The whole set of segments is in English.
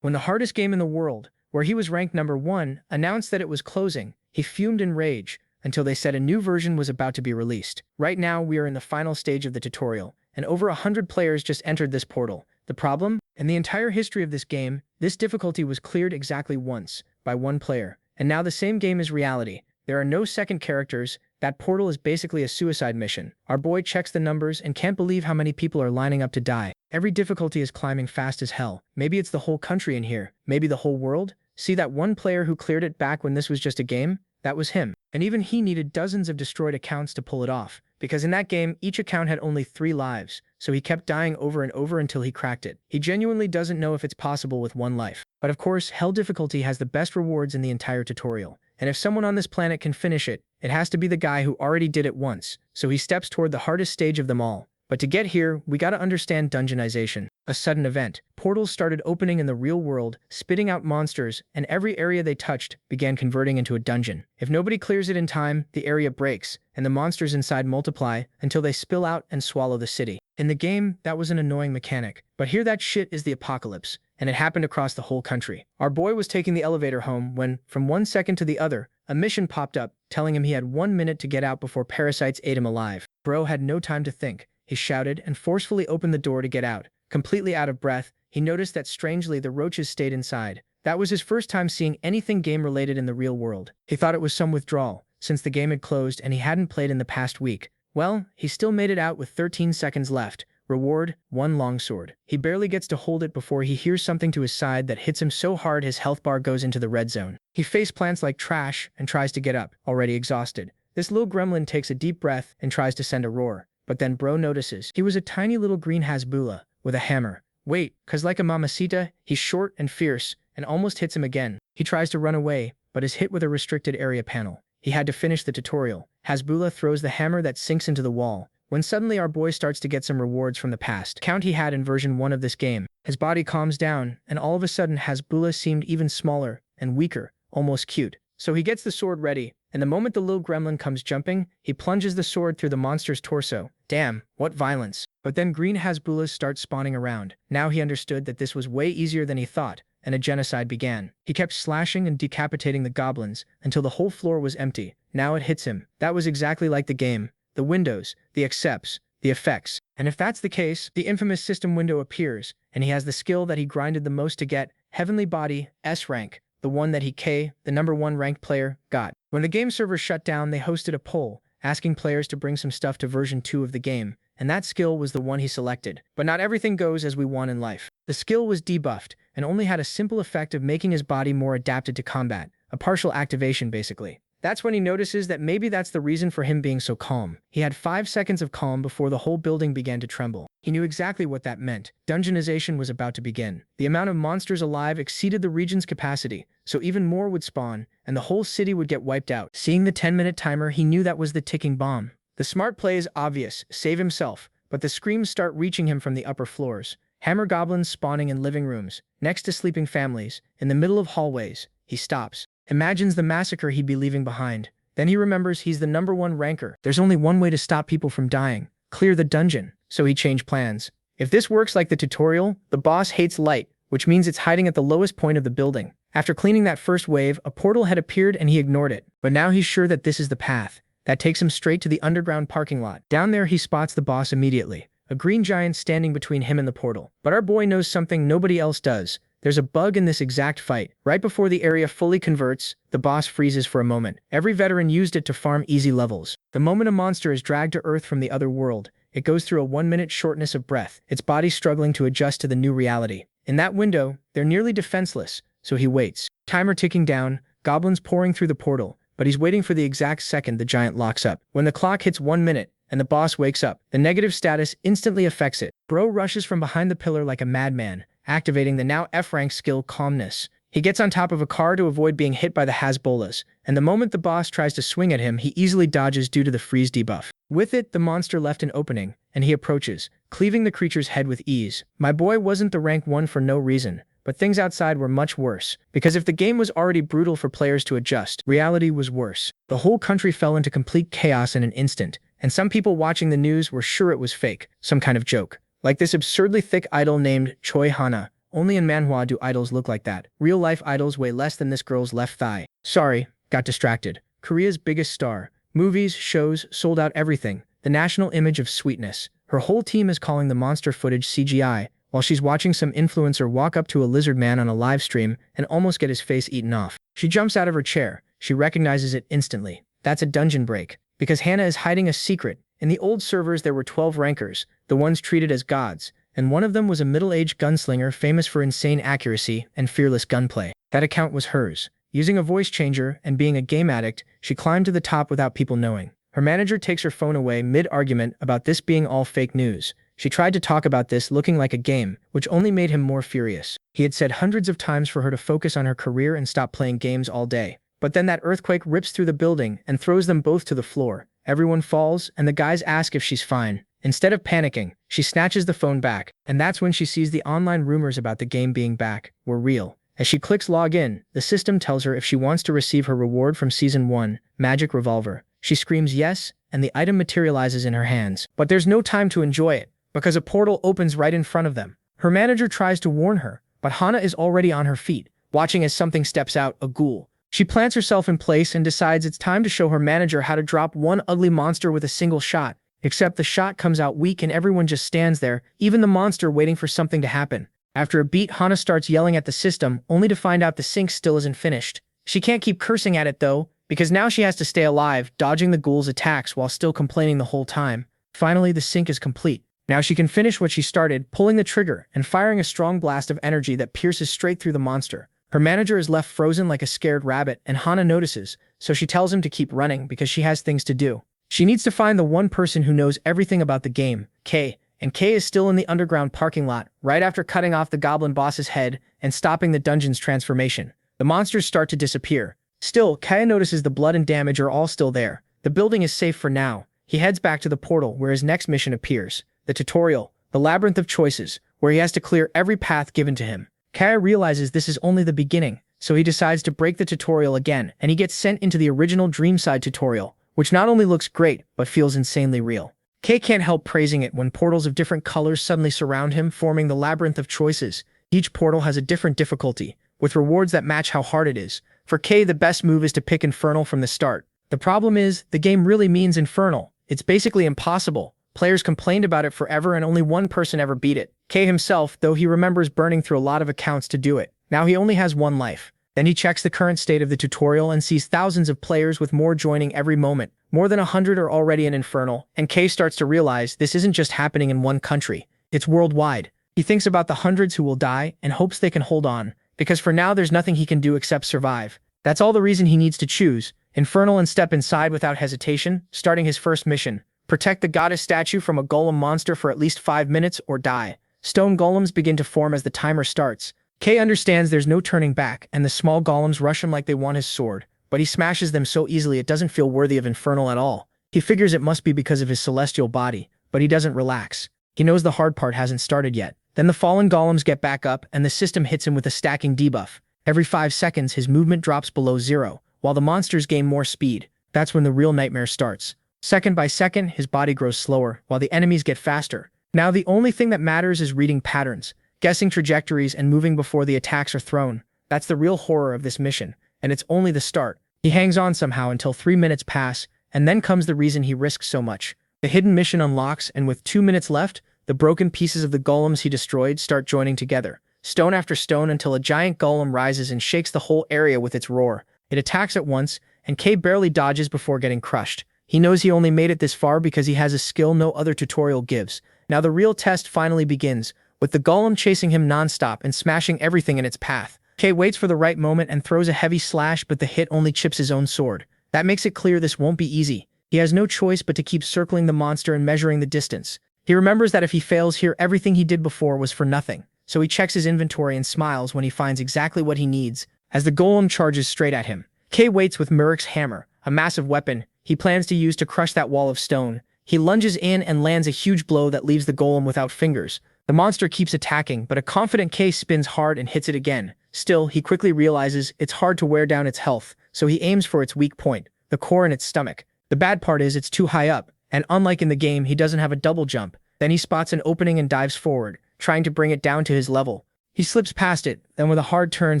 When the hardest game in the world, where he was ranked number 1, announced that it was closing, he fumed in rage until they said a new version was about to be released. Right now, we are in the final stage of the tutorial, and over 100 players just entered this portal. The problem? In the entire history of this game, this difficulty was cleared exactly once, by one player. And now the same game is reality. There are no second characters. That portal is basically a suicide mission. Our boy checks the numbers and can't believe how many people are lining up to die. Every difficulty is climbing fast as hell. Maybe it's the whole country in here. Maybe the whole world? See that one player who cleared it back when this was just a game? That was him. And even he needed dozens of destroyed accounts to pull it off. Because in that game, each account had only 3 lives, so he kept dying over and over until he cracked it. He genuinely doesn't know if it's possible with 1 life. But of course, Hell difficulty has the best rewards in the entire tutorial. And if someone on this planet can finish it, it has to be the guy who already did it once. So he steps toward the hardest stage of them all. But to get here, we gotta understand dungeonization. A sudden event. Portals started opening in the real world, spitting out monsters, and every area they touched began converting into a dungeon. If nobody clears it in time, the area breaks, and the monsters inside multiply until they spill out and swallow the city. In the game, that was an annoying mechanic. But here that shit is the apocalypse, and it happened across the whole country. Our boy was taking the elevator home when, from one second to the other, a mission popped up, telling him he had 1 minute to get out before parasites ate him alive. Bro had no time to think. He shouted and forcefully opened the door to get out. Completely out of breath, he noticed that strangely the roaches stayed inside. That was his first time seeing anything game-related in the real world. He thought it was some withdrawal, since the game had closed and he hadn't played in the past week. Well, he still made it out with 13 seconds left. Reward, 1 longsword. He barely gets to hold it before he hears something to his side that hits him so hard his health bar goes into the red zone. He face plants like trash and tries to get up, already exhausted. This little gremlin takes a deep breath and tries to send a roar. But then bro notices he was a tiny little green Hasbula with a hammer. Wait, cause like a mamacita, he's short and fierce and almost hits him again. He tries to run away, but is hit with a restricted area panel. He had to finish the tutorial. Hasbula throws the hammer that sinks into the wall, when suddenly our boy starts to get some rewards from the past count he had in version 1 of this game. His body calms down, and all of a sudden Hasbula seemed even smaller and weaker, almost cute. So he gets the sword ready, and the moment the little gremlin comes jumping, he plunges the sword through the monster's torso. Damn, what violence. But then green Hasbulas start spawning around. Now he understood that this was way easier than he thought, and a genocide began. He kept slashing and decapitating the goblins until the whole floor was empty. Now it hits him. That was exactly like the game. The windows, the accepts, the effects. And if that's the case, the infamous system window appears, and he has the skill that he grinded the most to get, Heavenly Body, S rank, the one that the number 1 ranked player, got. When the game server shut down, they hosted a poll, asking players to bring some stuff to version 2 of the game, and that skill was the one he selected. But not everything goes as we want in life. The skill was debuffed, and only had a simple effect of making his body more adapted to combat, a partial activation basically. That's when he notices that maybe that's the reason for him being so calm. He had 5 seconds of calm before the whole building began to tremble. He knew exactly what that meant. Dungeonization was about to begin. The amount of monsters alive exceeded the region's capacity, so even more would spawn, and the whole city would get wiped out. Seeing the 10-minute timer, he knew that was the ticking bomb. The smart play is obvious, save himself, but the screams start reaching him from the upper floors. Hammer goblins spawning in living rooms, next to sleeping families, in the middle of hallways. He stops. Imagines the massacre he'd be leaving behind. Then he remembers he's the number 1 ranker. There's only one way to stop people from dying. Clear the dungeon. So he changed plans. If this works like the tutorial, the boss hates light, which means it's hiding at the lowest point of the building. After cleaning that first wave, a portal had appeared and he ignored it. But now he's sure that this is the path. That takes him straight to the underground parking lot. Down there he spots the boss immediately. A green giant standing between him and the portal. But our boy knows something nobody else does. There's a bug in this exact fight. Right before the area fully converts, the boss freezes for a moment. Every veteran used it to farm easy levels. The moment a monster is dragged to Earth from the other world, it goes through a 1-minute shortness of breath, its body struggling to adjust to the new reality. In that window, they're nearly defenseless, so he waits. Timer ticking down, goblins pouring through the portal, but he's waiting for the exact second the giant locks up. When the clock hits 1 minute, and the boss wakes up, the negative status instantly affects it. Bro rushes from behind the pillar like a madman, activating the now F-rank skill Calmness. He gets on top of a car to avoid being hit by the Hasbolas, and the moment the boss tries to swing at him, he easily dodges due to the freeze debuff. With it, the monster left an opening, and he approaches, cleaving the creature's head with ease. My boy wasn't the rank 1 for no reason, but things outside were much worse, because if the game was already brutal for players to adjust, reality was worse. The whole country fell into complete chaos in an instant, and some people watching the news were sure it was fake, some kind of joke. Like this absurdly thick idol named Choi Hana, Only in manhwa do idols look like that. Real-life idols weigh less than this girl's left thigh. Sorry, got distracted. Korea's biggest star. Movies, shows, sold out everything. The national image of sweetness. Her whole team is calling the monster footage CGI, while she's watching some influencer walk up to a lizard man on a live stream and almost get his face eaten off. She jumps out of her chair. She recognizes it instantly. That's a dungeon break. Because Hannah is hiding a secret. In the old servers there were 12 rankers, the ones treated as gods, and one of them was a middle-aged gunslinger famous for insane accuracy and fearless gunplay. That account was hers. Using a voice changer and being a game addict, she climbed to the top without people knowing. Her manager takes her phone away mid-argument about this being all fake news. She tried to talk about this looking like a game, which only made him more furious. He had said hundreds of times for her to focus on her career and stop playing games all day. But then that earthquake rips through the building and throws them both to the floor. Everyone falls, and the guys ask if she's fine. Instead of panicking, she snatches the phone back, and that's when she sees the online rumors about the game being back were real. As she clicks log in, the system tells her if she wants to receive her reward from Season 1, Magic Revolver. She screams yes, and the item materializes in her hands. But there's no time to enjoy it, because a portal opens right in front of them. Her manager tries to warn her, but Hana is already on her feet, watching as something steps out, a ghoul. She plants herself in place and decides it's time to show her manager how to drop one ugly monster with a single shot. Except the shot comes out weak and everyone just stands there, even the monster waiting for something to happen. After a beat, Hana starts yelling at the system, only to find out the sink still isn't finished. She can't keep cursing at it though, because now she has to stay alive, dodging the ghoul's attacks while still complaining the whole time. Finally, the sink is complete. Now she can finish what she started, pulling the trigger and firing a strong blast of energy that pierces straight through the monster. Her manager is left frozen like a scared rabbit, and Hana notices, so she tells him to keep running because she has things to do. She needs to find the one person who knows everything about the game, Kay, and Kay is still in the underground parking lot, right after cutting off the goblin boss's head and stopping the dungeon's transformation. The monsters start to disappear. Still, Kay notices the blood and damage are all still there. The building is safe for now. He heads back to the portal where his next mission appears, the tutorial, the labyrinth of choices, where he has to clear every path given to him. Kaya realizes this is only the beginning, so he decides to break the tutorial again, and he gets sent into the original Dreamside tutorial, which not only looks great, but feels insanely real. Kay can't help praising it when portals of different colors suddenly surround him, forming the labyrinth of choices. Each portal has a different difficulty, with rewards that match how hard it is. For Kay, the best move is to pick Infernal from the start. The problem is, the game really means Infernal. It's basically impossible. Players complained about it forever and only one person ever beat it. Kay himself, though he remembers burning through a lot of accounts to do it. Now he only has one life. Then he checks the current state of the tutorial and sees thousands of players with more joining every moment. More than 100 are already in Infernal, and Kay starts to realize this isn't just happening in one country. It's worldwide. He thinks about the hundreds who will die and hopes they can hold on, because for now there's nothing he can do except survive. That's all the reason he needs to choose Infernal and step inside without hesitation, starting his first mission. Protect the goddess statue from a golem monster for at least 5 minutes or die. Stone golems begin to form as the timer starts. Kay understands there's no turning back, and the small golems rush him like they want his sword, but he smashes them so easily it doesn't feel worthy of Infernal at all. He figures it must be because of his celestial body, but he doesn't relax. He knows the hard part hasn't started yet. Then the fallen golems get back up, and the system hits him with a stacking debuff. Every 5 seconds, his movement drops below 0, while the monsters gain more speed. That's when the real nightmare starts. Second by second, his body grows slower, while the enemies get faster. Now the only thing that matters is reading patterns, guessing trajectories, and moving before the attacks are thrown. That's the real horror of this mission, and it's only the start. He hangs on somehow until 3 minutes pass, and then comes the reason he risks so much. The hidden mission unlocks, and with 2 minutes left, the broken pieces of the golems he destroyed start joining together, stone after stone, until a giant golem rises and shakes the whole area with its roar. It attacks at once, and Kay barely dodges before getting crushed. He knows he only made it this far because he has a skill no other tutorial gives. Now the real test finally begins, with the golem chasing him non-stop and smashing everything in its path. Kay waits for the right moment and throws a heavy slash, but the hit only chips his own sword. That makes it clear this won't be easy. He has no choice but to keep circling the monster and measuring the distance. He remembers that if he fails here, everything he did before was for nothing. So he checks his inventory and smiles when he finds exactly what he needs, as the golem charges straight at him. Kay waits with Murik's hammer, a massive weapon he plans to use to crush that wall of stone. He lunges in and lands a huge blow that leaves the golem without fingers. The monster keeps attacking, but a confident Kay spins hard and hits it again. Still, he quickly realizes it's hard to wear down its health, so he aims for its weak point, the core in its stomach. The bad part is it's too high up, and unlike in the game, he doesn't have a double jump. Then he spots an opening and dives forward, trying to bring it down to his level. He slips past it, then with a hard turn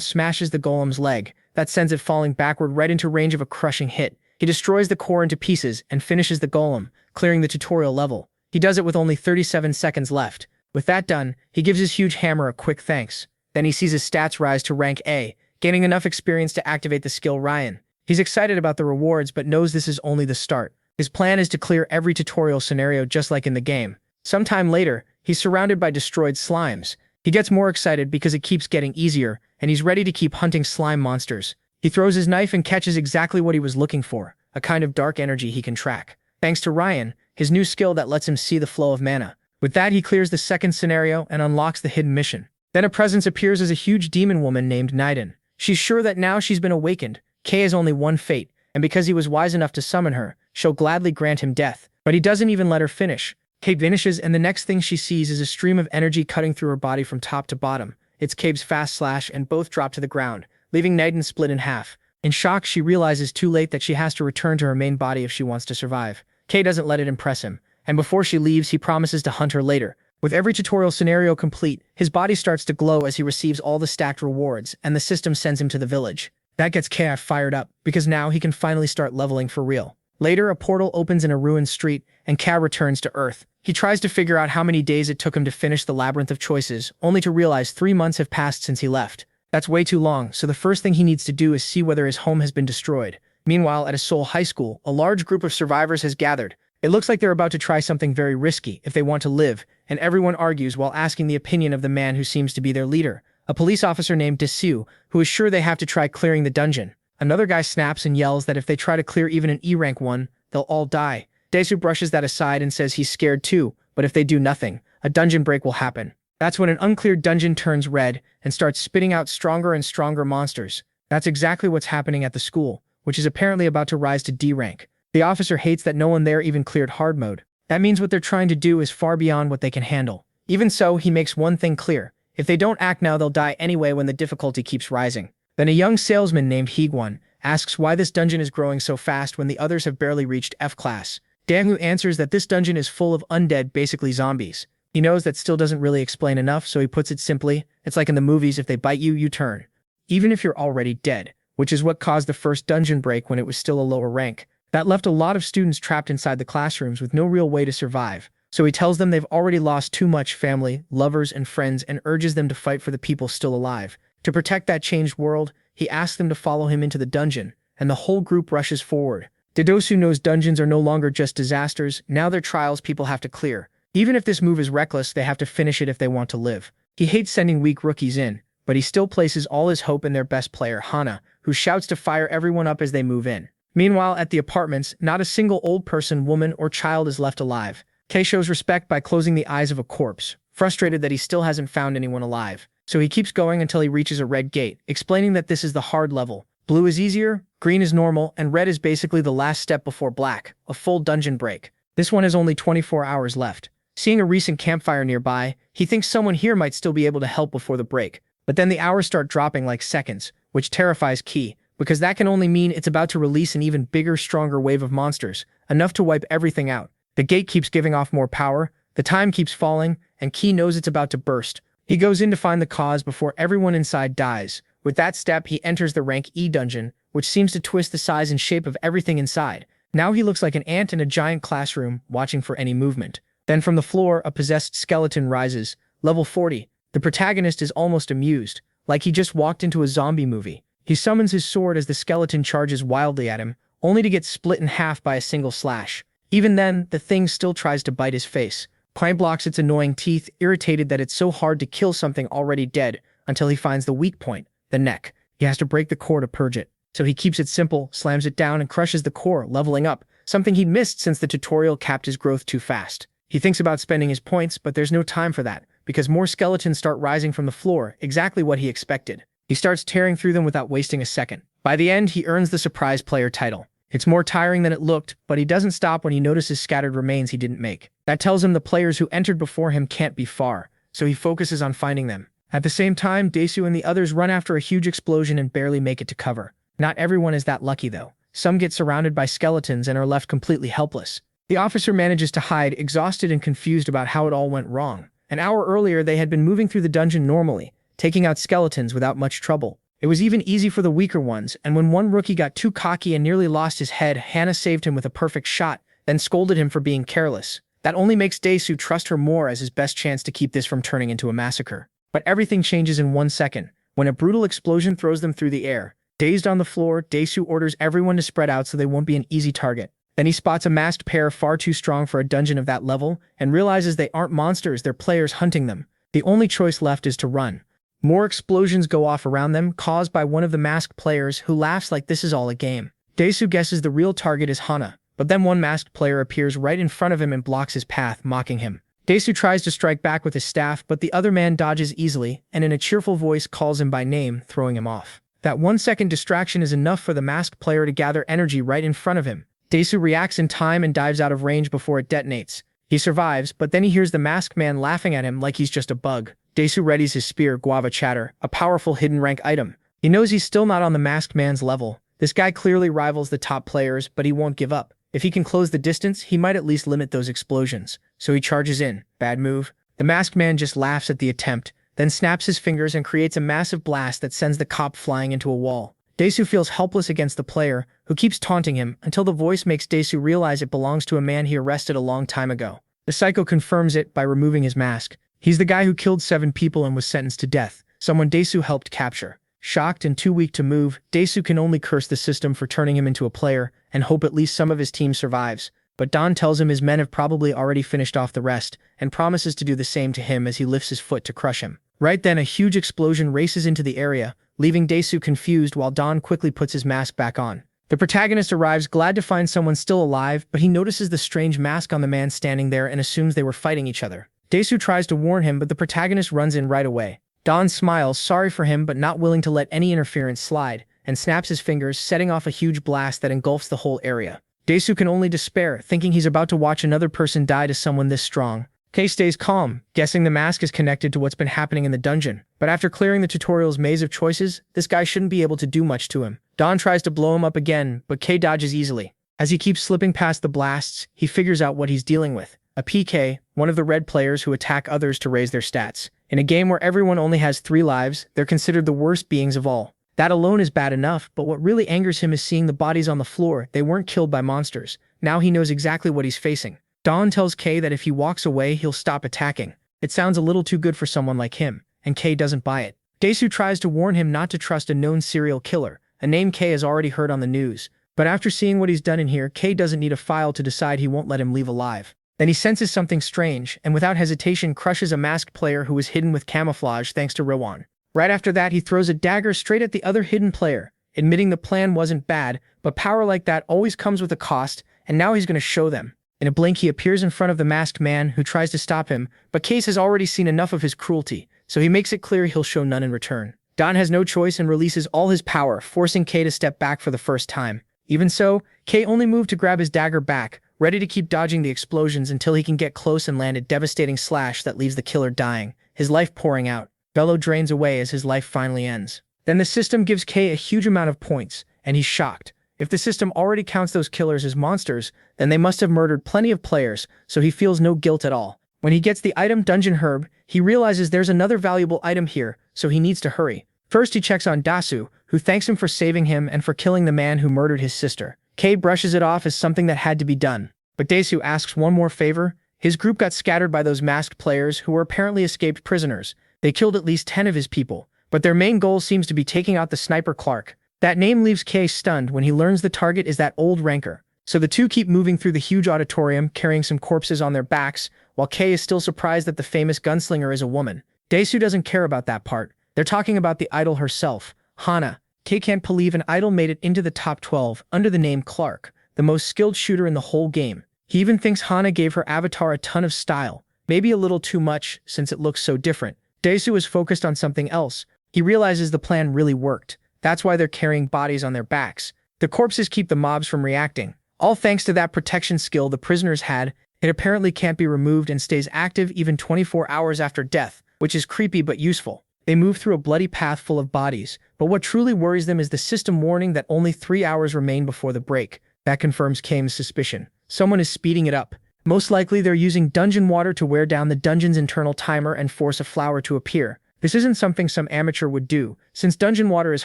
smashes the golem's leg. That sends it falling backward right into range of a crushing hit. He destroys the core into pieces and finishes the golem, clearing the tutorial level. He does it with only 37 seconds left. With that done, he gives his huge hammer a quick thanks. Then he sees his stats rise to rank A, gaining enough experience to activate the skill Ryan. He's excited about the rewards but knows this is only the start. His plan is to clear every tutorial scenario just like in the game. Sometime later, he's surrounded by destroyed slimes. He gets more excited because it keeps getting easier, and he's ready to keep hunting slime monsters. He throws his knife and catches exactly what he was looking for, a kind of dark energy he can track. Thanks to Ryan, his new skill that lets him see the flow of mana. With that, he clears the second scenario and unlocks the hidden mission. Then a presence appears as a huge demon woman named Naiden. She's sure that now she's been awakened, Kay has only one fate, and because he was wise enough to summon her, she'll gladly grant him death. But he doesn't even let her finish. Kay finishes, and the next thing she sees is a stream of energy cutting through her body from top to bottom. It's Cabe's fast slash, and both drop to the ground, leaving Naiden split in half. In shock, she realizes too late that she has to return to her main body if she wants to survive. Kay doesn't let it impress him, and before she leaves, he promises to hunt her later. With every tutorial scenario complete, his body starts to glow as he receives all the stacked rewards, and the system sends him to the village. That gets Kay fired up, because now he can finally start leveling for real. Later, a portal opens in a ruined street, and Kay returns to Earth. He tries to figure out how many days it took him to finish the labyrinth of choices, only to realize 3 months have passed since he left. That's way too long, so the first thing he needs to do is see whether his home has been destroyed. Meanwhile, at a Seoul high school, a large group of survivors has gathered. It looks like they're about to try something very risky if they want to live, and everyone argues while asking the opinion of the man who seems to be their leader, a police officer named Desu, who is sure they have to try clearing the dungeon. Another guy snaps and yells that if they try to clear even an E-rank one, they'll all die. Desu brushes that aside and says he's scared too, but if they do nothing, a dungeon break will happen. That's when an uncleared dungeon turns red and starts spitting out stronger and stronger monsters. That's exactly what's happening at the school, which is apparently about to rise to D rank. The officer hates that no one there even cleared hard mode. That means what they're trying to do is far beyond what they can handle. Even so, he makes one thing clear. If they don't act now, they'll die anyway when the difficulty keeps rising. Then a young salesman named Higwon asks why this dungeon is growing so fast when the others have barely reached F class. Dangwoo answers that this dungeon is full of undead, basically zombies. He knows that still doesn't really explain enough, so he puts it simply, it's like in the movies, if they bite you, you turn. Even if you're already dead, which is what caused the first dungeon break when it was still a lower rank. That left a lot of students trapped inside the classrooms with no real way to survive. So he tells them they've already lost too much family, lovers, and friends and urges them to fight for the people still alive. To protect that changed world, he asks them to follow him into the dungeon, and the whole group rushes forward. Dedosu knows dungeons are no longer just disasters, now they're trials people have to clear. Even if this move is reckless, they have to finish it if they want to live. He hates sending weak rookies in, but he still places all his hope in their best player, Hana, who shouts to fire everyone up as they move in. Meanwhile, at the apartments, not a single old person, woman, or child is left alive. Kei shows respect by closing the eyes of a corpse, frustrated that he still hasn't found anyone alive. So he keeps going until he reaches a red gate, explaining that this is the hard level. Blue is easier, green is normal, and red is basically the last step before black, a full dungeon break. This one has only 24 hours left. Seeing a recent campfire nearby, he thinks someone here might still be able to help before the break. But then the hours start dropping like seconds, which terrifies Ki, because that can only mean it's about to release an even bigger, stronger wave of monsters, enough to wipe everything out. The gate keeps giving off more power, the time keeps falling, and Ki knows it's about to burst. He goes in to find the cause before everyone inside dies. With that step, he enters the rank E dungeon, which seems to twist the size and shape of everything inside. Now he looks like an ant in a giant classroom, watching for any movement. Then from the floor, a possessed skeleton rises. Level 40. The protagonist is almost amused, like he just walked into a zombie movie. He summons his sword as the skeleton charges wildly at him, only to get split in half by a single slash. Even then, the thing still tries to bite his face. Klein blocks its annoying teeth, irritated that it's so hard to kill something already dead, until he finds the weak point, the neck. He has to break the core to purge it. So he keeps it simple, slams it down, and crushes the core, leveling up, something he'd missed since the tutorial capped his growth too fast. He thinks about spending his points, but there's no time for that, because more skeletons start rising from the floor, exactly what he expected. He starts tearing through them without wasting a second. By the end, he earns the surprise player title. It's more tiring than it looked, but he doesn't stop when he notices scattered remains he didn't make. That tells him the players who entered before him can't be far, so he focuses on finding them. At the same time, Desu and the others run after a huge explosion and barely make it to cover. Not everyone is that lucky though. Some get surrounded by skeletons and are left completely helpless. The officer manages to hide, exhausted and confused about how it all went wrong. An hour earlier, they had been moving through the dungeon normally, taking out skeletons without much trouble. It was even easy for the weaker ones, and when one rookie got too cocky and nearly lost his head, Hana saved him with a perfect shot, then scolded him for being careless. That only makes Daesu trust her more as his best chance to keep this from turning into a massacre. But everything changes in 1 second, when a brutal explosion throws them through the air. Dazed on the floor, Daesu orders everyone to spread out so they won't be an easy target. Then he spots a masked pair far too strong for a dungeon of that level, and realizes they aren't monsters, they're players hunting them. The only choice left is to run. More explosions go off around them, caused by one of the masked players, who laughs like this is all a game. Daesu guesses the real target is Hana, but then one masked player appears right in front of him and blocks his path, mocking him. Daesu tries to strike back with his staff, but the other man dodges easily, and in a cheerful voice calls him by name, throwing him off. That 1-second distraction is enough for the masked player to gather energy right in front of him. Daesu reacts in time and dives out of range before it detonates. He survives, but then he hears the masked man laughing at him like he's just a bug. Daesu readies his spear, Guava Chatter, a powerful hidden rank item. He knows he's still not on the masked man's level. This guy clearly rivals the top players, but he won't give up. If he can close the distance, he might at least limit those explosions. So he charges in. Bad move. The masked man just laughs at the attempt, then snaps his fingers and creates a massive blast that sends the cop flying into a wall. Daesu feels helpless against the player, who keeps taunting him until the voice makes Daesu realize it belongs to a man he arrested a long time ago. The psycho confirms it by removing his mask. He's the guy who killed 7 people and was sentenced to death, someone Daesu helped capture. Shocked and too weak to move, Daesu can only curse the system for turning him into a player and hope at least some of his team survives. But Don tells him his men have probably already finished off the rest and promises to do the same to him as he lifts his foot to crush him. Right then, a huge explosion races into the area, leaving Daesu confused while Don quickly puts his mask back on. The protagonist arrives glad to find someone still alive, but he notices the strange mask on the man standing there and assumes they were fighting each other. Daesu tries to warn him, but the protagonist runs in right away. Don smiles, sorry for him but not willing to let any interference slide, and snaps his fingers, setting off a huge blast that engulfs the whole area. Daesu can only despair, thinking he's about to watch another person die to someone this strong. Kei stays calm, guessing the mask is connected to what's been happening in the dungeon. But after clearing the tutorial's maze of choices, this guy shouldn't be able to do much to him. Don tries to blow him up again, but Kei dodges easily. As he keeps slipping past the blasts, he figures out what he's dealing with. A PK, one of the red players who attack others to raise their stats. In a game where everyone only has 3 lives, they're considered the worst beings of all. That alone is bad enough, but what really angers him is seeing the bodies on the floor. They weren't killed by monsters. Now he knows exactly what he's facing. Don tells Kei that if he walks away, he'll stop attacking. It sounds a little too good for someone like him, and Kei doesn't buy it. Daesu tries to warn him not to trust a known serial killer, a name Kei has already heard on the news. But after seeing what he's done in here, Kei doesn't need a file to decide he won't let him leave alive. Then he senses something strange, and without hesitation crushes a masked player who was hidden with camouflage thanks to Rowan. Right after that, he throws a dagger straight at the other hidden player, admitting the plan wasn't bad, but power like that always comes with a cost, and now he's going to show them. In a blink, he appears in front of the masked man, who tries to stop him, but Case has already seen enough of his cruelty, so he makes it clear he'll show none in return. Don has no choice and releases all his power, forcing Kei to step back for the first time. Even so, Kei only moved to grab his dagger back, ready to keep dodging the explosions until he can get close and land a devastating slash that leaves the killer dying, his life pouring out. Yahello drains away as his life finally ends. Then the system gives Kei a huge amount of points, and he's shocked. If the system already counts those killers as monsters, then they must have murdered plenty of players, so he feels no guilt at all. When he gets the item Dungeon Herb, he realizes there's another valuable item here, so he needs to hurry. First he checks on Dasu, who thanks him for saving him and for killing the man who murdered his sister. Kei brushes it off as something that had to be done. But Dasu asks one more favor. His group got scattered by those masked players who were apparently escaped prisoners. They killed at least 10 of his people, but their main goal seems to be taking out the sniper Clark. That name leaves Kei stunned when he learns the target is that old ranker. So the two keep moving through the huge auditorium, carrying some corpses on their backs, while Kei is still surprised that the famous gunslinger is a woman. Dasu doesn't care about that part. They're talking about the idol herself, Hana. Kei can't believe an idol made it into the top 12 under the name Clark, the most skilled shooter in the whole game. He even thinks Hana gave her avatar a ton of style, maybe a little too much since it looks so different. Dasu is focused on something else. He realizes the plan really worked. That's why they're carrying bodies on their backs. The corpses keep the mobs from reacting. All thanks to that protection skill the prisoners had. It apparently can't be removed and stays active even 24 hours after death, which is creepy but useful. They move through a bloody path full of bodies, but what truly worries them is the system warning that only 3 hours remain before the break. That confirms Kaim's suspicion. Someone is speeding it up. Most likely they're using dungeon water to wear down the dungeon's internal timer and force a flower to appear. This isn't something some amateur would do, since dungeon water is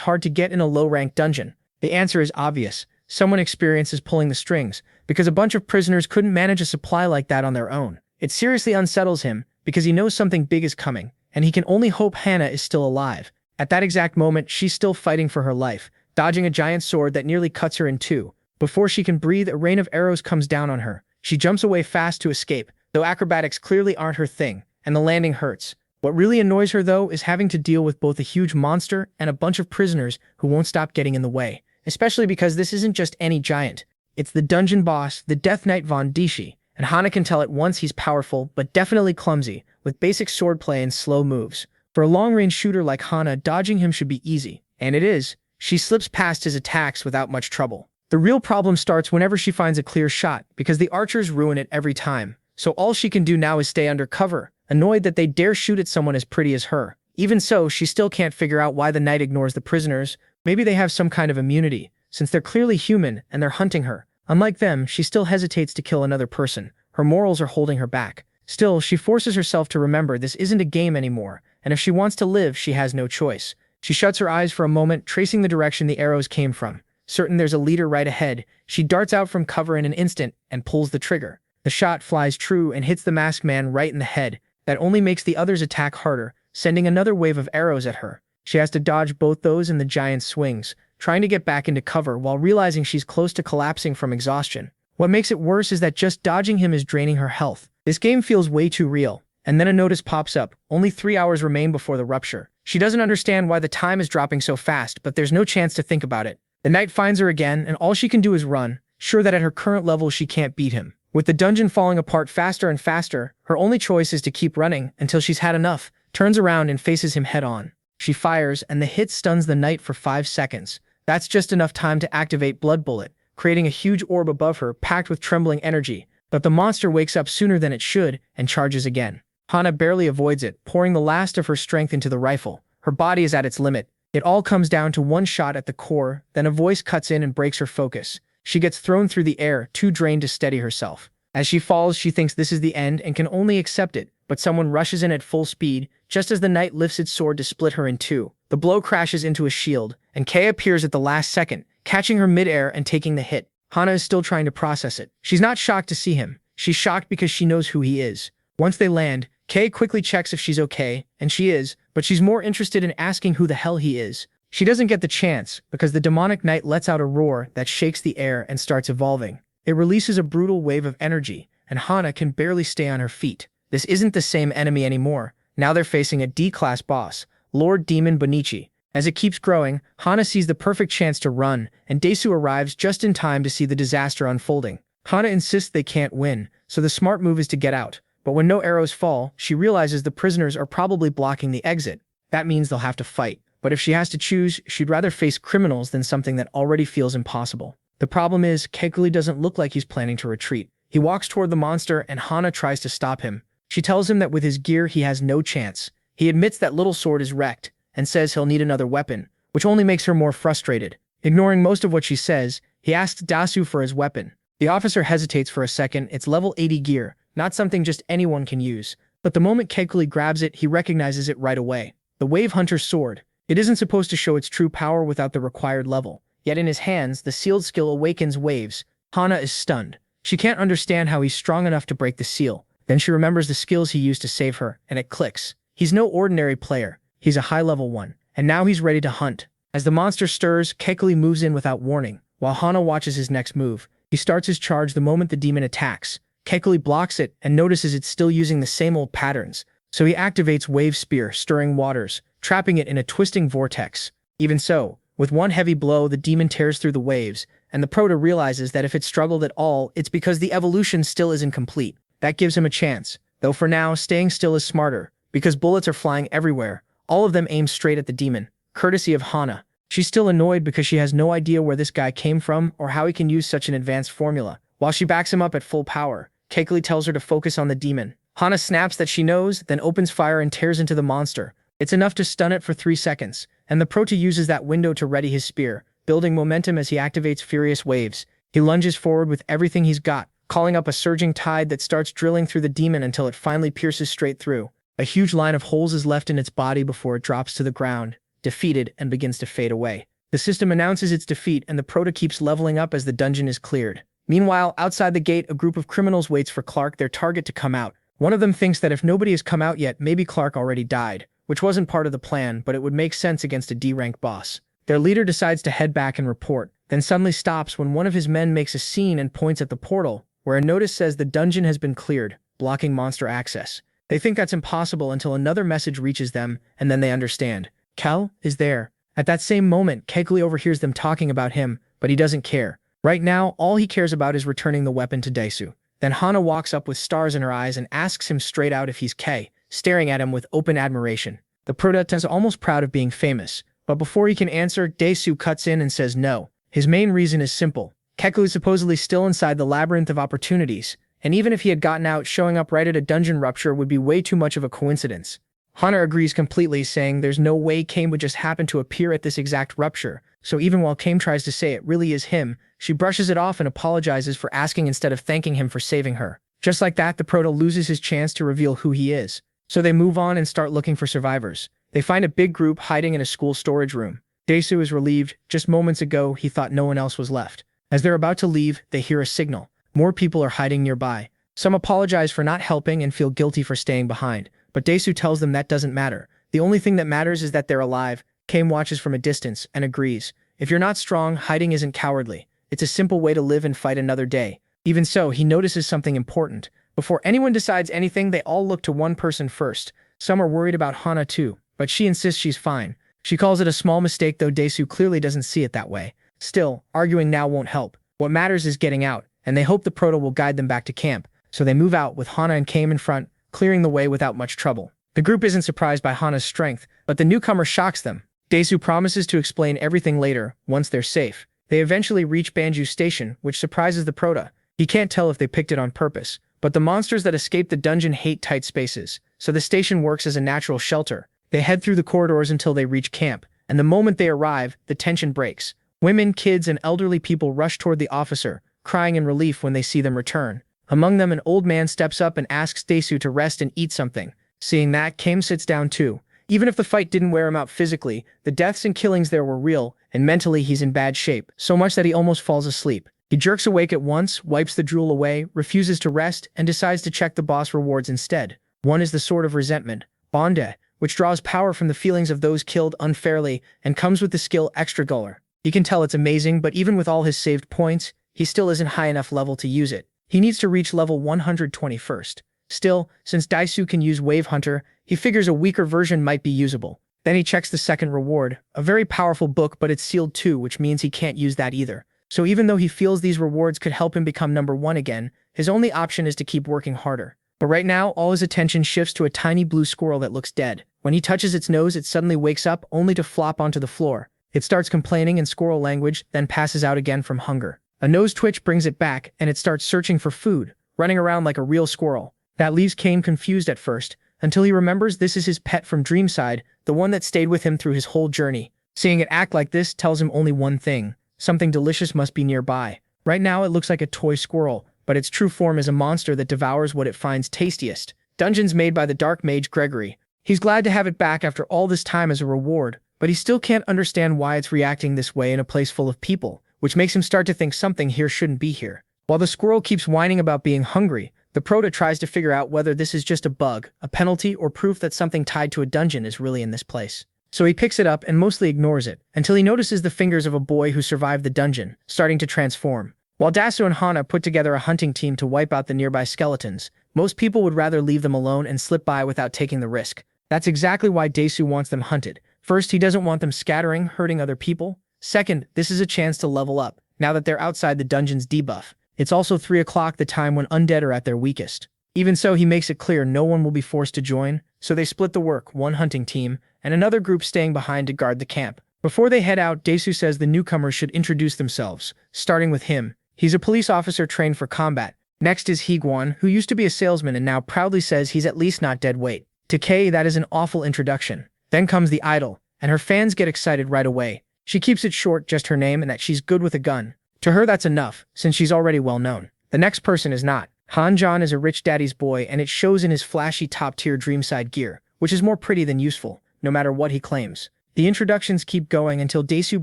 hard to get in a low-ranked dungeon. The answer is obvious. Someone experienced is pulling the strings, because a bunch of prisoners couldn't manage a supply like that on their own. It seriously unsettles him, because he knows something big is coming, and he can only hope Hana is still alive. At that exact moment, she's still fighting for her life, dodging a giant sword that nearly cuts her in two. Before she can breathe, a rain of arrows comes down on her. She jumps away fast to escape, though acrobatics clearly aren't her thing, and the landing hurts. What really annoys her, though, is having to deal with both a huge monster and a bunch of prisoners who won't stop getting in the way. Especially because this isn't just any giant. It's the dungeon boss, the Death Knight Von Dishi, and Hana can tell at once he's powerful, but definitely clumsy, with basic swordplay and slow moves. For a long-range shooter like Hana, dodging him should be easy. And it is. She slips past his attacks without much trouble. The real problem starts whenever she finds a clear shot, because the archers ruin it every time. So all she can do now is stay under cover, annoyed that they dare shoot at someone as pretty as her. Even so, she still can't figure out why the knight ignores the prisoners. Maybe they have some kind of immunity, since they're clearly human and they're hunting her. Unlike them, she still hesitates to kill another person. Her morals are holding her back. Still, she forces herself to remember this isn't a game anymore, and if she wants to live, she has no choice. She shuts her eyes for a moment, tracing the direction the arrows came from. Certain there's a leader right ahead, she darts out from cover in an instant and pulls the trigger. The shot flies true and hits the masked man right in the head. That only makes the others attack harder, sending another wave of arrows at her. She has to dodge both those and the giant swings, trying to get back into cover while realizing she's close to collapsing from exhaustion. What makes it worse is that just dodging him is draining her health. This game feels way too real. And then a notice pops up. Only 3 hours remain before the rupture. She doesn't understand why the time is dropping so fast, but there's no chance to think about it. The knight finds her again, and all she can do is run, sure that at her current level she can't beat him. With the dungeon falling apart faster and faster, her only choice is to keep running until she's had enough, turns around and faces him head-on. She fires, and the hit stuns the knight for 5 seconds. That's just enough time to activate Blood Bullet, creating a huge orb above her packed with trembling energy. But the monster wakes up sooner than it should and charges again. Hana barely avoids it, pouring the last of her strength into the rifle. Her body is at its limit. It all comes down to one shot at the core, then a voice cuts in and breaks her focus. She gets thrown through the air, too drained to steady herself. As she falls, she thinks this is the end and can only accept it, but someone rushes in at full speed, just as the knight lifts its sword to split her in two. The blow crashes into a shield, and Kei appears at the last second, catching her mid-air and taking the hit. Hana is still trying to process it. She's not shocked to see him. She's shocked because she knows who he is. Once they land, Kei quickly checks if she's okay, and she is, but she's more interested in asking who the hell he is. She doesn't get the chance, because the demonic knight lets out a roar that shakes the air and starts evolving. It releases a brutal wave of energy, and Hana can barely stay on her feet. This isn't the same enemy anymore. Now they're facing a D-class boss, Lord Demon Bonichi. As it keeps growing, Hana sees the perfect chance to run, and Desu arrives just in time to see the disaster unfolding. Hana insists they can't win, so the smart move is to get out. But when no arrows fall, she realizes the prisoners are probably blocking the exit. That means they'll have to fight. But if she has to choose, she'd rather face criminals than something that already feels impossible. The problem is, Kekuli doesn't look like he's planning to retreat. He walks toward the monster, and Hana tries to stop him. She tells him that with his gear he has no chance. He admits that little sword is wrecked, and says he'll need another weapon, which only makes her more frustrated. Ignoring most of what she says, he asks Dasu for his weapon. The officer hesitates for a second. It's level 80 gear, not something just anyone can use. But the moment Kekuli grabs it, he recognizes it right away. The Wave Hunter's sword. It isn't supposed to show its true power without the required level. Yet in his hands, the sealed skill awakens waves. Hana is stunned. She can't understand how he's strong enough to break the seal. Then she remembers the skills he used to save her, and it clicks. He's no ordinary player. He's a high-level one. And now he's ready to hunt. As the monster stirs, Kekuli moves in without warning, while Hana watches his next move. He starts his charge the moment the demon attacks. Kekuli blocks it and notices it's still using the same old patterns. So he activates Wave Spear, stirring waters, trapping it in a twisting vortex. Even so, with one heavy blow, the demon tears through the waves, and the Prota realizes that if it struggled at all, it's because the evolution still isn't complete. That gives him a chance, though for now, staying still is smarter, because bullets are flying everywhere, all of them aimed straight at the demon, courtesy of Hana. She's still annoyed because she has no idea where this guy came from or how he can use such an advanced formula. While she backs him up at full power, Kekuli tells her to focus on the demon. Hana snaps that she knows, then opens fire and tears into the monster. It's enough to stun it for 3 seconds, and the Prota uses that window to ready his spear, building momentum as he activates furious waves. He lunges forward with everything he's got, calling up a surging tide that starts drilling through the demon until it finally pierces straight through. A huge line of holes is left in its body before it drops to the ground, defeated, and begins to fade away. The system announces its defeat, and the Proto keeps leveling up as the dungeon is cleared. Meanwhile, outside the gate, a group of criminals waits for Clark, their target, to come out. One of them thinks that if nobody has come out yet, maybe Clark already died, which wasn't part of the plan, but it would make sense against a D-rank boss. Their leader decides to head back and report, then suddenly stops when one of his men makes a scene and points at the portal, where a notice says the dungeon has been cleared, blocking monster access. They think that's impossible until another message reaches them, and then they understand. Kel is there. At that same moment, Kegli overhears them talking about him, but he doesn't care. Right now, all he cares about is returning the weapon to Daisu. Then Hana walks up with stars in her eyes and asks him straight out if he's Kei, staring at him with open admiration. The Proto is almost proud of being famous, but before he can answer, Daisu cuts in and says no. His main reason is simple. Kekli is supposedly still inside the labyrinth of opportunities, and even if he had gotten out, showing up right at a dungeon rupture would be way too much of a coincidence. Hana agrees completely, saying there's no way Kame would just happen to appear at this exact rupture, so even while Kame tries to say it really is him, she brushes it off and apologizes for asking instead of thanking him for saving her. Just like that, the Proto loses his chance to reveal who he is. So they move on and start looking for survivors. They find a big group hiding in a school storage room. Daisu is relieved. Just moments ago, he thought no one else was left. As they're about to leave, they hear a signal. More people are hiding nearby. Some apologize for not helping and feel guilty for staying behind, but Daisu tells them that doesn't matter. The only thing that matters is that they're alive. Kame watches from a distance and agrees. If you're not strong, hiding isn't cowardly. It's a simple way to live and fight another day. Even so, he notices something important. Before anyone decides anything, they all look to one person first. Some are worried about Hana too, but she insists she's fine. She calls it a small mistake, though Daisu clearly doesn't see it that way. Still, arguing now won't help. What matters is getting out, and they hope the Proto will guide them back to camp. So they move out with Hana and Kame in front, clearing the way without much trouble. The group isn't surprised by Hana's strength, but the newcomer shocks them. Daisu promises to explain everything later, once they're safe. They eventually reach Banju Station, which surprises the Proto. He can't tell if they picked it on purpose, but the monsters that escape the dungeon hate tight spaces, so the station works as a natural shelter. They head through the corridors until they reach camp, and the moment they arrive, the tension breaks. Women, kids, and elderly people rush toward the officer, crying in relief when they see them return. Among them, an old man steps up and asks Daisu to rest and eat something. Seeing that, Kame sits down too. Even if the fight didn't wear him out physically, the deaths and killings there were real, and mentally he's in bad shape, so much that he almost falls asleep. He jerks awake at once, wipes the drool away, refuses to rest, and decides to check the boss rewards instead. One is the Sword of Resentment, Bonde, which draws power from the feelings of those killed unfairly and comes with the skill Extra Guller. You can tell it's amazing, but even with all his saved points, he still isn't high enough level to use it. He needs to reach level 120 first. Still, since Daisu can use Wave Hunter, he figures a weaker version might be usable. Then he checks the second reward, a very powerful book, but it's sealed too, which means he can't use that either. So even though he feels these rewards could help him become number 1 again, his only option is to keep working harder. But right now, all his attention shifts to a tiny blue squirrel that looks dead. When he touches its nose, it suddenly wakes up, only to flop onto the floor. It starts complaining in squirrel language, then passes out again from hunger. A nose twitch brings it back, and it starts searching for food, running around like a real squirrel. That leaves Kame confused at first, until he remembers this is his pet from Dreamside, the one that stayed with him through his whole journey. Seeing it act like this tells him only one thing. Something delicious must be nearby. Right now it looks like a toy squirrel, but its true form is a monster that devours what it finds tastiest. Dungeons made by the dark mage Gregory. He's glad to have it back after all this time as a reward, but he still can't understand why it's reacting this way in a place full of people, which makes him start to think something here shouldn't be here. While the squirrel keeps whining about being hungry, the Proto tries to figure out whether this is just a bug, a penalty, or proof that something tied to a dungeon is really in this place. So he picks it up and mostly ignores it, until he notices the fingers of a boy who survived the dungeon, starting to transform. While Daisu and Hana put together a hunting team to wipe out the nearby skeletons, most people would rather leave them alone and slip by without taking the risk. That's exactly why Daisu wants them hunted. First, he doesn't want them scattering, hurting other people. Second, this is a chance to level up, now that they're outside the dungeon's debuff. It's also 3 o'clock, the time when undead are at their weakest. Even so, he makes it clear no one will be forced to join, so they split the work, one hunting team, and another group staying behind to guard the camp. Before they head out, Daisu says the newcomers should introduce themselves, starting with him. He's a police officer trained for combat. Next is Higuan, who used to be a salesman and now proudly says he's at least not dead weight. To Kei, that is an awful introduction. Then comes the idol, and her fans get excited right away. She keeps it short, just her name and that she's good with a gun. To her that's enough, since she's already well known. The next person is not. Hanjan is a rich daddy's boy, and it shows in his flashy top-tier Dreamside gear, which is more pretty than useful, no matter what he claims. The introductions keep going until Daesu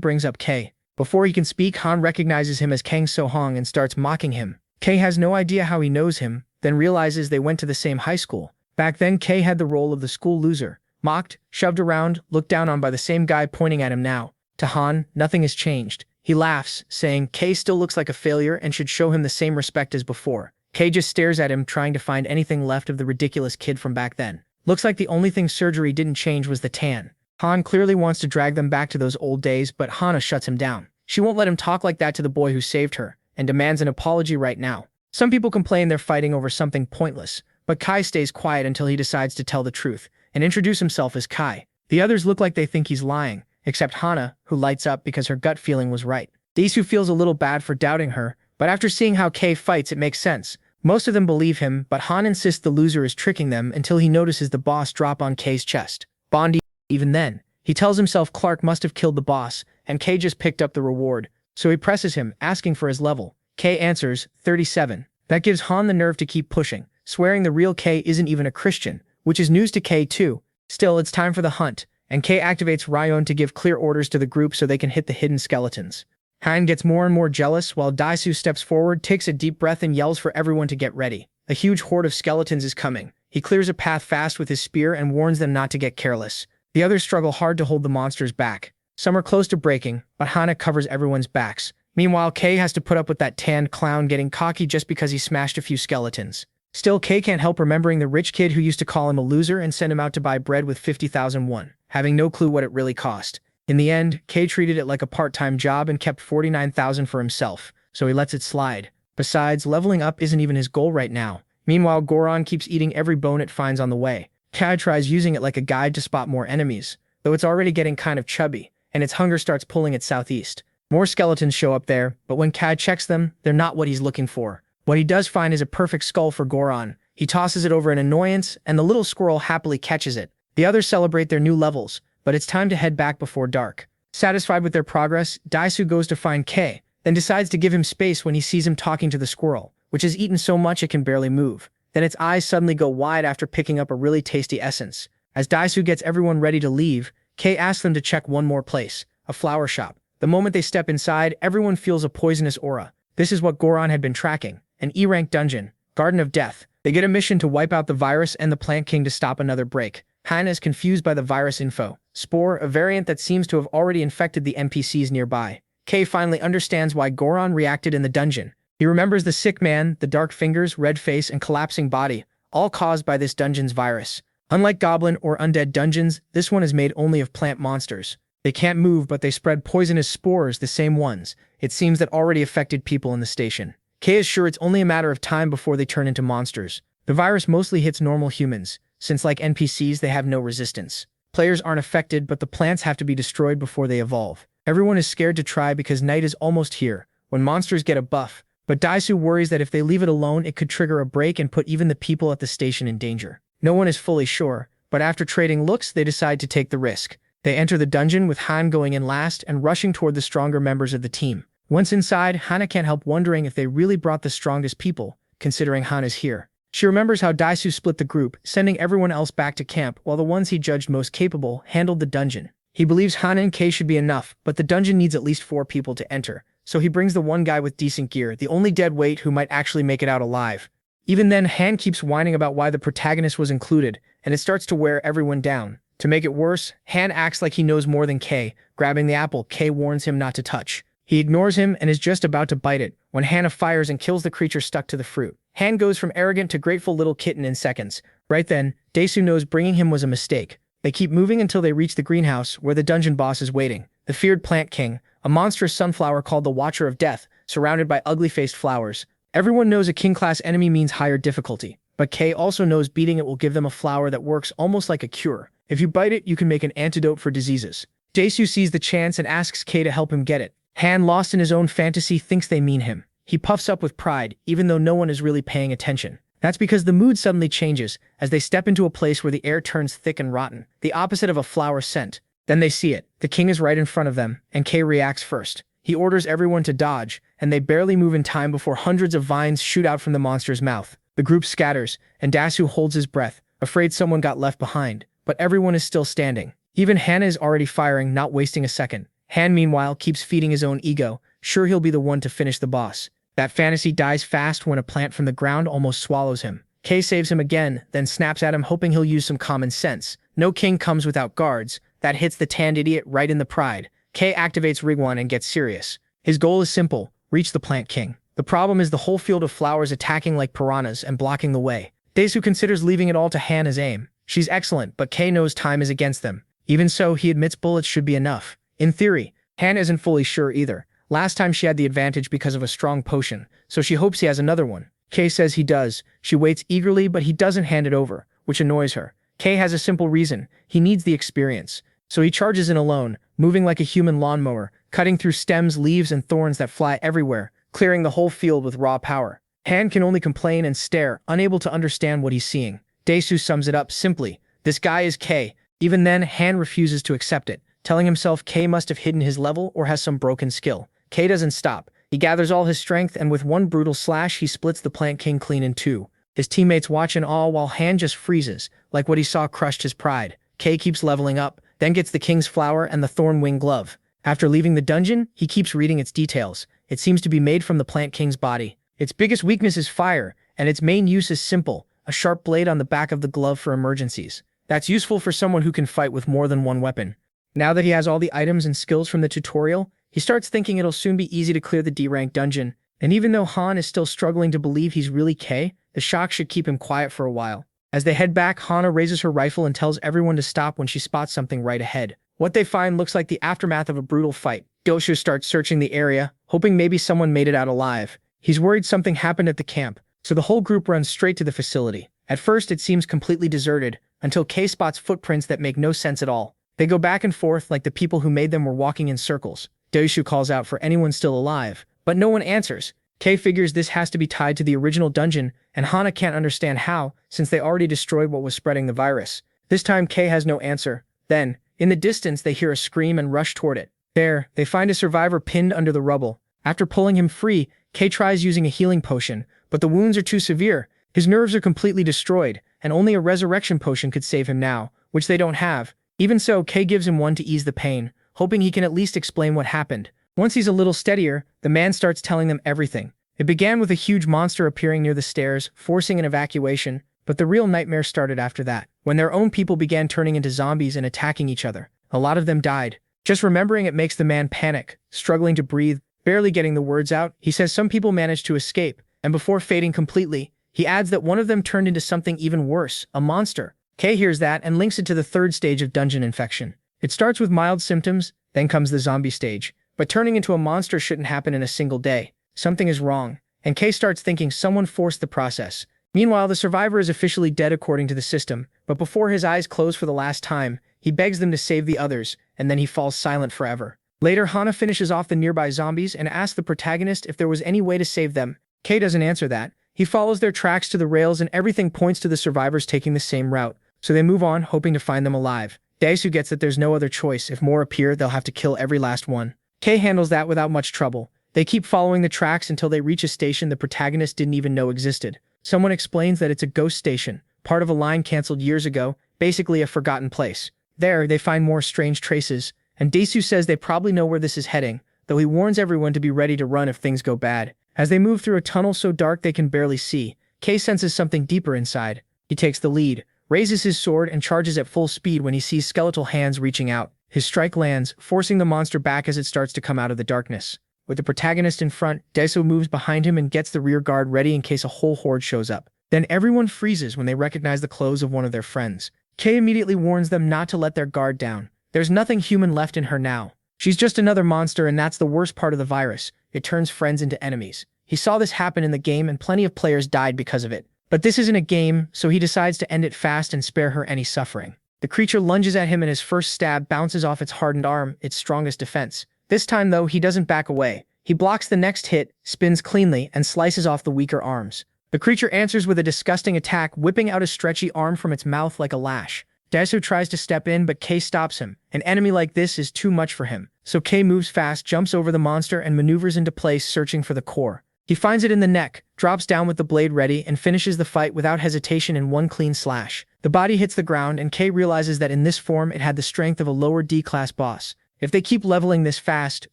brings up Kei. Before he can speak, Han recognizes him as Kang So-hong and starts mocking him. Kei has no idea how he knows him, then realizes they went to the same high school. Back then, Kei had the role of the school loser, mocked, shoved around, looked down on by the same guy pointing at him now. To Han, nothing has changed. He laughs, saying Kei still looks like a failure and should show him the same respect as before. Kei just stares at him, trying to find anything left of the ridiculous kid from back then. Looks like the only thing surgery didn't change was the tan. Han clearly wants to drag them back to those old days, but Hana shuts him down. She won't let him talk like that to the boy who saved her, and demands an apology right now. Some people complain they're fighting over something pointless, but Kai stays quiet until he decides to tell the truth, and introduce himself as Kai. The others look like they think he's lying, except Hana, who lights up because her gut feeling was right. Daesu feels a little bad for doubting her, but after seeing how Kei fights, it makes sense. Most of them believe him, but Han insists the loser is tricking them until he notices the boss drop on Kei's chest. Bondi, even then. He tells himself Clark must have killed the boss, and Kei just picked up the reward. So he presses him, asking for his level. Kei answers, 37. That gives Han the nerve to keep pushing, swearing the real Kei isn't even a Christian, which is news to Kei too. Still, it's time for the hunt, and Kei activates Ryon to give clear orders to the group so they can hit the hidden skeletons. Han gets more and more jealous while Daesu steps forward, takes a deep breath and yells for everyone to get ready. A huge horde of skeletons is coming. He clears a path fast with his spear and warns them not to get careless. The others struggle hard to hold the monsters back. Some are close to breaking, but Hana covers everyone's backs. Meanwhile, Kei has to put up with that tanned clown getting cocky just because he smashed a few skeletons. Still, Kei can't help remembering the rich kid who used to call him a loser and send him out to buy bread with 50,000 won, having no clue what it really cost. In the end, Kei treated it like a part-time job and kept 49,000 for himself, so he lets it slide. Besides, leveling up isn't even his goal right now. Meanwhile, Goron keeps eating every bone it finds on the way. Kai tries using it like a guide to spot more enemies, though it's already getting kind of chubby, and its hunger starts pulling it southeast. More skeletons show up there, but when Kai checks them, they're not what he's looking for. What he does find is a perfect skull for Goron. He tosses it over an annoyance, and the little squirrel happily catches it. The others celebrate their new levels, but it's time to head back before dark. Satisfied with their progress, Daesu goes to find Kei, then decides to give him space when he sees him talking to the squirrel, which has eaten so much it can barely move. Then its eyes suddenly go wide after picking up a really tasty essence. As Daesu gets everyone ready to leave, Kei asks them to check one more place, a flower shop. The moment they step inside, everyone feels a poisonous aura. This is what Goron had been tracking, an E-rank dungeon, Garden of Death. They get a mission to wipe out the virus and the Plant King to stop another break. Hana is confused by the virus info. Spore, a variant that seems to have already infected the NPCs nearby. Kei finally understands why Goron reacted in the dungeon. He remembers the sick man, the dark fingers, red face, and collapsing body, all caused by this dungeon's virus. Unlike goblin or undead dungeons, this one is made only of plant monsters. They can't move, but they spread poisonous spores, the same ones. It seems that already affected people in the station. Kei is sure it's only a matter of time before they turn into monsters. The virus mostly hits normal humans, since like NPCs they have no resistance. Players aren't affected, but the plants have to be destroyed before they evolve. Everyone is scared to try because night is almost here, when monsters get a buff, but Daesu worries that if they leave it alone it could trigger a break and put even the people at the station in danger. No one is fully sure, but after trading looks they decide to take the risk. They enter the dungeon with Han going in last and rushing toward the stronger members of the team. Once inside, Hana can't help wondering if they really brought the strongest people, considering Han is here. She remembers how Daesu split the group, sending everyone else back to camp while the ones he judged most capable handled the dungeon. He believes Hana and Kei should be enough, but the dungeon needs at least 4 people to enter, so he brings the one guy with decent gear, the only dead weight who might actually make it out alive. Even then, Han keeps whining about why the protagonist was included, and it starts to wear everyone down. To make it worse, Han acts like he knows more than Kei, grabbing the apple Kei warns him not to touch. He ignores him and is just about to bite it, when Hana fires and kills the creature stuck to the fruit. Han goes from arrogant to grateful little kitten in seconds. Right then, Daesu knows bringing him was a mistake. They keep moving until they reach the greenhouse, where the dungeon boss is waiting. The feared Plant King, a monstrous sunflower called the Watcher of Death, surrounded by ugly-faced flowers. Everyone knows a king-class enemy means higher difficulty, but Kei also knows beating it will give them a flower that works almost like a cure. If you bite it, you can make an antidote for diseases. Daesu sees the chance and asks Kei to help him get it. Han, lost in his own fantasy, thinks they mean him. He puffs up with pride, even though no one is really paying attention. That's because the mood suddenly changes, as they step into a place where the air turns thick and rotten, the opposite of a flower scent. Then they see it. The king is right in front of them, and Kei reacts first. He orders everyone to dodge, and they barely move in time before hundreds of vines shoot out from the monster's mouth. The group scatters, and Dasu holds his breath, afraid someone got left behind. But everyone is still standing. Even Hana is already firing, not wasting a second. Han, meanwhile, keeps feeding his own ego, sure he'll be the one to finish the boss. That fantasy dies fast when a plant from the ground almost swallows him. Kay saves him again, then snaps at him hoping he'll use some common sense. No king comes without guards. That hits the tanned idiot right in the pride. Kay activates Rigwan and gets serious. His goal is simple, reach the plant king. The problem is the whole field of flowers attacking like piranhas and blocking the way. Dasu considers leaving it all to Han as aim. She's excellent, but Kay knows time is against them. Even so, he admits bullets should be enough. In theory, Han isn't fully sure either. Last time she had the advantage because of a strong potion, so she hopes he has another one. Kay says he does. She waits eagerly, but he doesn't hand it over, which annoys her. Kay has a simple reason. He needs the experience. So he charges in alone, moving like a human lawnmower, cutting through stems, leaves, and thorns that fly everywhere, clearing the whole field with raw power. Han can only complain and stare, unable to understand what he's seeing. Dasu sums it up simply. This guy is Kay. Even then, Han refuses to accept it, telling himself Kay must have hidden his level or has some broken skill. Kay doesn't stop. He gathers all his strength, and with one brutal slash, he splits the plant king clean in two. His teammates watch in awe while Han just freezes, like what he saw crushed his pride. Kay keeps leveling up, then gets the king's flower and the thorn wing glove. After leaving the dungeon, he keeps reading its details. It seems to be made from the plant king's body. Its biggest weakness is fire, and its main use is simple, a sharp blade on the back of the glove for emergencies. That's useful for someone who can fight with more than one weapon. Now that he has all the items and skills from the tutorial, he starts thinking it'll soon be easy to clear the D-rank dungeon. And even though Han is still struggling to believe he's really Kay, the shock should keep him quiet for a while. As they head back, Hana raises her rifle and tells everyone to stop when she spots something right ahead. What they find looks like the aftermath of a brutal fight. Goshu starts searching the area, hoping maybe someone made it out alive. He's worried something happened at the camp, so the whole group runs straight to the facility. At first, it seems completely deserted, until Kay spots footprints that make no sense at all. They go back and forth like the people who made them were walking in circles. Daishu calls out for anyone still alive, but no one answers. Kay figures this has to be tied to the original dungeon, and Hana can't understand how, since they already destroyed what was spreading the virus. This time, Kay has no answer. Then, in the distance, they hear a scream and rush toward it. There, they find a survivor pinned under the rubble. After pulling him free, Kay tries using a healing potion, but the wounds are too severe. His nerves are completely destroyed, and only a resurrection potion could save him now, which they don't have. Even so, Kay gives him one to ease the pain, hoping he can at least explain what happened. Once he's a little steadier, the man starts telling them everything. It began with a huge monster appearing near the stairs, forcing an evacuation, but the real nightmare started after that, when their own people began turning into zombies and attacking each other. A lot of them died. Just remembering it makes the man panic, struggling to breathe, barely getting the words out. He says some people managed to escape, and before fading completely, he adds that one of them turned into something even worse, a monster. Kay hears that and links it to the third stage of dungeon infection. It starts with mild symptoms, then comes the zombie stage. But turning into a monster shouldn't happen in a single day. Something is wrong, and Kay starts thinking someone forced the process. Meanwhile, the survivor is officially dead according to the system, but before his eyes close for the last time, he begs them to save the others, and then he falls silent forever. Later, Hana finishes off the nearby zombies and asks the protagonist if there was any way to save them. Kay doesn't answer that. He follows their tracks to the rails and everything points to the survivors taking the same route, so they move on, hoping to find them alive. Daesu gets that there's no other choice. If more appear, they'll have to kill every last one. Kay handles that without much trouble. They keep following the tracks until they reach a station the protagonist didn't even know existed. Someone explains that it's a ghost station, part of a line cancelled years ago, basically a forgotten place. There, they find more strange traces, and Daesu says they probably know where this is heading, though he warns everyone to be ready to run if things go bad. As they move through a tunnel so dark they can barely see, Kay senses something deeper inside. He takes the lead, raises his sword, and charges at full speed when he sees skeletal hands reaching out. His strike lands, forcing the monster back as it starts to come out of the darkness. With the protagonist in front, Daesu moves behind him and gets the rear guard ready in case a whole horde shows up. Then everyone freezes when they recognize the clothes of one of their friends. Kay immediately warns them not to let their guard down. There's nothing human left in her now. She's just another monster, and that's the worst part of the virus. It turns friends into enemies. He saw this happen in the game and plenty of players died because of it. But this isn't a game, so he decides to end it fast and spare her any suffering. The creature lunges at him and his first stab bounces off its hardened arm, its strongest defense. This time though, he doesn't back away. He blocks the next hit, spins cleanly, and slices off the weaker arms. The creature answers with a disgusting attack, whipping out a stretchy arm from its mouth like a lash. Daesu tries to step in, but Kay stops him. An enemy like this is too much for him. So Kay moves fast, jumps over the monster, and maneuvers into place searching for the core. He finds it in the neck, drops down with the blade ready, and finishes the fight without hesitation in one clean slash. The body hits the ground, and Kei realizes that in this form it had the strength of a lower D-class boss. If they keep leveling this fast,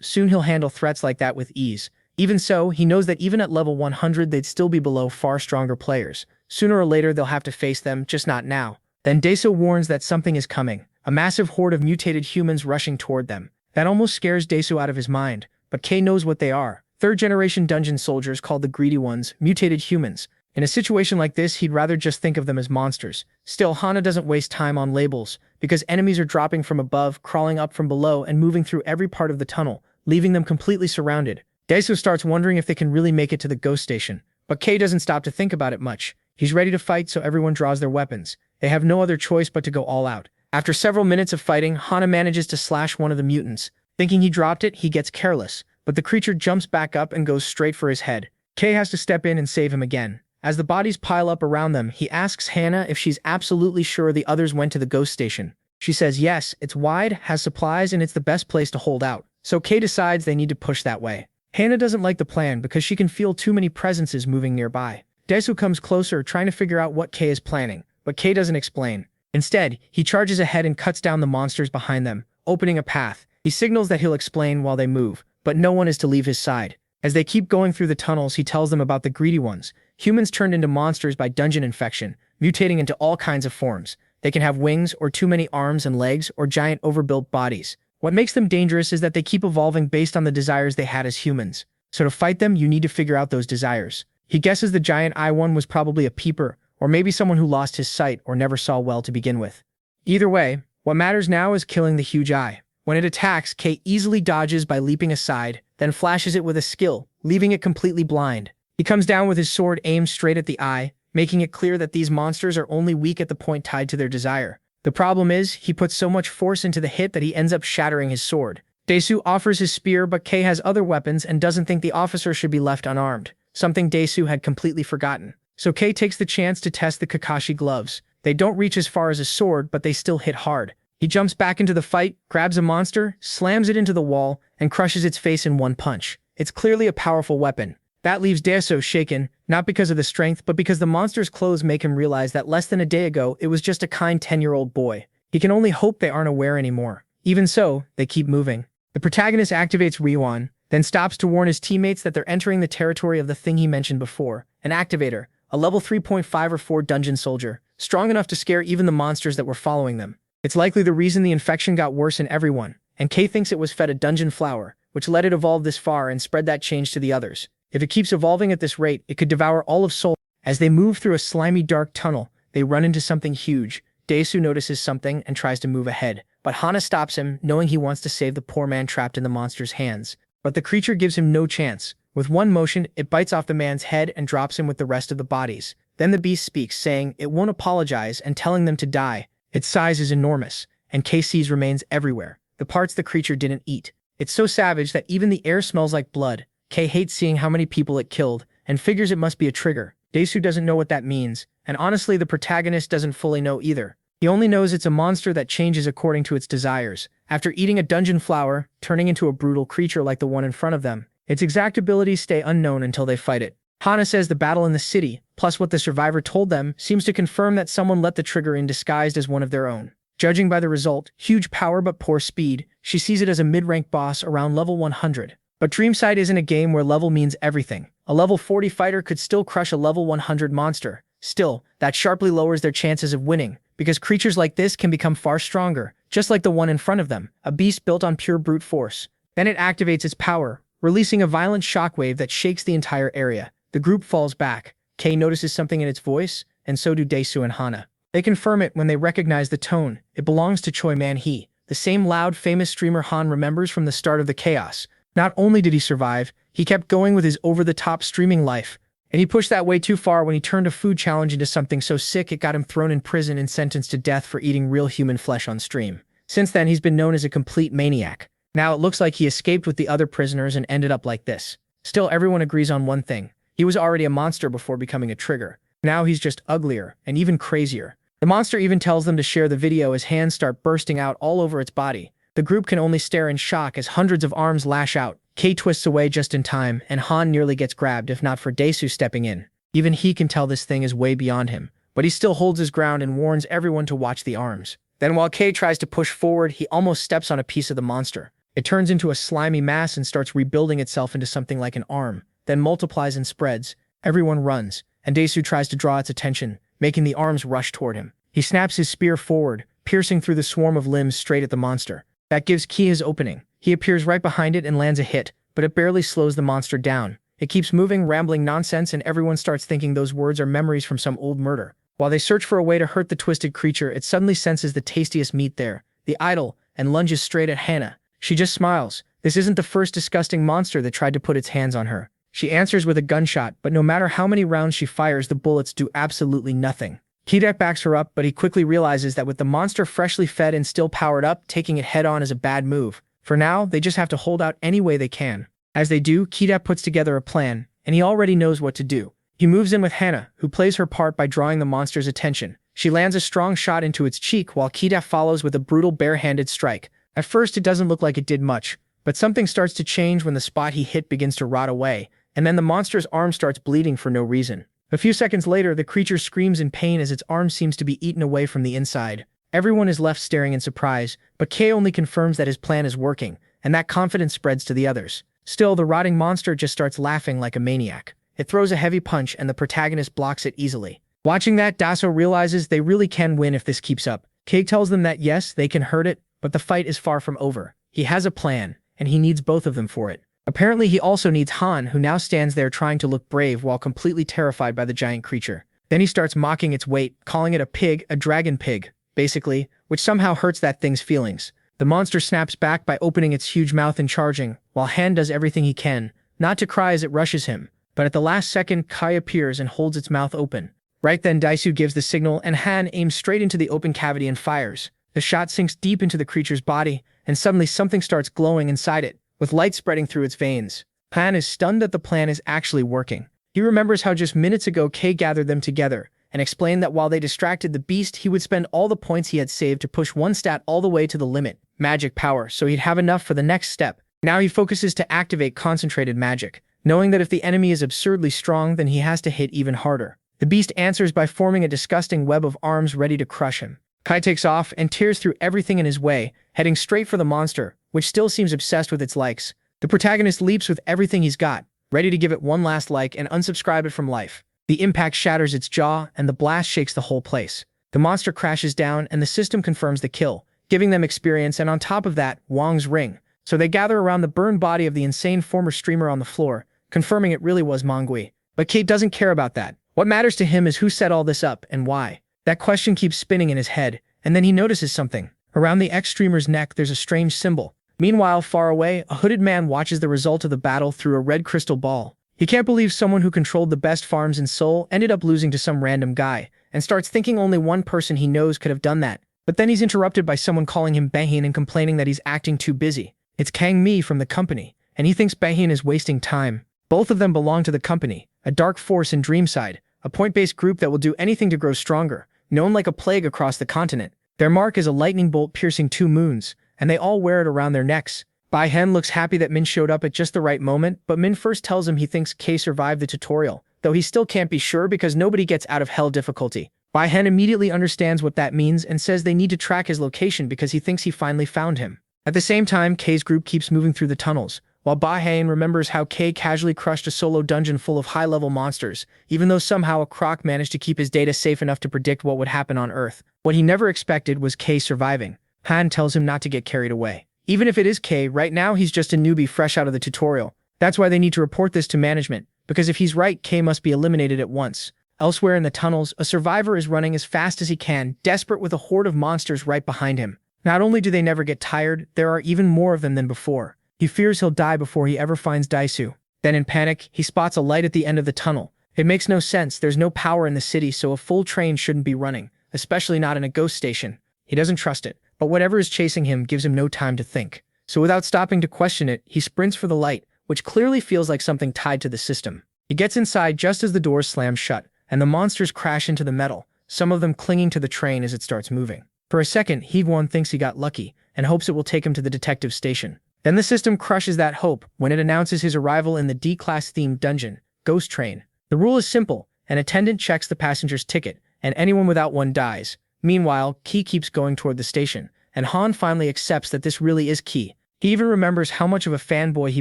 soon he'll handle threats like that with ease. Even so, he knows that even at level 100 they'd still be below far stronger players. Sooner or later they'll have to face them, just not now. Then Daeso warns that something is coming, a massive horde of mutated humans rushing toward them. That almost scares Daeso out of his mind, but Kei knows what they are. Third-generation dungeon soldiers called the Greedy Ones, mutated humans. In a situation like this, he'd rather just think of them as monsters. Still, Hana doesn't waste time on labels, because enemies are dropping from above, crawling up from below, and moving through every part of the tunnel, leaving them completely surrounded. Daeso starts wondering if they can really make it to the ghost station, but Kei doesn't stop to think about it much. He's ready to fight, so everyone draws their weapons. They have no other choice but to go all out. After several minutes of fighting, Hana manages to slash one of the mutants. Thinking he dropped it, he gets careless, but the creature jumps back up and goes straight for his head. Kei has to step in and save him again. As the bodies pile up around them, he asks Hana if she's absolutely sure the others went to the ghost station. She says yes, it's wide, has supplies, and it's the best place to hold out. So Kei decides they need to push that way. Hana doesn't like the plan because she can feel too many presences moving nearby. Daeso comes closer, trying to figure out what Kei is planning, but Kei doesn't explain. Instead, he charges ahead and cuts down the monsters behind them, opening a path. He signals that he'll explain while they move, but no one is to leave his side. As they keep going through the tunnels, he tells them about the Greedy Ones, humans turned into monsters by dungeon infection, mutating into all kinds of forms. They can have wings, or too many arms and legs, or giant overbuilt bodies. What makes them dangerous is that they keep evolving based on the desires they had as humans. So to fight them, you need to figure out those desires. He guesses the giant eye one was probably a peeper, or maybe someone who lost his sight or never saw well to begin with. Either way, what matters now is killing the huge eye. When it attacks, Kei easily dodges by leaping aside, then flashes it with a skill, leaving it completely blind. He comes down with his sword aimed straight at the eye, making it clear that these monsters are only weak at the point tied to their desire. The problem is, he puts so much force into the hit that he ends up shattering his sword. Daesu offers his spear, but Kei has other weapons and doesn't think the officer should be left unarmed, something Daesu had completely forgotten. So Kei takes the chance to test the Kakashi gloves. They don't reach as far as a sword, but they still hit hard. He jumps back into the fight, grabs a monster, slams it into the wall, and crushes its face in one punch. It's clearly a powerful weapon. That leaves Daeso shaken, not because of the strength, but because the monster's clothes make him realize that less than a day ago, it was just a kind 10-year-old boy. He can only hope they aren't aware anymore. Even so, they keep moving. The protagonist activates Riwan, then stops to warn his teammates that they're entering the territory of the thing he mentioned before, an activator, a level 3.5 or 4 dungeon soldier, strong enough to scare even the monsters that were following them. It's likely the reason the infection got worse in everyone, and Kei thinks it was fed a dungeon flower, which let it evolve this far and spread that change to the others. If it keeps evolving at this rate, it could devour all of Seoul. As they move through a slimy dark tunnel, they run into something huge. Daesu notices something and tries to move ahead, but Hana stops him, knowing he wants to save the poor man trapped in the monster's hands. But the creature gives him no chance. With one motion, it bites off the man's head and drops him with the rest of the bodies. Then the beast speaks, saying it won't apologize and telling them to die. Its size is enormous, and Kei sees remains everywhere, the parts the creature didn't eat. It's so savage that even the air smells like blood. Kei hates seeing how many people it killed, and figures it must be a trigger. Daesu doesn't know what that means, and honestly the protagonist doesn't fully know either. He only knows it's a monster that changes according to its desires. After eating a dungeon flower, turning into a brutal creature like the one in front of them, its exact abilities stay unknown until they fight it. Hana says the battle in the city, plus what the survivor told them, seems to confirm that someone let the trigger in disguised as one of their own. Judging by the result, huge power but poor speed, she sees it as a mid-rank boss around level 100. But Dreamside isn't a game where level means everything. A level 40 fighter could still crush a level 100 monster. Still, that sharply lowers their chances of winning, because creatures like this can become far stronger, just like the one in front of them, a beast built on pure brute force. Then it activates its power, releasing a violent shockwave that shakes the entire area. The group falls back. Kei notices something in its voice, and so do Daesu and Hana. They confirm it when they recognize the tone. It belongs to Choi Man-hee, the same loud, famous streamer Han remembers from the start of the chaos. Not only did he survive, he kept going with his over-the-top streaming life, and he pushed that way too far when he turned a food challenge into something so sick it got him thrown in prison and sentenced to death for eating real human flesh on stream. Since then, he's been known as a complete maniac. Now it looks like he escaped with the other prisoners and ended up like this. Still, everyone agrees on one thing. He was already a monster before becoming a trigger. Now he's just uglier, and even crazier. The monster even tells them to share the video as hands start bursting out all over its body. The group can only stare in shock as hundreds of arms lash out. Kei twists away just in time, and Han nearly gets grabbed if not for Daesu stepping in. Even he can tell this thing is way beyond him, but he still holds his ground and warns everyone to watch the arms. Then while Kei tries to push forward, he almost steps on a piece of the monster. It turns into a slimy mass and starts rebuilding itself into something like an arm, then multiplies and spreads. Everyone runs, and Daesu tries to draw its attention, making the arms rush toward him. He snaps his spear forward, piercing through the swarm of limbs straight at the monster. That gives Kei his opening. He appears right behind it and lands a hit, but it barely slows the monster down. It keeps moving, rambling nonsense, and everyone starts thinking those words are memories from some old murder. While they search for a way to hurt the twisted creature, it suddenly senses the tastiest meat there, the idol, and lunges straight at Hannah. She just smiles. This isn't the first disgusting monster that tried to put its hands on her. She answers with a gunshot, but no matter how many rounds she fires, the bullets do absolutely nothing. Kidek backs her up, but he quickly realizes that with the monster freshly fed and still powered up, taking it head-on is a bad move. For now, they just have to hold out any way they can. As they do, Kidek puts together a plan, and he already knows what to do. He moves in with Hannah, who plays her part by drawing the monster's attention. She lands a strong shot into its cheek while Kidek follows with a brutal bare-handed strike. At first, it doesn't look like it did much, but something starts to change when the spot he hit begins to rot away, and then the monster's arm starts bleeding for no reason. A few seconds later, the creature screams in pain as its arm seems to be eaten away from the inside. Everyone is left staring in surprise, but Kei only confirms that his plan is working, and that confidence spreads to the others. Still, the rotting monster just starts laughing like a maniac. It throws a heavy punch, and the protagonist blocks it easily. Watching that, Daso realizes they really can win if this keeps up. Kei tells them that yes, they can hurt it, but the fight is far from over. He has a plan, and he needs both of them for it. Apparently, he also needs Han, who now stands there trying to look brave while completely terrified by the giant creature. Then he starts mocking its weight, calling it a pig, a dragon pig, basically, which somehow hurts that thing's feelings. The monster snaps back by opening its huge mouth and charging, while Han does everything he can, not to cry as it rushes him. But at the last second, Kai appears and holds its mouth open. Right then, Daesu gives the signal, and Han aims straight into the open cavity and fires. The shot sinks deep into the creature's body, and suddenly something starts glowing inside it, with light spreading through its veins. Han is stunned that the plan is actually working. He remembers how just minutes ago Kei gathered them together, and explained that while they distracted the beast, he would spend all the points he had saved to push one stat all the way to the limit, magic power, so he'd have enough for the next step. Now he focuses to activate concentrated magic, knowing that if the enemy is absurdly strong, then he has to hit even harder. The beast answers by forming a disgusting web of arms ready to crush him. Kai takes off and tears through everything in his way, heading straight for the monster, which still seems obsessed with its likes. The protagonist leaps with everything he's got, ready to give it one last like and unsubscribe it from life. The impact shatters its jaw, and the blast shakes the whole place. The monster crashes down, and the system confirms the kill, giving them experience and on top of that, Wang's ring. So they gather around the burned body of the insane former streamer on the floor, confirming it really was Mangui. But Kate doesn't care about that. What matters to him is who set all this up and why. That question keeps spinning in his head, and then he notices something. Around the ex-streamer's neck, there's a strange symbol. Meanwhile, far away, a hooded man watches the result of the battle through a red crystal ball. He can't believe someone who controlled the best farms in Seoul ended up losing to some random guy, and starts thinking only one person he knows could have done that. But then he's interrupted by someone calling him Bahin and complaining that he's acting too busy. It's Kang Mi from the company, and he thinks Bahin is wasting time. Both of them belong to the company, a dark force in Dreamside, a point-based group that will do anything to grow stronger, known like a plague across the continent. Their mark is a lightning bolt piercing 2 moons, and they all wear it around their necks. Bai Hen looks happy that Min showed up at just the right moment, but Min first tells him he thinks Kei survived the tutorial, though he still can't be sure because nobody gets out of hell difficulty. Bai Hen immediately understands what that means and says they need to track his location because he thinks he finally found him. At the same time, Kei's group keeps moving through the tunnels, while Bai Hen remembers how Kei casually crushed a solo dungeon full of high-level monsters, even though somehow a croc managed to keep his data safe enough to predict what would happen on Earth. What he never expected was Kei surviving. Han tells him not to get carried away. Even if it is Kei, right now he's just a newbie fresh out of the tutorial. That's why they need to report this to management, because if he's right, Kei must be eliminated at once. Elsewhere in the tunnels, a survivor is running as fast as he can, desperate with a horde of monsters right behind him. Not only do they never get tired, there are even more of them than before. He fears he'll die before he ever finds Daesu. Then in panic, he spots a light at the end of the tunnel. It makes no sense, there's no power in the city, so a full train shouldn't be running, especially not in a ghost station. He doesn't trust it, but whatever is chasing him gives him no time to think. So without stopping to question it, he sprints for the light, which clearly feels like something tied to the system. He gets inside just as the doors slam shut, and the monsters crash into the metal, some of them clinging to the train as it starts moving. For a second, Heegwon thinks he got lucky, and hopes it will take him to the detective station. Then the system crushes that hope when it announces his arrival in the D-class themed dungeon, Ghost Train. The rule is simple: an attendant checks the passenger's ticket, and anyone without one dies. Meanwhile, Key keeps going toward the station, and Han finally accepts that this really is Key. He even remembers how much of a fanboy he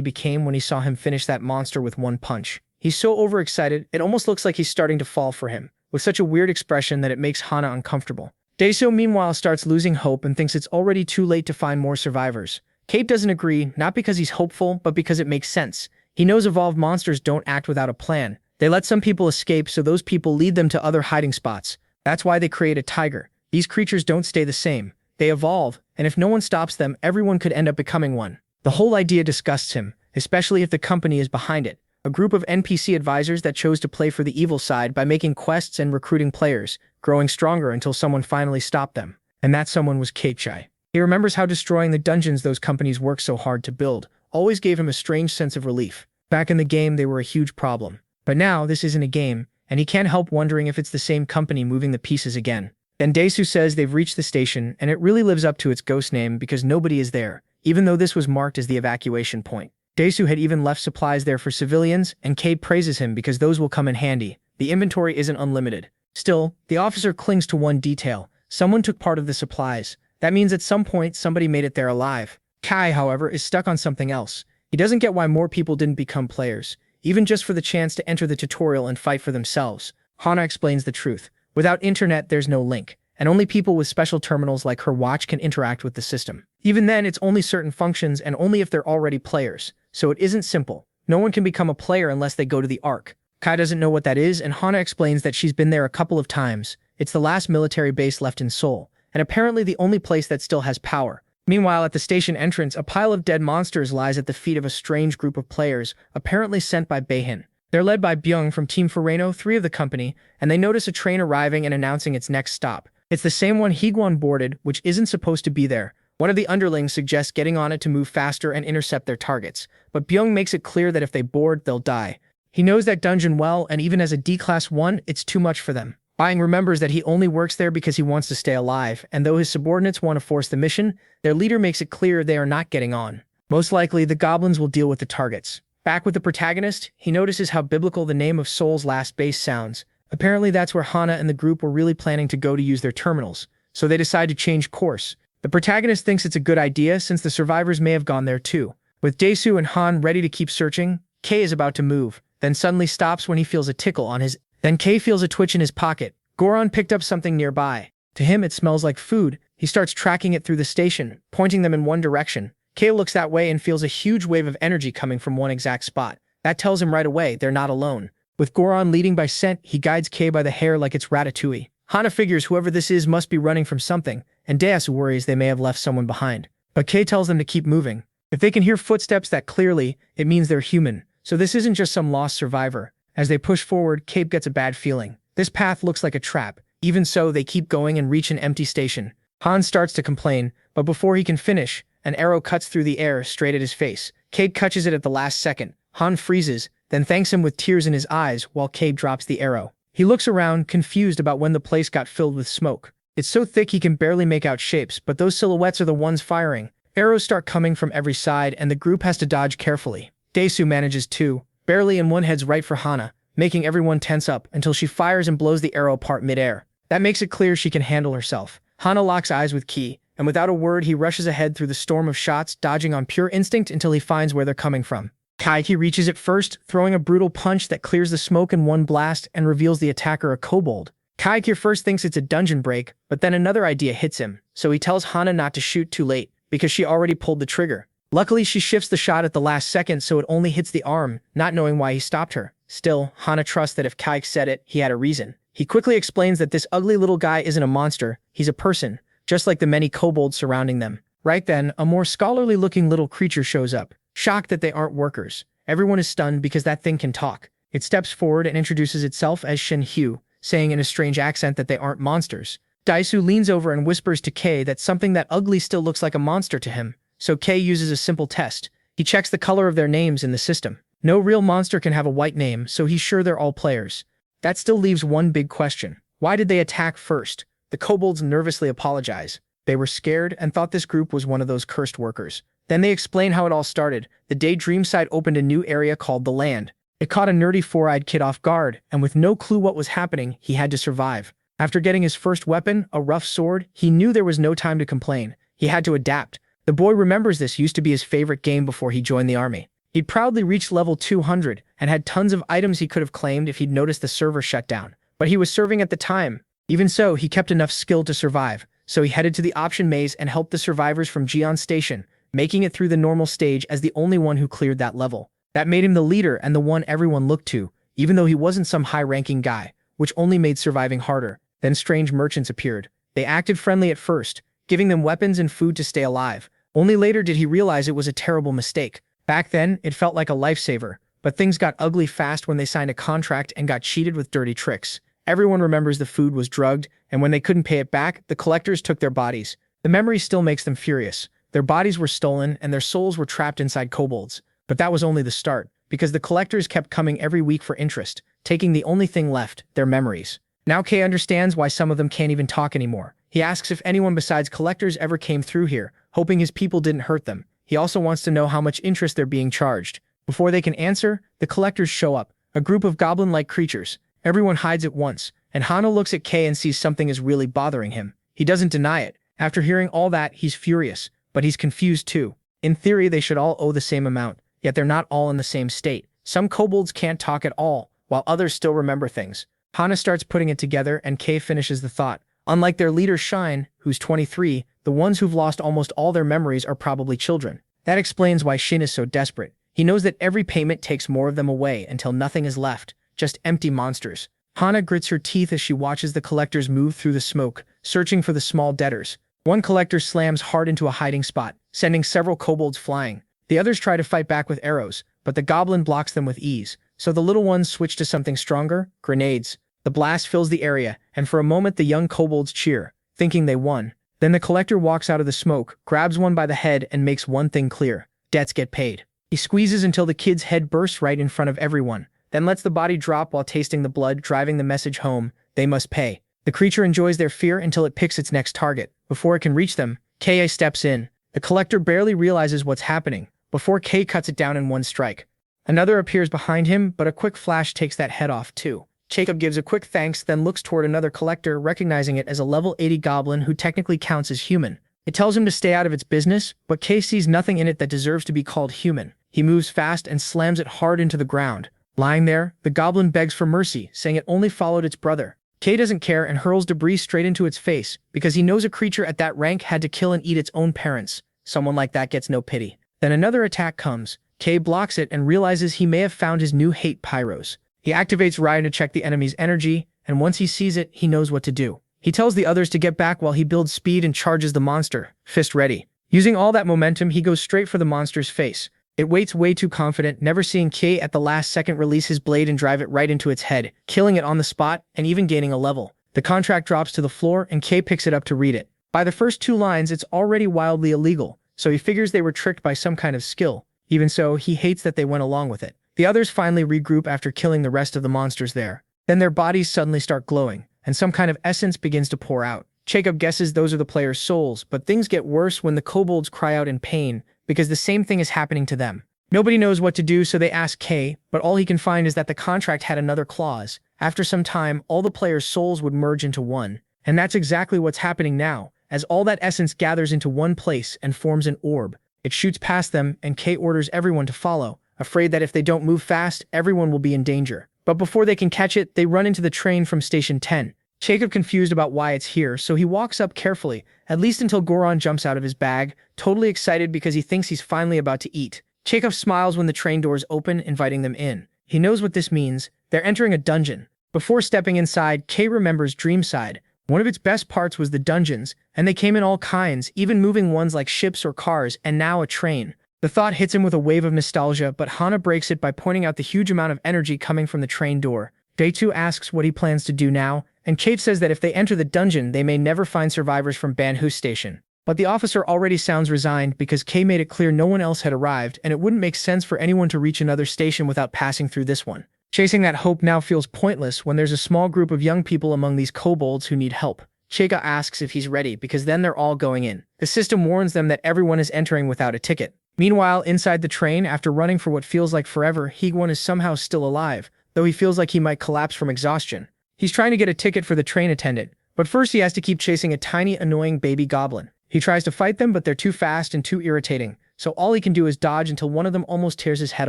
became when he saw him finish that monster with one punch. He's so overexcited, it almost looks like he's starting to fall for him, with such a weird expression that it makes Hana uncomfortable. Daeso meanwhile starts losing hope and thinks it's already too late to find more survivors. Cape doesn't agree, not because he's hopeful, but because it makes sense. He knows evolved monsters don't act without a plan. They let some people escape so those people lead them to other hiding spots. That's why they create a tiger. These creatures don't stay the same. They evolve, and if no one stops them, everyone could end up becoming one. The whole idea disgusts him, especially if the company is behind it. A group of NPC advisors that chose to play for the evil side by making quests and recruiting players, growing stronger until someone finally stopped them. And that someone was Kate-Chai. He remembers how destroying the dungeons those companies worked so hard to build always gave him a strange sense of relief. Back in the game, they were a huge problem. But now, this isn't a game, and he can't help wondering if it's the same company moving the pieces again. Then Daesu says they've reached the station, and it really lives up to its ghost name because nobody is there, even though this was marked as the evacuation point. Daesu had even left supplies there for civilians, and Cade praises him because those will come in handy. The inventory isn't unlimited. Still, the officer clings to one detail. Someone took part of the supplies. That means at some point somebody made it there alive. Kai, however, is stuck on something else. He doesn't get why more people didn't become players, even just for the chance to enter the tutorial and fight for themselves. Hana explains the truth. Without internet, there's no link, and only people with special terminals like her watch can interact with the system. Even then, it's only certain functions and only if they're already players, so it isn't simple. No one can become a player unless they go to the Ark. Kai doesn't know what that is, and Hana explains that she's been there a couple of times. It's the last military base left in Seoul, and apparently the only place that still has power. Meanwhile, at the station entrance, a pile of dead monsters lies at the feet of a strange group of players, apparently sent by Beihin. They're led by Byung from Team Fureno 3 of the company, and they notice a train arriving and announcing its next stop. It's the same one Higuan boarded, which isn't supposed to be there. One of the underlings suggests getting on it to move faster and intercept their targets, but Byung makes it clear that if they board, they'll die. He knows that dungeon well, and even as a D-Class 1, it's too much for them. Byung remembers that he only works there because he wants to stay alive, and though his subordinates want to force the mission, their leader makes it clear they are not getting on. Most likely, the goblins will deal with the targets. Back with the protagonist, he notices how biblical the name of Seoul's last base sounds. Apparently that's where Hana and the group were really planning to go to use their terminals, so they decide to change course. The protagonist thinks it's a good idea since the survivors may have gone there too. With Daesu and Han ready to keep searching, Kei is about to move, then suddenly stops when he feels a tickle on his... Then Kei feels a twitch in his pocket. Goron picked up something nearby. To him, it smells like food. He starts tracking it through the station, pointing them in one direction. Kei looks that way and feels a huge wave of energy coming from one exact spot. That tells him right away they're not alone. With Goron leading by scent, he guides Kei by the hair like it's Ratatouille. Hana figures whoever this is must be running from something, and Daesu worries they may have left someone behind. But Kei tells them to keep moving. If they can hear footsteps that clearly, it means they're human. So this isn't just some lost survivor. As they push forward, Cape gets a bad feeling. This path looks like a trap. Even so, they keep going and reach an empty station. Han starts to complain, but before he can finish, an arrow cuts through the air straight at his face. Cabe catches it at the last second. Han freezes, then thanks him with tears in his eyes while Cabe drops the arrow. He looks around, confused about when the place got filled with smoke. It's so thick he can barely make out shapes, but those silhouettes are the ones firing. Arrows start coming from every side, and the group has to dodge carefully. Daesu manages too, barely, and one heads right for Hana, making everyone tense up until she fires and blows the arrow apart mid-air. That makes it clear she can handle herself. Hana locks eyes with Ki, and without a word he rushes ahead through the storm of shots, dodging on pure instinct until he finds where they're coming from. Kaiki reaches it first, throwing a brutal punch that clears the smoke in one blast and reveals the attacker a kobold. Kaiki first thinks it's a dungeon break, but then another idea hits him, so he tells Hana not to shoot too late, because she already pulled the trigger. Luckily, she shifts the shot at the last second so it only hits the arm, not knowing why he stopped her. Still, Hana trusts that if Kaiki said it, he had a reason. He quickly explains that this ugly little guy isn't a monster, he's a person, just like the many kobolds surrounding them. Right then, a more scholarly-looking little creature shows up, shocked that they aren't workers. Everyone is stunned because that thing can talk. It steps forward and introduces itself as Shin Hyu, saying in a strange accent that they aren't monsters. Daisu leans over and whispers to Kei that something that ugly still looks like a monster to him, so Kei uses a simple test. He checks the color of their names in the system. No real monster can have a white name, so he's sure they're all players. That still leaves one big question. Why did they attack first? The kobolds nervously apologize. They were scared and thought this group was one of those cursed workers. Then they explain how it all started. The day Dreamside opened a new area called the Land. It caught a nerdy four-eyed kid off guard, and with no clue what was happening, he had to survive. After getting his first weapon, a rough sword, he knew there was no time to complain. He had to adapt. The boy remembers this used to be his favorite game before he joined the army. He'd proudly reached level 200 and had tons of items he could have claimed if he'd noticed the server shut down. But he was serving at the time. Even so, he kept enough skill to survive. So he headed to the option maze and helped the survivors from Gion Station, making it through the normal stage as the only one who cleared that level. That made him the leader and the one everyone looked to, even though he wasn't some high-ranking guy, which only made surviving harder. Then strange merchants appeared. They acted friendly at first, giving them weapons and food to stay alive. Only later did he realize it was a terrible mistake. Back then, it felt like a lifesaver, but things got ugly fast when they signed a contract and got cheated with dirty tricks. Everyone remembers the food was drugged, and when they couldn't pay it back, the collectors took their bodies. The memory still makes them furious. Their bodies were stolen, and their souls were trapped inside kobolds. But that was only the start, because the collectors kept coming every week for interest, taking the only thing left, their memories. Now Kay understands why some of them can't even talk anymore. He asks if anyone besides collectors ever came through here, hoping his people didn't hurt them. He also wants to know how much interest they're being charged. Before they can answer, the collectors show up, a group of goblin-like creatures. Everyone hides at once, and Hana looks at Kay and sees something is really bothering him. He doesn't deny it. After hearing all that, he's furious, but he's confused too. In theory, they should all owe the same amount, yet they're not all in the same state. Some kobolds can't talk at all, while others still remember things. Hana starts putting it together and Kay finishes the thought. Unlike their leader Shine, who's 23, the ones who've lost almost all their memories are probably children. That explains why Shin is so desperate. He knows that every payment takes more of them away until nothing is left, just empty monsters. Hana grits her teeth as she watches the collectors move through the smoke, searching for the small debtors. One collector slams hard into a hiding spot, sending several kobolds flying. The others try to fight back with arrows, but the goblin blocks them with ease. So the little ones switch to something stronger, grenades. The blast fills the area, and for a moment the young kobolds cheer, thinking they won. Then the collector walks out of the smoke, grabs one by the head, and makes one thing clear. Debts get paid. He squeezes until the kid's head bursts right in front of everyone, then lets the body drop while tasting the blood, driving the message home: they must pay. The creature enjoys their fear until it picks its next target. Before it can reach them, Ka steps in. The collector barely realizes what's happening, before K cuts it down in one strike. Another appears behind him, but a quick flash takes that head off too. Jacob gives a quick thanks, then looks toward another collector, recognizing it as a level 80 goblin who technically counts as human. It tells him to stay out of its business, but Kay sees nothing in it that deserves to be called human. He moves fast and slams it hard into the ground. Lying there, the goblin begs for mercy, saying it only followed its brother. Kay doesn't care and hurls debris straight into its face, because he knows a creature at that rank had to kill and eat its own parents. Someone like that gets no pity. Then another attack comes. Kay blocks it and realizes he may have found his new hate pyros. He activates Ryan to check the enemy's energy, and once he sees it, he knows what to do. He tells the others to get back while he builds speed and charges the monster, fist ready. Using all that momentum, he goes straight for the monster's face. It waits way too confident, never seeing Kay at the last second release his blade and drive it right into its head, killing it on the spot and even gaining a level. The contract drops to the floor and Kay picks it up to read it. By the first 2 lines, it's already wildly illegal, so he figures they were tricked by some kind of skill. Even so, he hates that they went along with it. The others finally regroup after killing the rest of the monsters there. Then their bodies suddenly start glowing, and some kind of essence begins to pour out. Jacob guesses those are the players' souls, but things get worse when the kobolds cry out in pain, because the same thing is happening to them. Nobody knows what to do, so they ask Kay, but all he can find is that the contract had another clause. After some time, all the players' souls would merge into one. And that's exactly what's happening now, as all that essence gathers into one place and forms an orb. It shoots past them, and Kay orders everyone to follow, afraid that if they don't move fast, everyone will be in danger. But before they can catch it, they run into the train from Station 10. Jacob confused about why it's here, so he walks up carefully, at least until Goron jumps out of his bag, totally excited because he thinks he's finally about to eat. Jacob smiles when the train doors open, inviting them in. He knows what this means. They're entering a dungeon. Before stepping inside, Kay remembers Dreamside. One of its best parts was the dungeons, and they came in all kinds, even moving ones like ships or cars, and now a train. The thought hits him with a wave of nostalgia, but Hana breaks it by pointing out the huge amount of energy coming from the train door. Day2 asks what he plans to do now, and Kate says that if they enter the dungeon, they may never find survivors from Manhwa Station. But the officer already sounds resigned because Kay made it clear no one else had arrived, and it wouldn't make sense for anyone to reach another station without passing through this one. Chasing that hope now feels pointless when there's a small group of young people among these kobolds who need help. Chega asks if he's ready because then they're all going in. The system warns them that everyone is entering without a ticket. Meanwhile, inside the train, after running for what feels like forever, Higwon is somehow still alive, though he feels like he might collapse from exhaustion. He's trying to get a ticket for the train attendant, but first he has to keep chasing a tiny, annoying baby goblin. He tries to fight them, but they're too fast and too irritating, so all he can do is dodge until one of them almost tears his head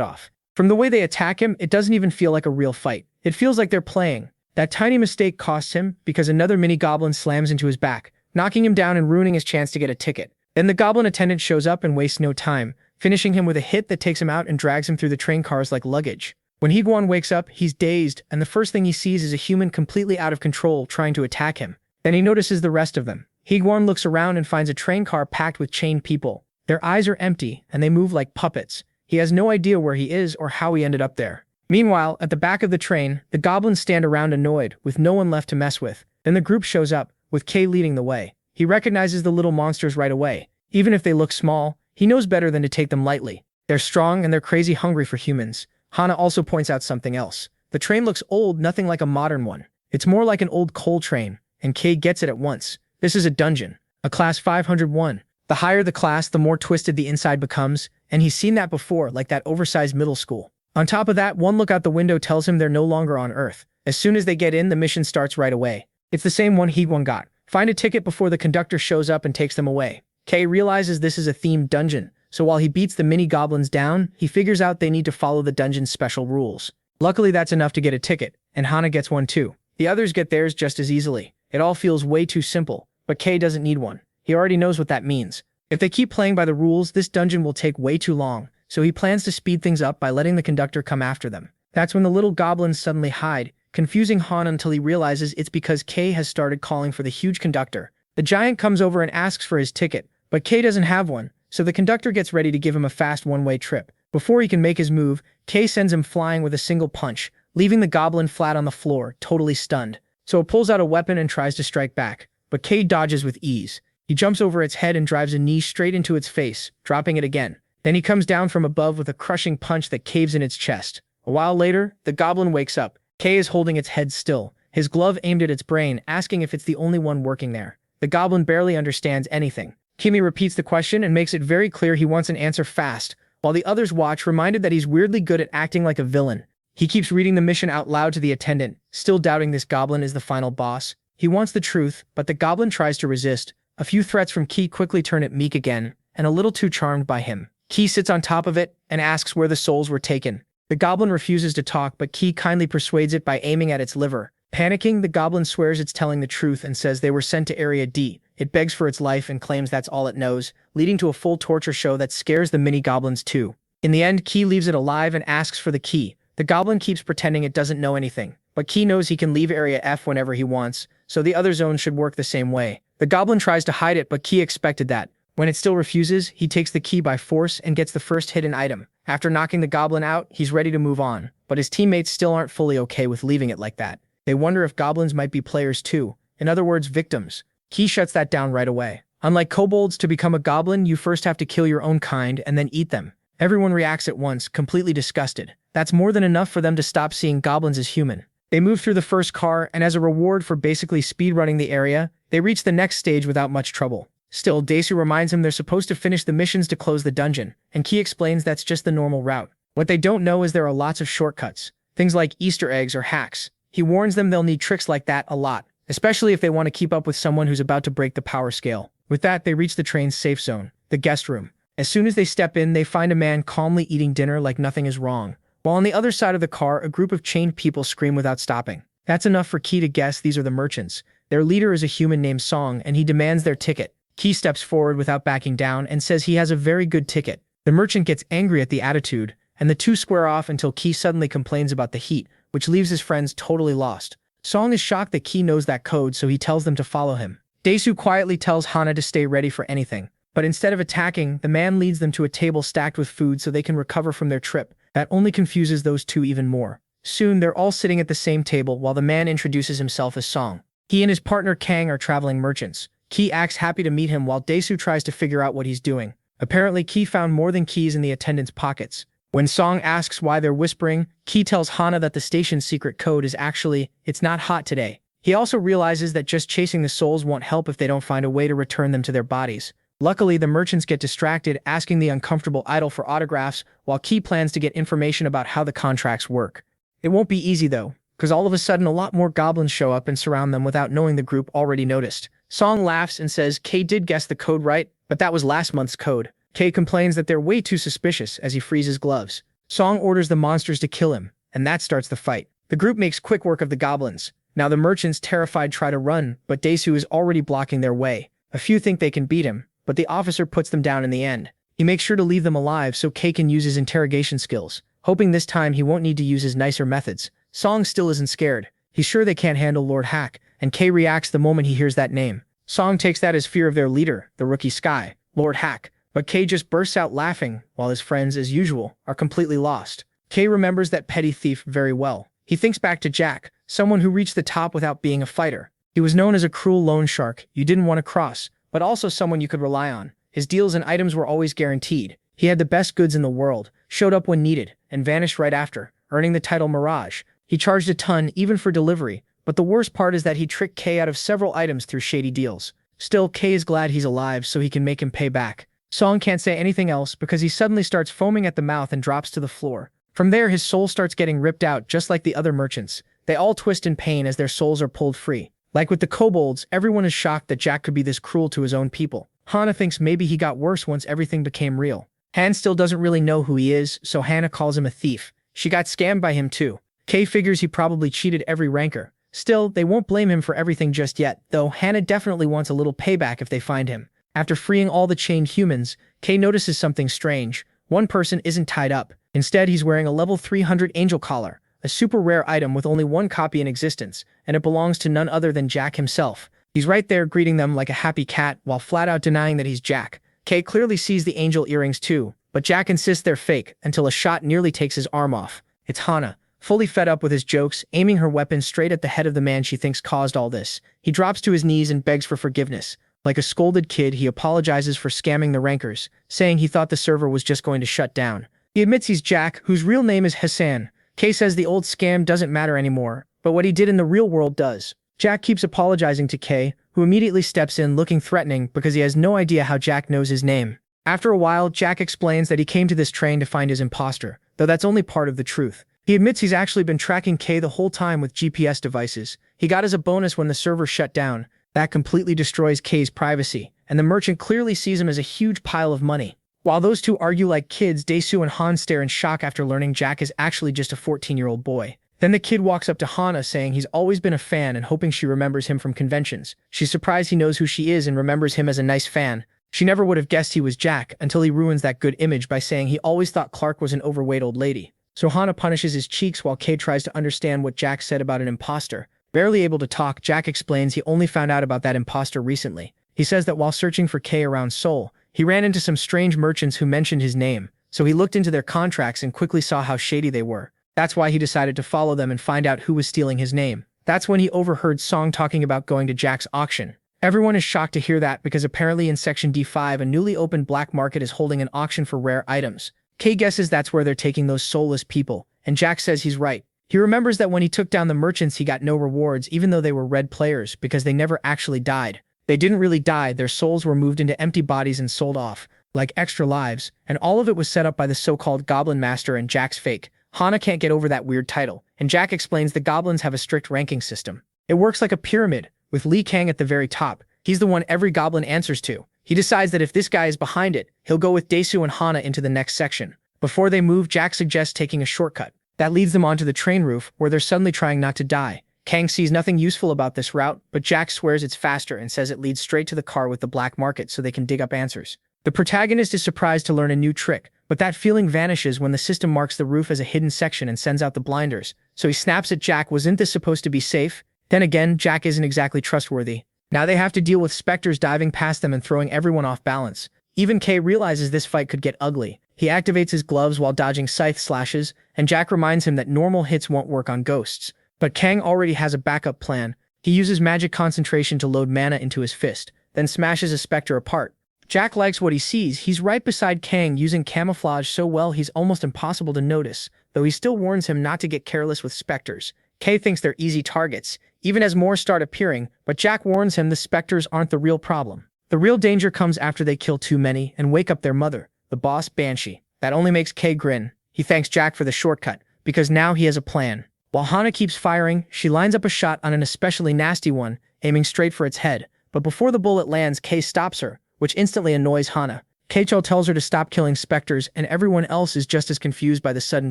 off. From the way they attack him, it doesn't even feel like a real fight. It feels like they're playing. That tiny mistake costs him because another mini-goblin slams into his back, knocking him down and ruining his chance to get a ticket. Then the goblin attendant shows up and wastes no time, finishing him with a hit that takes him out and drags him through the train cars like luggage. When Higwon wakes up, he's dazed, and the first thing he sees is a human completely out of control trying to attack him. Then he notices the rest of them. Higwon looks around and finds a train car packed with chained people. Their eyes are empty, and they move like puppets. He has no idea where he is or how he ended up there. Meanwhile, at the back of the train, the goblins stand around annoyed, with no one left to mess with. Then the group shows up, with Kei leading the way. He recognizes the little monsters right away. Even if they look small, he knows better than to take them lightly. They're strong and they're crazy hungry for humans. Hana also points out something else. The train looks old, nothing like a modern one. It's more like an old coal train, and Kei gets it at once. This is a dungeon, a class 501. The higher the class, the more twisted the inside becomes, and he's seen that before, like that oversized middle school. On top of that, one look out the window tells him they're no longer on Earth. As soon as they get in, the mission starts right away. It's the same one Higwon got. Find a ticket before the conductor shows up and takes them away. Kei realizes this is a themed dungeon, so while he beats the mini-goblins down, he figures out they need to follow the dungeon's special rules. Luckily, that's enough to get a ticket, and Hana gets one too. The others get theirs just as easily. It all feels way too simple, but Kei doesn't need one. He already knows what that means. If they keep playing by the rules, this dungeon will take way too long, so he plans to speed things up by letting the conductor come after them. That's when the little goblins suddenly hide, confusing Hana until he realizes it's because Kei has started calling for the huge conductor. The giant comes over and asks for his ticket, but Kei doesn't have one, so the conductor gets ready to give him a fast one-way trip. Before he can make his move, Kei sends him flying with a single punch, leaving the goblin flat on the floor, totally stunned. So it pulls out a weapon and tries to strike back, but Kei dodges with ease. He jumps over its head and drives a knee straight into its face, dropping it again. Then he comes down from above with a crushing punch that caves in its chest. A while later, the goblin wakes up. Kei is holding its head still, his glove aimed at its brain, asking if it's the only one working there. The goblin barely understands anything. Kimi repeats the question and makes it very clear he wants an answer fast, while the others watch, reminded that he's weirdly good at acting like a villain. He keeps reading the mission out loud to the attendant, still doubting this goblin is the final boss. He wants the truth, but the goblin tries to resist. A few threats from Ki quickly turn it meek again, and a little too charmed by him. Ki sits on top of it and asks where the souls were taken. The goblin refuses to talk, but Ki kindly persuades it by aiming at its liver. Panicking, the goblin swears it's telling the truth and says they were sent to Area D. It begs for its life and claims that's all it knows, leading to a full torture show that scares the mini-goblins too. In the end, Ki leaves it alive and asks for the key. The goblin keeps pretending it doesn't know anything, but Ki knows he can leave Area F whenever he wants, so the other zones should work the same way. The goblin tries to hide it, but Ki expected that. When it still refuses, he takes the key by force and gets the first hidden item. After knocking the goblin out, he's ready to move on, but his teammates still aren't fully okay with leaving it like that. They wonder if goblins might be players too, in other words, victims. Ki shuts that down right away. Unlike kobolds, to become a goblin, you first have to kill your own kind and then eat them. Everyone reacts at once, completely disgusted. That's more than enough for them to stop seeing goblins as human. They move through the first car, and as a reward for basically speedrunning the area, they reach the next stage without much trouble. Still, Desu reminds him they're supposed to finish the missions to close the dungeon, and Ki explains that's just the normal route. What they don't know is there are lots of shortcuts, things like Easter eggs or hacks. He warns them they'll need tricks like that a lot, especially if they want to keep up with someone who's about to break the power scale. With that, they reach the train's safe zone, the guest room. As soon as they step in, they find a man calmly eating dinner like nothing is wrong, while on the other side of the car, a group of chained people scream without stopping. That's enough for Ki to guess these are the merchants. Their leader is a human named Song, and he demands their ticket. Ki steps forward without backing down and says he has a very good ticket. The merchant gets angry at the attitude, and the two square off until Ki suddenly complains about the heat, which leaves his friends totally lost. Song is shocked that Ki knows that code, so he tells them to follow him. Desu quietly tells Hana to stay ready for anything, but instead of attacking, the man leads them to a table stacked with food so they can recover from their trip. That only confuses those two even more. Soon, they're all sitting at the same table while the man introduces himself as Song. He and his partner Kang are traveling merchants. Ki acts happy to meet him while Desu tries to figure out what he's doing. Apparently, Ki found more than keys in the attendant's pockets. When Song asks why they're whispering, Ki tells Hana that the station's secret code is actually, "It's not hot today." He also realizes that just chasing the souls won't help if they don't find a way to return them to their bodies. Luckily, the merchants get distracted, asking the uncomfortable idol for autographs, while Key plans to get information about how the contracts work. It won't be easy though, because all of a sudden a lot more goblins show up and surround them without knowing the group already noticed. Song laughs and says Kay did guess the code right, but that was last month's code. Kay complains that they're way too suspicious as he frees his gloves. Song orders the monsters to kill him, and that starts the fight. The group makes quick work of the goblins. Now the merchants, terrified, try to run, but Daesu is already blocking their way. A few think they can beat him, but the officer puts them down in the end. He makes sure to leave them alive so Kay can use his interrogation skills, hoping this time he won't need to use his nicer methods. Song still isn't scared. He's sure they can't handle Lord Hack, and Kay reacts the moment he hears that name. Song takes that as fear of their leader, the rookie Sky, Lord Hack, but Kay just bursts out laughing, while his friends, as usual, are completely lost. Kay remembers that petty thief very well. He thinks back to Jack, someone who reached the top without being a fighter. He was known as a cruel loan shark you didn't want to cross, but also someone you could rely on. His deals and items were always guaranteed. He had the best goods in the world, showed up when needed, and vanished right after, earning the title Mirage. He charged a ton even for delivery, but the worst part is that he tricked Kay out of several items through shady deals. Still, Kay is glad he's alive so he can make him pay back. Song can't say anything else because he suddenly starts foaming at the mouth and drops to the floor. From there, his soul starts getting ripped out just like the other merchants. They all twist in pain as their souls are pulled free. Like with the kobolds, everyone is shocked that Jack could be this cruel to his own people. Hana thinks maybe he got worse once everything became real. Han still doesn't really know who he is, so Hannah calls him a thief. She got scammed by him too. Kay figures he probably cheated every ranker. Still, they won't blame him for everything just yet, though Hannah definitely wants a little payback if they find him. After freeing all the chained humans, Kay notices something strange. One person isn't tied up. Instead, he's wearing a level 300 angel collar, a super rare item with only one copy in existence, and it belongs to none other than Jack himself. He's right there greeting them like a happy cat while flat out denying that he's Jack. Kay clearly sees the angel earrings too, but Jack insists they're fake until a shot nearly takes his arm off. It's Hana, fully fed up with his jokes, aiming her weapon straight at the head of the man she thinks caused all this. He drops to his knees and begs for forgiveness. Like a scolded kid, he apologizes for scamming the rankers, saying he thought the server was just going to shut down. He admits he's Jack, whose real name is Hassan. Kay says the old scam doesn't matter anymore, but what he did in the real world does. Jack keeps apologizing to Kay, who immediately steps in looking threatening because he has no idea how Jack knows his name. After a while, Jack explains that he came to this train to find his imposter, though that's only part of the truth. He admits he's actually been tracking Kay the whole time with GPS devices. He got as a bonus when the server shut down. That completely destroys Kay's privacy, and the merchant clearly sees him as a huge pile of money. While those two argue like kids, Daesu and Han stare in shock after learning Jack is actually just a 14-year-old boy. Then the kid walks up to Hana saying he's always been a fan and hoping she remembers him from conventions. She's surprised he knows who she is and remembers him as a nice fan. She never would have guessed he was Jack until he ruins that good image by saying he always thought Clark was an overweight old lady. So Hana punishes his cheeks while Kay tries to understand what Jack said about an imposter. Barely able to talk, Jack explains he only found out about that imposter recently. He says that while searching for Kay around Seoul, he ran into some strange merchants who mentioned his name, so he looked into their contracts and quickly saw how shady they were. That's why he decided to follow them and find out who was stealing his name. That's when he overheard Song talking about going to Jack's auction. Everyone is shocked to hear that because apparently in Section D5 a newly opened black market is holding an auction for rare items. Kay guesses that's where they're taking those soulless people, and Jack says he's right. He remembers that when he took down the merchants he got no rewards even though they were red players because they never actually died. They didn't really die, their souls were moved into empty bodies and sold off, like extra lives, and all of it was set up by the so-called Goblin Master and Jack's fake. Hana can't get over that weird title, and Jack explains the goblins have a strict ranking system. It works like a pyramid, with Li Kang at the very top. He's the one every goblin answers to. He decides that if this guy is behind it, he'll go with Daesu and Hana into the next section. Before they move, Jack suggests taking a shortcut. That leads them onto the train roof, where they're suddenly trying not to die. Kang sees nothing useful about this route, but Jack swears it's faster and says it leads straight to the car with the black market so they can dig up answers. The protagonist is surprised to learn a new trick, but that feeling vanishes when the system marks the roof as a hidden section and sends out the blinders. So he snaps at Jack, wasn't this supposed to be safe? Then again, Jack isn't exactly trustworthy. Now they have to deal with specters diving past them and throwing everyone off balance. Even Kay realizes this fight could get ugly. He activates his gloves while dodging scythe slashes, and Jack reminds him that normal hits won't work on ghosts. But Kang already has a backup plan. He uses magic concentration to load mana into his fist, then smashes a specter apart. Jack likes what he sees. He's right beside Kang, using camouflage so well he's almost impossible to notice, though he still warns him not to get careless with specters. Kay thinks they're easy targets, even as more start appearing, but Jack warns him the specters aren't the real problem. The real danger comes after they kill too many and wake up their mother, the boss Banshee. That only makes Kay grin. He thanks Jack for the shortcut, because now he has a plan. While Hana keeps firing, she lines up a shot on an especially nasty one, aiming straight for its head. But before the bullet lands, Kay stops her, which instantly annoys Hana. Keicho tells her to stop killing specters, and everyone else is just as confused by the sudden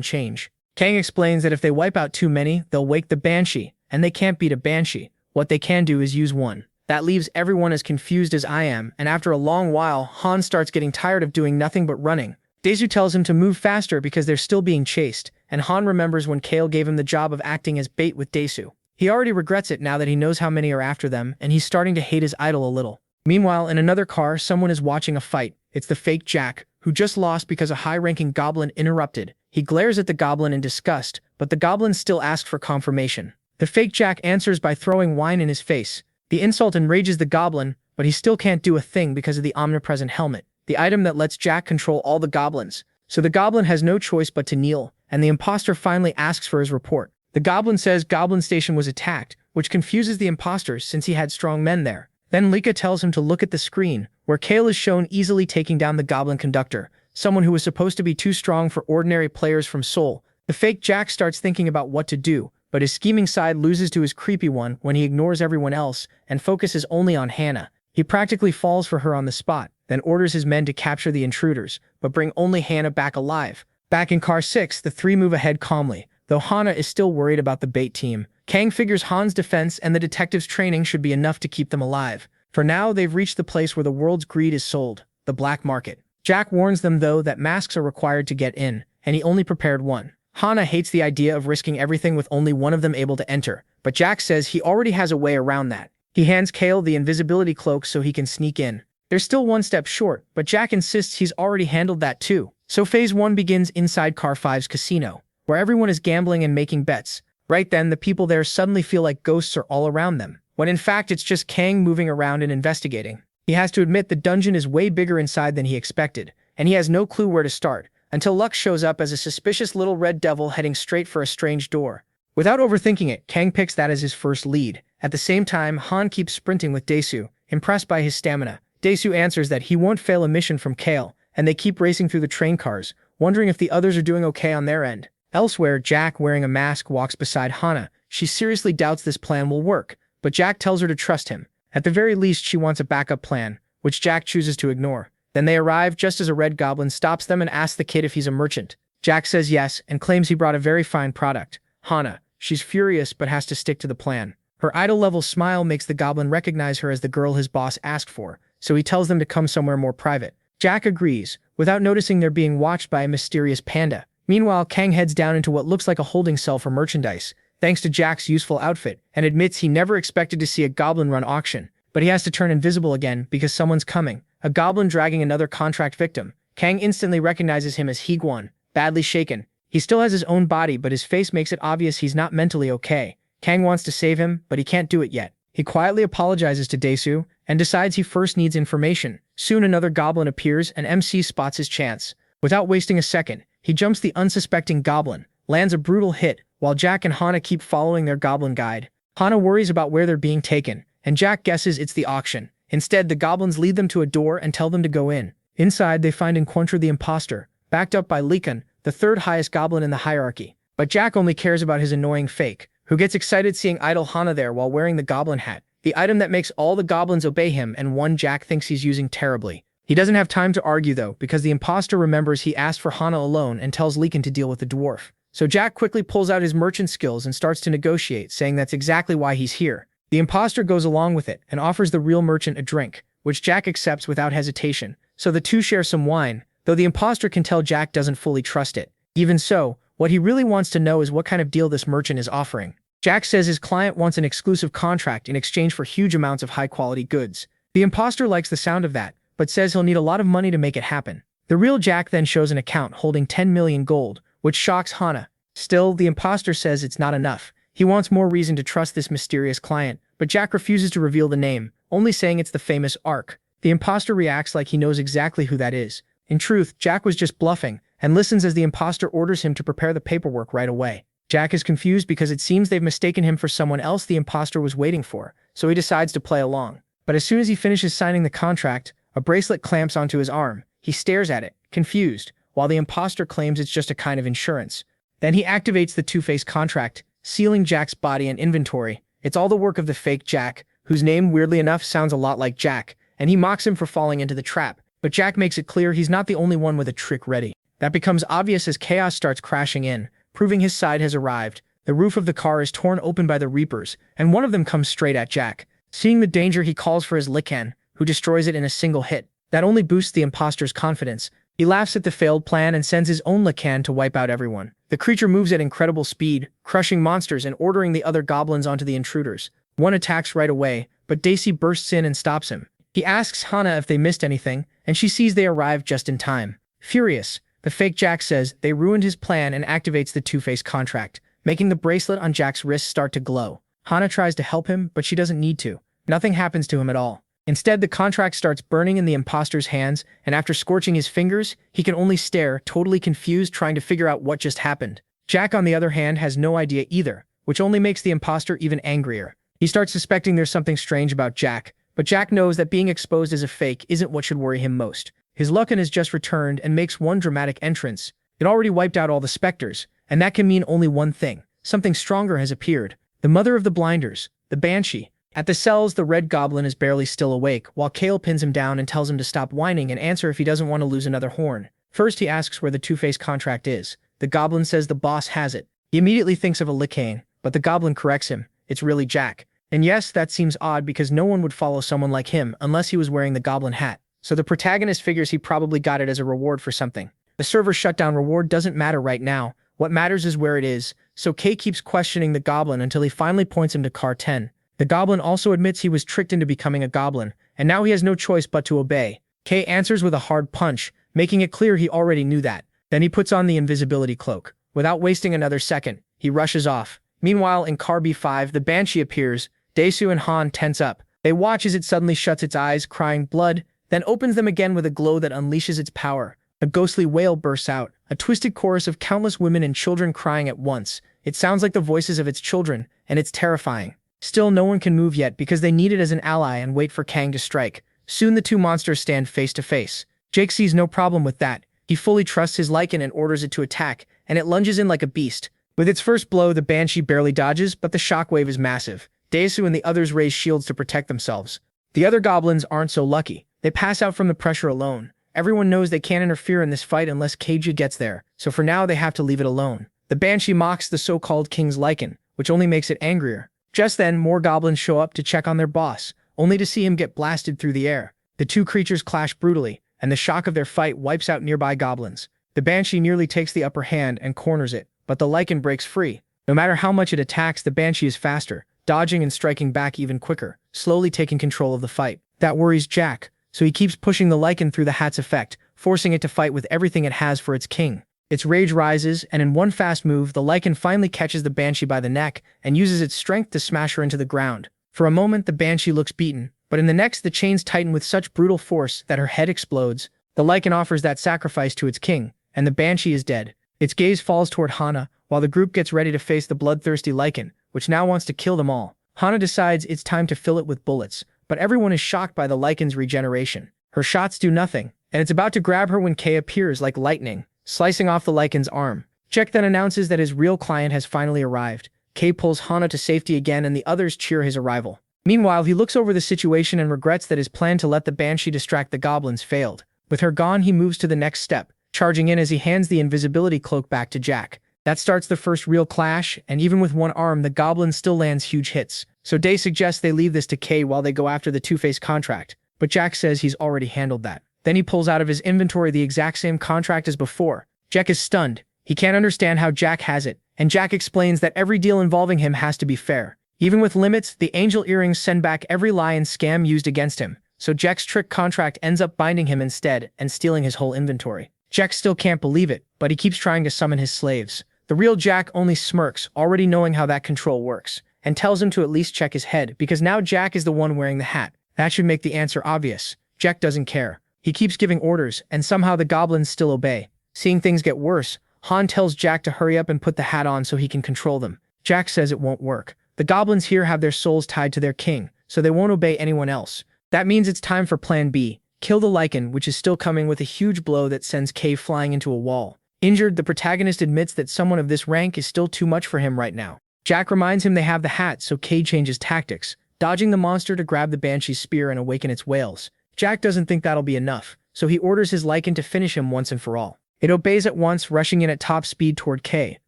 change. Kang explains that if they wipe out too many, they'll wake the Banshee, and they can't beat a Banshee. What they can do is use one. That leaves everyone as confused as I am, and after a long while, Han starts getting tired of doing nothing but running. Daesu tells him to move faster because they're still being chased, and Han remembers when Kale gave him the job of acting as bait with Daesu. He already regrets it now that he knows how many are after them, and he's starting to hate his idol a little. Meanwhile, in another car, someone is watching a fight. It's the fake Jack, who just lost because a high-ranking goblin interrupted. He glares at the goblin in disgust, but the goblin still asks for confirmation. The fake Jack answers by throwing wine in his face. The insult enrages the goblin, but he still can't do a thing because of the omnipresent helmet, the item that lets Jack control all the goblins. So the goblin has no choice but to kneel, and the imposter finally asks for his report. The goblin says Goblin Station was attacked, which confuses the imposter since he had strong men there. Then Lika tells him to look at the screen, where Kale is shown easily taking down the goblin conductor, someone who was supposed to be too strong for ordinary players from Seoul. The fake Jack starts thinking about what to do, but his scheming side loses to his creepy one when he ignores everyone else and focuses only on Hannah. He practically falls for her on the spot, then orders his men to capture the intruders, but bring only Hannah back alive. Back in Car 6, the three move ahead calmly, though Hana is still worried about the bait team. Kang figures Han's defense and the detective's training should be enough to keep them alive. For now, they've reached the place where the world's greed is sold, the black market. Jack warns them, though, that masks are required to get in, and he only prepared one. Hana hates the idea of risking everything with only one of them able to enter, but Jack says he already has a way around that. He hands Kale the invisibility cloak so he can sneak in. They're still one step short, but Jack insists he's already handled that too. So Phase 1 begins inside Car 5's casino, where everyone is gambling and making bets. Right then, the people there suddenly feel like ghosts are all around them, when in fact it's just Kang moving around and investigating. He has to admit the dungeon is way bigger inside than he expected, and he has no clue where to start, until Lux shows up as a suspicious little red devil heading straight for a strange door. Without overthinking it, Kang picks that as his first lead. At the same time, Han keeps sprinting with Daesu, impressed by his stamina. Daesu answers that he won't fail a mission from Kale, and they keep racing through the train cars, wondering if the others are doing okay on their end. Elsewhere, Jack, wearing a mask, walks beside Hana. She seriously doubts this plan will work, but Jack tells her to trust him. At the very least, she wants a backup plan, which Jack chooses to ignore. Then they arrive just as a red goblin stops them and asks the kid if he's a merchant. Jack says yes and claims he brought a very fine product. Hana, she's furious but has to stick to the plan. Her idol-level smile makes the goblin recognize her as the girl his boss asked for, so he tells them to come somewhere more private. Jack agrees, without noticing they're being watched by a mysterious panda. Meanwhile, Kang heads down into what looks like a holding cell for merchandise, thanks to Jack's useful outfit, and admits he never expected to see a goblin run auction. But he has to turn invisible again because someone's coming. A goblin dragging another contract victim. Kang instantly recognizes him as Higuan, badly shaken. He still has his own body, but his face makes it obvious he's not mentally okay. Kang wants to save him, but he can't do it yet. He quietly apologizes to Daesu and decides he first needs information. Soon another goblin appears and MC spots his chance. Without wasting a second, he jumps the unsuspecting goblin, lands a brutal hit, while Jack and Hana keep following their goblin guide. Hana worries about where they're being taken, and Jack guesses it's the auction. Instead, the goblins lead them to a door and tell them to go in. Inside, they find Encuentra the imposter, backed up by Likan, the third highest goblin in the hierarchy. But Jack only cares about his annoying fake, who gets excited seeing idol Hana there while wearing the goblin hat, the item that makes all the goblins obey him and one Jack thinks he's using terribly. He doesn't have time to argue though, because the imposter remembers he asked for Hana alone and tells Likan to deal with the dwarf. So Jack quickly pulls out his merchant skills and starts to negotiate, saying that's exactly why he's here. The imposter goes along with it and offers the real merchant a drink, which Jack accepts without hesitation. So the two share some wine, though the imposter can tell Jack doesn't fully trust it. Even so, what he really wants to know is what kind of deal this merchant is offering. Jack says his client wants an exclusive contract in exchange for huge amounts of high-quality goods. The imposter likes the sound of that, but says he'll need a lot of money to make it happen. The real Jack then shows an account holding 10 million gold, which shocks Hana. Still, the imposter says it's not enough. He wants more reason to trust this mysterious client, but Jack refuses to reveal the name, only saying it's the famous Ark. The imposter reacts like he knows exactly who that is. In truth, Jack was just bluffing, and listens as the imposter orders him to prepare the paperwork right away. Jack is confused because it seems they've mistaken him for someone else the imposter was waiting for, so he decides to play along. But as soon as he finishes signing the contract, a bracelet clamps onto his arm. He stares at it, confused, while the imposter claims it's just a kind of insurance. Then he activates the two-face contract, sealing Jack's body and inventory. It's all the work of the fake Jack, whose name weirdly enough sounds a lot like Jack, and he mocks him for falling into the trap. But Jack makes it clear he's not the only one with a trick ready. That becomes obvious as chaos starts crashing in, proving his side has arrived. The roof of the car is torn open by the Reapers, and one of them comes straight at Jack. Seeing the danger, he calls for his Lican, who destroys it in a single hit. That only boosts the imposter's confidence. He laughs at the failed plan and sends his own Lican to wipe out everyone. The creature moves at incredible speed, crushing monsters and ordering the other goblins onto the intruders. One attacks right away, but Daisy bursts in and stops him. He asks Hana if they missed anything, and she sees they arrived just in time. Furious, the fake Jack says they ruined his plan and activates the two-face contract, making the bracelet on Jack's wrist start to glow. Hana tries to help him, but she doesn't need to. Nothing happens to him at all. Instead, the contract starts burning in the imposter's hands, and after scorching his fingers, he can only stare, totally confused, trying to figure out what just happened. Jack, on the other hand, has no idea either, which only makes the imposter even angrier. He starts suspecting there's something strange about Jack, but Jack knows that being exposed as a fake isn't what should worry him most. His Lucan has just returned and makes one dramatic entrance. It already wiped out all the specters, and that can mean only one thing. Something stronger has appeared. The mother of the blinders, the Banshee. At the cells, the Red Goblin is barely still awake, while Kale pins him down and tells him to stop whining and answer if he doesn't want to lose another horn. First, he asks where the two-face contract is. The Goblin says the boss has it. He immediately thinks of a Lican, but the Goblin corrects him. It's really Jack. And yes, that seems odd because no one would follow someone like him unless he was wearing the Goblin hat. So the protagonist figures he probably got it as a reward for something. The server shutdown reward doesn't matter right now. What matters is where it is, so Kay keeps questioning the Goblin until he finally points him to Car 10. The Goblin also admits he was tricked into becoming a goblin, and now he has no choice but to obey. Kay answers with a hard punch, making it clear he already knew that. Then he puts on the invisibility cloak. Without wasting another second, he rushes off. Meanwhile, in Car B5, the Banshee appears. Daesu and Han tense up. They watch as it suddenly shuts its eyes, crying blood, then opens them again with a glow that unleashes its power. A ghostly wail bursts out, a twisted chorus of countless women and children crying at once. It sounds like the voices of its children, and it's terrifying. Still, no one can move yet because they need it as an ally and wait for Kang to strike. Soon the two monsters stand face to face. Jake sees no problem with that. He fully trusts his Lycan and orders it to attack, and it lunges in like a beast. With its first blow, the Banshee barely dodges, but the shockwave is massive. Daesu and the others raise shields to protect themselves. The other goblins aren't so lucky. They pass out from the pressure alone. Everyone knows they can't interfere in this fight unless Keiji gets there, so for now they have to leave it alone. The Banshee mocks the so-called King's Lycan, which only makes it angrier. Just then, more goblins show up to check on their boss, only to see him get blasted through the air. The two creatures clash brutally, and the shock of their fight wipes out nearby goblins. The Banshee nearly takes the upper hand and corners it, but the Lycan breaks free. No matter how much it attacks, the Banshee is faster, dodging and striking back even quicker, slowly taking control of the fight. That worries Jack, so he keeps pushing the Lycan through the hat's effect, forcing it to fight with everything it has for its king. Its rage rises, and in one fast move, the Lycan finally catches the Banshee by the neck and uses its strength to smash her into the ground. For a moment, the Banshee looks beaten, but in the next, the chains tighten with such brutal force that her head explodes. The Lycan offers that sacrifice to its king, and the Banshee is dead. Its gaze falls toward Hana, while the group gets ready to face the bloodthirsty Lycan, which now wants to kill them all. Hana decides it's time to fill it with bullets, but everyone is shocked by the Lycan's regeneration. Her shots do nothing, and it's about to grab her when Kay appears like lightning, slicing off the Lycan's arm. Jack then announces that his real client has finally arrived. Kay pulls Hana to safety again and the others cheer his arrival. Meanwhile, he looks over the situation and regrets that his plan to let the Banshee distract the goblins failed. With her gone, he moves to the next step, charging in as he hands the invisibility cloak back to Jack. That starts the first real clash, and even with one arm, the goblin still lands huge hits. So Day suggests they leave this to Kay while they go after the two-face contract, but Jack says he's already handled that. Then he pulls out of his inventory the exact same contract as before. Jack is stunned. He can't understand how Jack has it, and Jack explains that every deal involving him has to be fair. Even with limits, the angel earrings send back every lie and scam used against him, so Jack's trick contract ends up binding him instead and stealing his whole inventory. Jack still can't believe it, but he keeps trying to summon his slaves. The real Jack only smirks, already knowing how that control works, and tells him to at least check his head, because now Jack is the one wearing the hat. That should make the answer obvious. Jack doesn't care. He keeps giving orders, and somehow the goblins still obey. Seeing things get worse, Han tells Jack to hurry up and put the hat on so he can control them. Jack says it won't work. The goblins here have their souls tied to their king, so they won't obey anyone else. That means it's time for Plan B. Kill the Lycan, which is still coming with a huge blow that sends Kay flying into a wall. Injured, the protagonist admits that someone of this rank is still too much for him right now. Jack reminds him they have the hat, so Kay changes tactics, dodging the monster to grab the Banshee's spear and awaken its wails. Jack doesn't think that'll be enough, so he orders his Lycan to finish him once and for all. It obeys at once, rushing in at top speed toward Kay,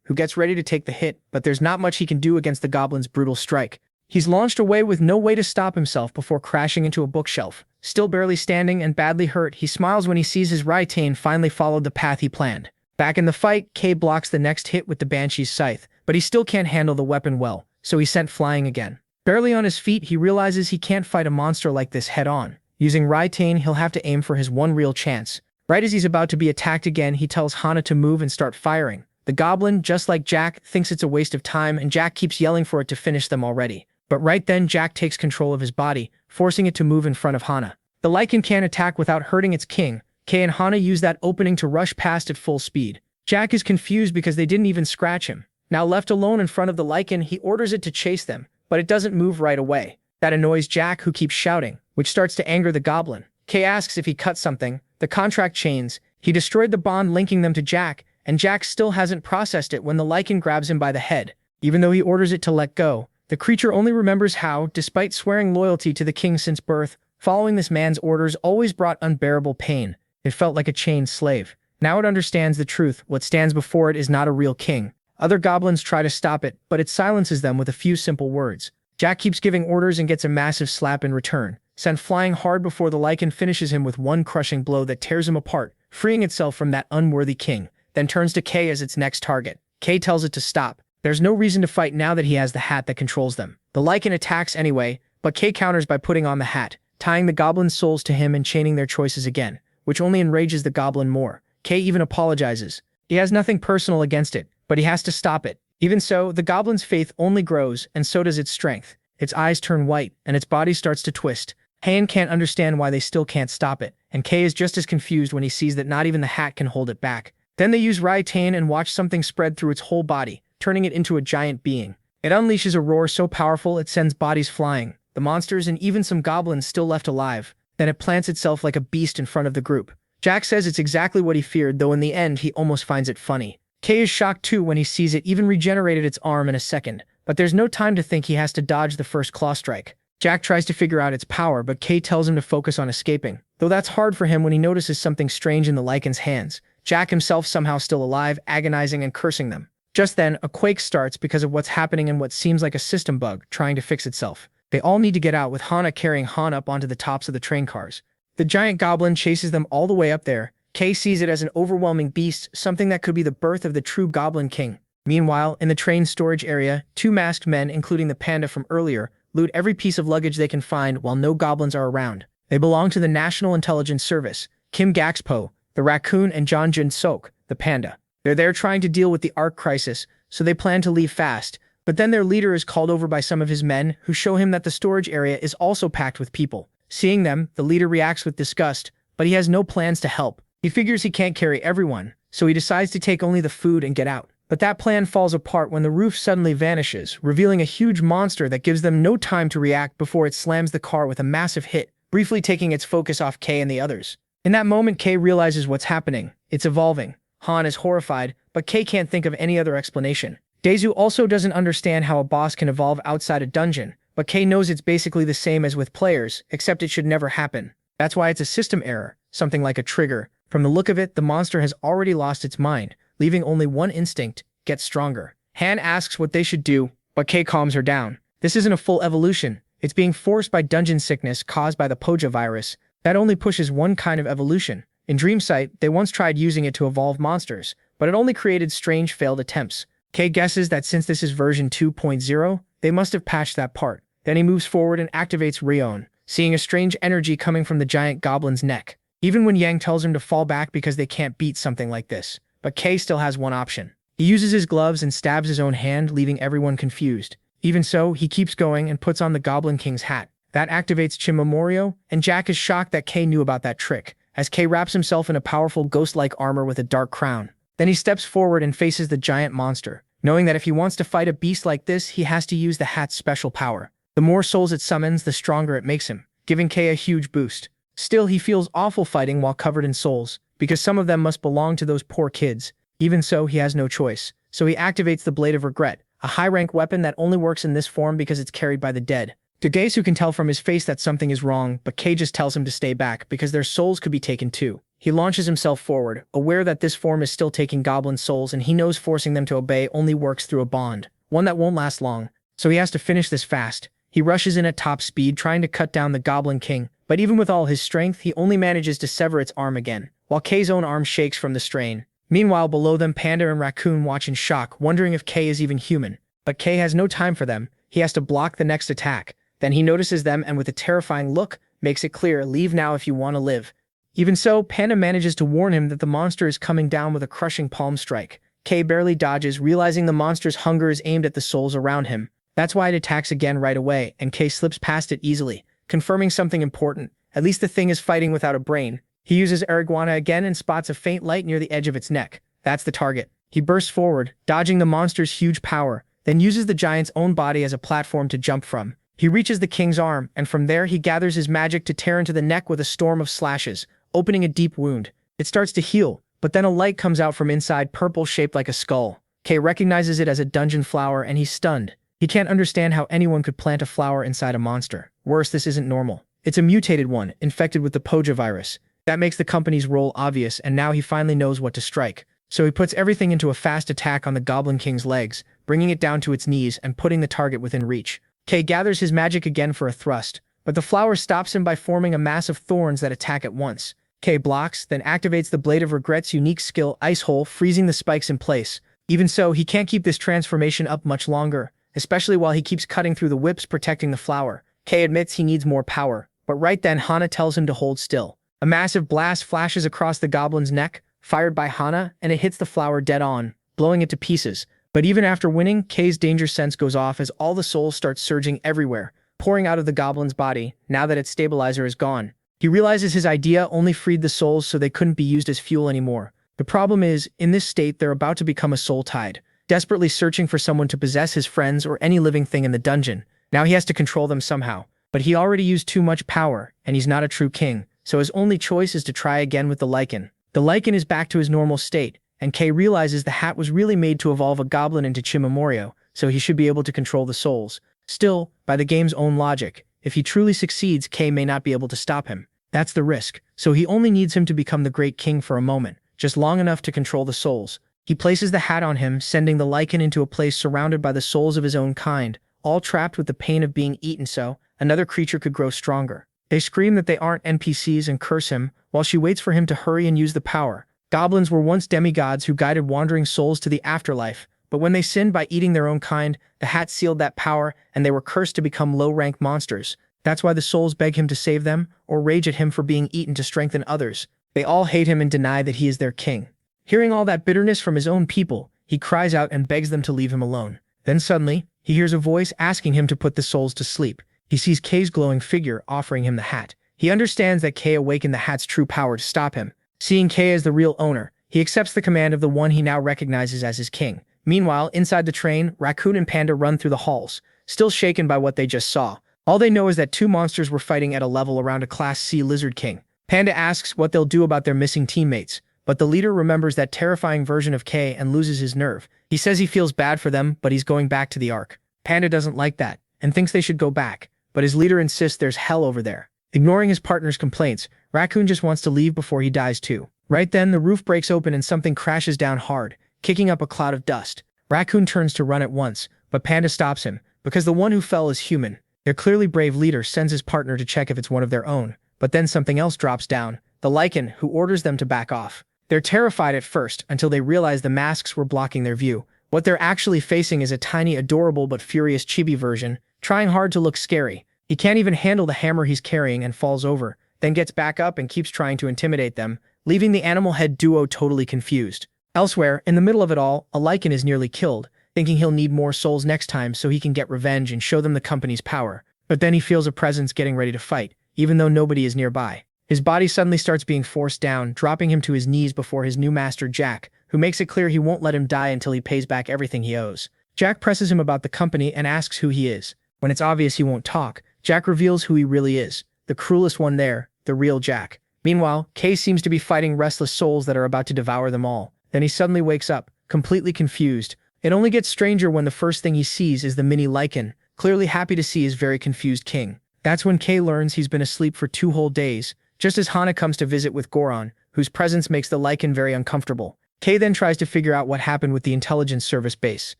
who gets ready to take the hit, but there's not much he can do against the goblin's brutal strike. He's launched away with no way to stop himself before crashing into a bookshelf. Still barely standing and badly hurt, he smiles when he sees his Rytane finally followed the path he planned. Back in the fight, Kay blocks the next hit with the Banshee's scythe, but he still can't handle the weapon well, so he's sent flying again. Barely on his feet, he realizes he can't fight a monster like this head-on. Using Rytane, he'll have to aim for his one real chance. Right as he's about to be attacked again, he tells Hana to move and start firing. The goblin, just like Jack, thinks it's a waste of time, and Jack keeps yelling for it to finish them already. But right then, Jack takes control of his body, forcing it to move in front of Hana. The Lycan can't attack without hurting its king. Kay and Hana use that opening to rush past at full speed. Jack is confused because they didn't even scratch him. Now left alone in front of the Lycan, he orders it to chase them, but it doesn't move right away. That annoys Jack, who keeps shouting, which starts to anger the goblin. Kay asks if he cut something. The contract chains. He destroyed the bond linking them to Jack, and Jack still hasn't processed it when the Lycan grabs him by the head. Even though he orders it to let go, the creature only remembers how, despite swearing loyalty to the king since birth, following this man's orders always brought unbearable pain. It felt like a chained slave. Now it understands the truth. What stands before it is not a real king. Other goblins try to stop it, but it silences them with a few simple words. Jack keeps giving orders and gets a massive slap in return, sent flying hard before the Lycan finishes him with one crushing blow that tears him apart, freeing itself from that unworthy king, then turns to Kay as its next target. Kay tells it to stop. There's no reason to fight now that he has the hat that controls them. The Lycan attacks anyway, but Kay counters by putting on the hat, tying the goblin's souls to him and chaining their choices again, which only enrages the goblin more. Kay even apologizes. He has nothing personal against it, but he has to stop it. Even so, the goblin's faith only grows, and so does its strength. Its eyes turn white, and its body starts to twist. Han can't understand why they still can't stop it, and Kay is just as confused when he sees that not even the hat can hold it back. Then they use Rytane and watch something spread through its whole body, turning it into a giant being. It unleashes a roar so powerful it sends bodies flying, the monsters and even some goblins still left alive. Then it plants itself like a beast in front of the group. Jack says it's exactly what he feared, though in the end he almost finds it funny. Kay is shocked too when he sees it even regenerated its arm in a second, but there's no time to think. He has to dodge the first claw strike. Jack tries to figure out its power, but Kay tells him to focus on escaping, though that's hard for him when he notices something strange in the Lycan's hands. Jack himself somehow still alive, agonizing and cursing them. Just then, a quake starts because of what's happening and what seems like a system bug trying to fix itself. They all need to get out, with Hana carrying Han up onto the tops of the train cars. The giant goblin chases them all the way up there. Kay sees it as an overwhelming beast, something that could be the birth of the true Goblin King. Meanwhile, in the train storage area, two masked men, including the panda from earlier, loot every piece of luggage they can find while no goblins are around. They belong to the National Intelligence Service, Kim Gaxpo, the raccoon, and John Jin-sok, the panda. They're there trying to deal with the Ark crisis, so they plan to leave fast. But then their leader is called over by some of his men, who show him that the storage area is also packed with people. Seeing them, the leader reacts with disgust, but he has no plans to help. He figures he can't carry everyone, so he decides to take only the food and get out. But that plan falls apart when the roof suddenly vanishes, revealing a huge monster that gives them no time to react before it slams the car with a massive hit, briefly taking its focus off Kay and the others. In that moment, Kay realizes what's happening. It's evolving. Han is horrified, but Kay can't think of any other explanation. Daesu also doesn't understand how a boss can evolve outside a dungeon, but Kay knows it's basically the same as with players, except it should never happen. That's why it's a system error, something like a trigger. From the look of it, the monster has already lost its mind, leaving only one instinct: get stronger. Han asks what they should do, but Kay calms her down. This isn't a full evolution. It's being forced by dungeon sickness caused by the Poja virus. That only pushes one kind of evolution. In Dreamsight, they once tried using it to evolve monsters, but it only created strange failed attempts. Kay guesses that since this is version 2.0, they must have patched that part. Then he moves forward and activates Rion, seeing a strange energy coming from the giant goblin's neck. Even when Yang tells him to fall back because they can't beat something like this. But Kay still has one option. He uses his gloves and stabs his own hand, leaving everyone confused. Even so, he keeps going and puts on the Goblin King's hat. That activates Chimamorio, and Jack is shocked that Kay knew about that trick, as Kay wraps himself in a powerful ghost-like armor with a dark crown. Then he steps forward and faces the giant monster, knowing that if he wants to fight a beast like this, he has to use the hat's special power. The more souls it summons, the stronger it makes him, giving Kay a huge boost. Still, he feels awful fighting while covered in souls, because some of them must belong to those poor kids. Even so, he has no choice. So he activates the Blade of Regret, a high-rank weapon that only works in this form because it's carried by the dead. Togesu can tell from his face that something is wrong, but Kay just tells him to stay back because their souls could be taken too. He launches himself forward, aware that this form is still taking goblin souls, and he knows forcing them to obey only works through a bond, one that won't last long. So he has to finish this fast. He rushes in at top speed, trying to cut down the Goblin King, but even with all his strength, he only manages to sever its arm again, while Kay's own arm shakes from the strain. Meanwhile, below them, Panda and Raccoon watch in shock, wondering if Kay is even human. But Kay has no time for them. He has to block the next attack. Then he notices them and with a terrifying look, makes it clear, leave now if you want to live. Even so, Panda manages to warn him that the monster is coming down with a crushing palm strike. Kay barely dodges, realizing the monster's hunger is aimed at the souls around him. That's why it attacks again right away, and Kay slips past it easily, confirming something important. At least the thing is fighting without a brain. He uses Ariguana again and spots a faint light near the edge of its neck. That's the target. He bursts forward, dodging the monster's huge power, then uses the giant's own body as a platform to jump from. He reaches the king's arm, and from there he gathers his magic to tear into the neck with a storm of slashes, opening a deep wound. It starts to heal, but then a light comes out from inside, purple shaped like a skull. Kay recognizes it as a dungeon flower and he's stunned. He can't understand how anyone could plant a flower inside a monster. Worse, this isn't normal. It's a mutated one, infected with the Poja virus. That makes the company's role obvious, and now he finally knows what to strike. So he puts everything into a fast attack on the Goblin King's legs, bringing it down to its knees and putting the target within reach. Kay gathers his magic again for a thrust, but the flower stops him by forming a mass of thorns that attack at once. Kay blocks, then activates the Blade of Regret's unique skill, Ice Hole, freezing the spikes in place. Even so, he can't keep this transformation up much longer, especially while he keeps cutting through the whips protecting the flower. Kay admits he needs more power, but right then Hana tells him to hold still. A massive blast flashes across the goblin's neck, fired by Hana, and it hits the flower dead on, blowing it to pieces. But even after winning, Kay's danger sense goes off as all the souls start surging everywhere, pouring out of the goblin's body, now that its stabilizer is gone. He realizes his idea only freed the souls so they couldn't be used as fuel anymore. The problem is, in this state, they're about to become a soul tide, desperately searching for someone to possess his friends or any living thing in the dungeon. Now he has to control them somehow. But he already used too much power, and he's not a true king, so his only choice is to try again with the lichen. The lichen is back to his normal state, and Kay realizes the hat was really made to evolve a goblin into Chimamorio, so he should be able to control the souls. Still, by the game's own logic, if he truly succeeds, Kay may not be able to stop him. That's the risk, so he only needs him to become the great king for a moment, just long enough to control the souls. He places the hat on him, sending the lichen into a place surrounded by the souls of his own kind, all trapped with the pain of being eaten so another creature could grow stronger. They scream that they aren't NPCs and curse him, while she waits for him to hurry and use the power. Goblins were once demigods who guided wandering souls to the afterlife, but when they sinned by eating their own kind, the hat sealed that power, and they were cursed to become low-rank monsters. That's why the souls beg him to save them, or rage at him for being eaten to strengthen others. They all hate him and deny that he is their king. Hearing all that bitterness from his own people, he cries out and begs them to leave him alone. Then suddenly, he hears a voice asking him to put the souls to sleep. He sees Kay's glowing figure offering him the hat. He understands that Kay awakened the hat's true power to stop him. Seeing Kay as the real owner, he accepts the command of the one he now recognizes as his king. Meanwhile, inside the train, Raccoon and Panda run through the halls, still shaken by what they just saw. All they know is that two monsters were fighting at a level around a Class C Lizard King. Panda asks what they'll do about their missing teammates, but the leader remembers that terrifying version of Kay and loses his nerve. He says he feels bad for them, but he's going back to the Ark. Panda doesn't like that, and thinks they should go back, but his leader insists there's hell over there. Ignoring his partner's complaints, Raccoon just wants to leave before he dies too. Right then, the roof breaks open and something crashes down hard, kicking up a cloud of dust. Raccoon turns to run at once, but Panda stops him, because the one who fell is human. Their clearly brave leader sends his partner to check if it's one of their own, but then something else drops down, the lichen, who orders them to back off. They're terrified at first, until they realize the masks were blocking their view. What they're actually facing is a tiny, adorable but furious chibi version, trying hard to look scary. He can't even handle the hammer he's carrying and falls over, then gets back up and keeps trying to intimidate them, leaving the animal head duo totally confused. Elsewhere, in the middle of it all, a lichen is nearly killed, thinking he'll need more souls next time so he can get revenge and show them the company's power. But then he feels a presence getting ready to fight, even though nobody is nearby. His body suddenly starts being forced down, dropping him to his knees before his new master Jack, who makes it clear he won't let him die until he pays back everything he owes. Jack presses him about the company and asks who he is. When it's obvious he won't talk, Jack reveals who he really is, the cruelest one there, the real Jack. Meanwhile, Kay seems to be fighting restless souls that are about to devour them all. Then he suddenly wakes up, completely confused. It only gets stranger when the first thing he sees is the mini lichen, clearly happy to see his very confused king. That's when Kay learns he's been asleep for 2 whole days, just as Hana comes to visit with Goron, whose presence makes the lichen very uncomfortable. Kay then tries to figure out what happened with the intelligence service base,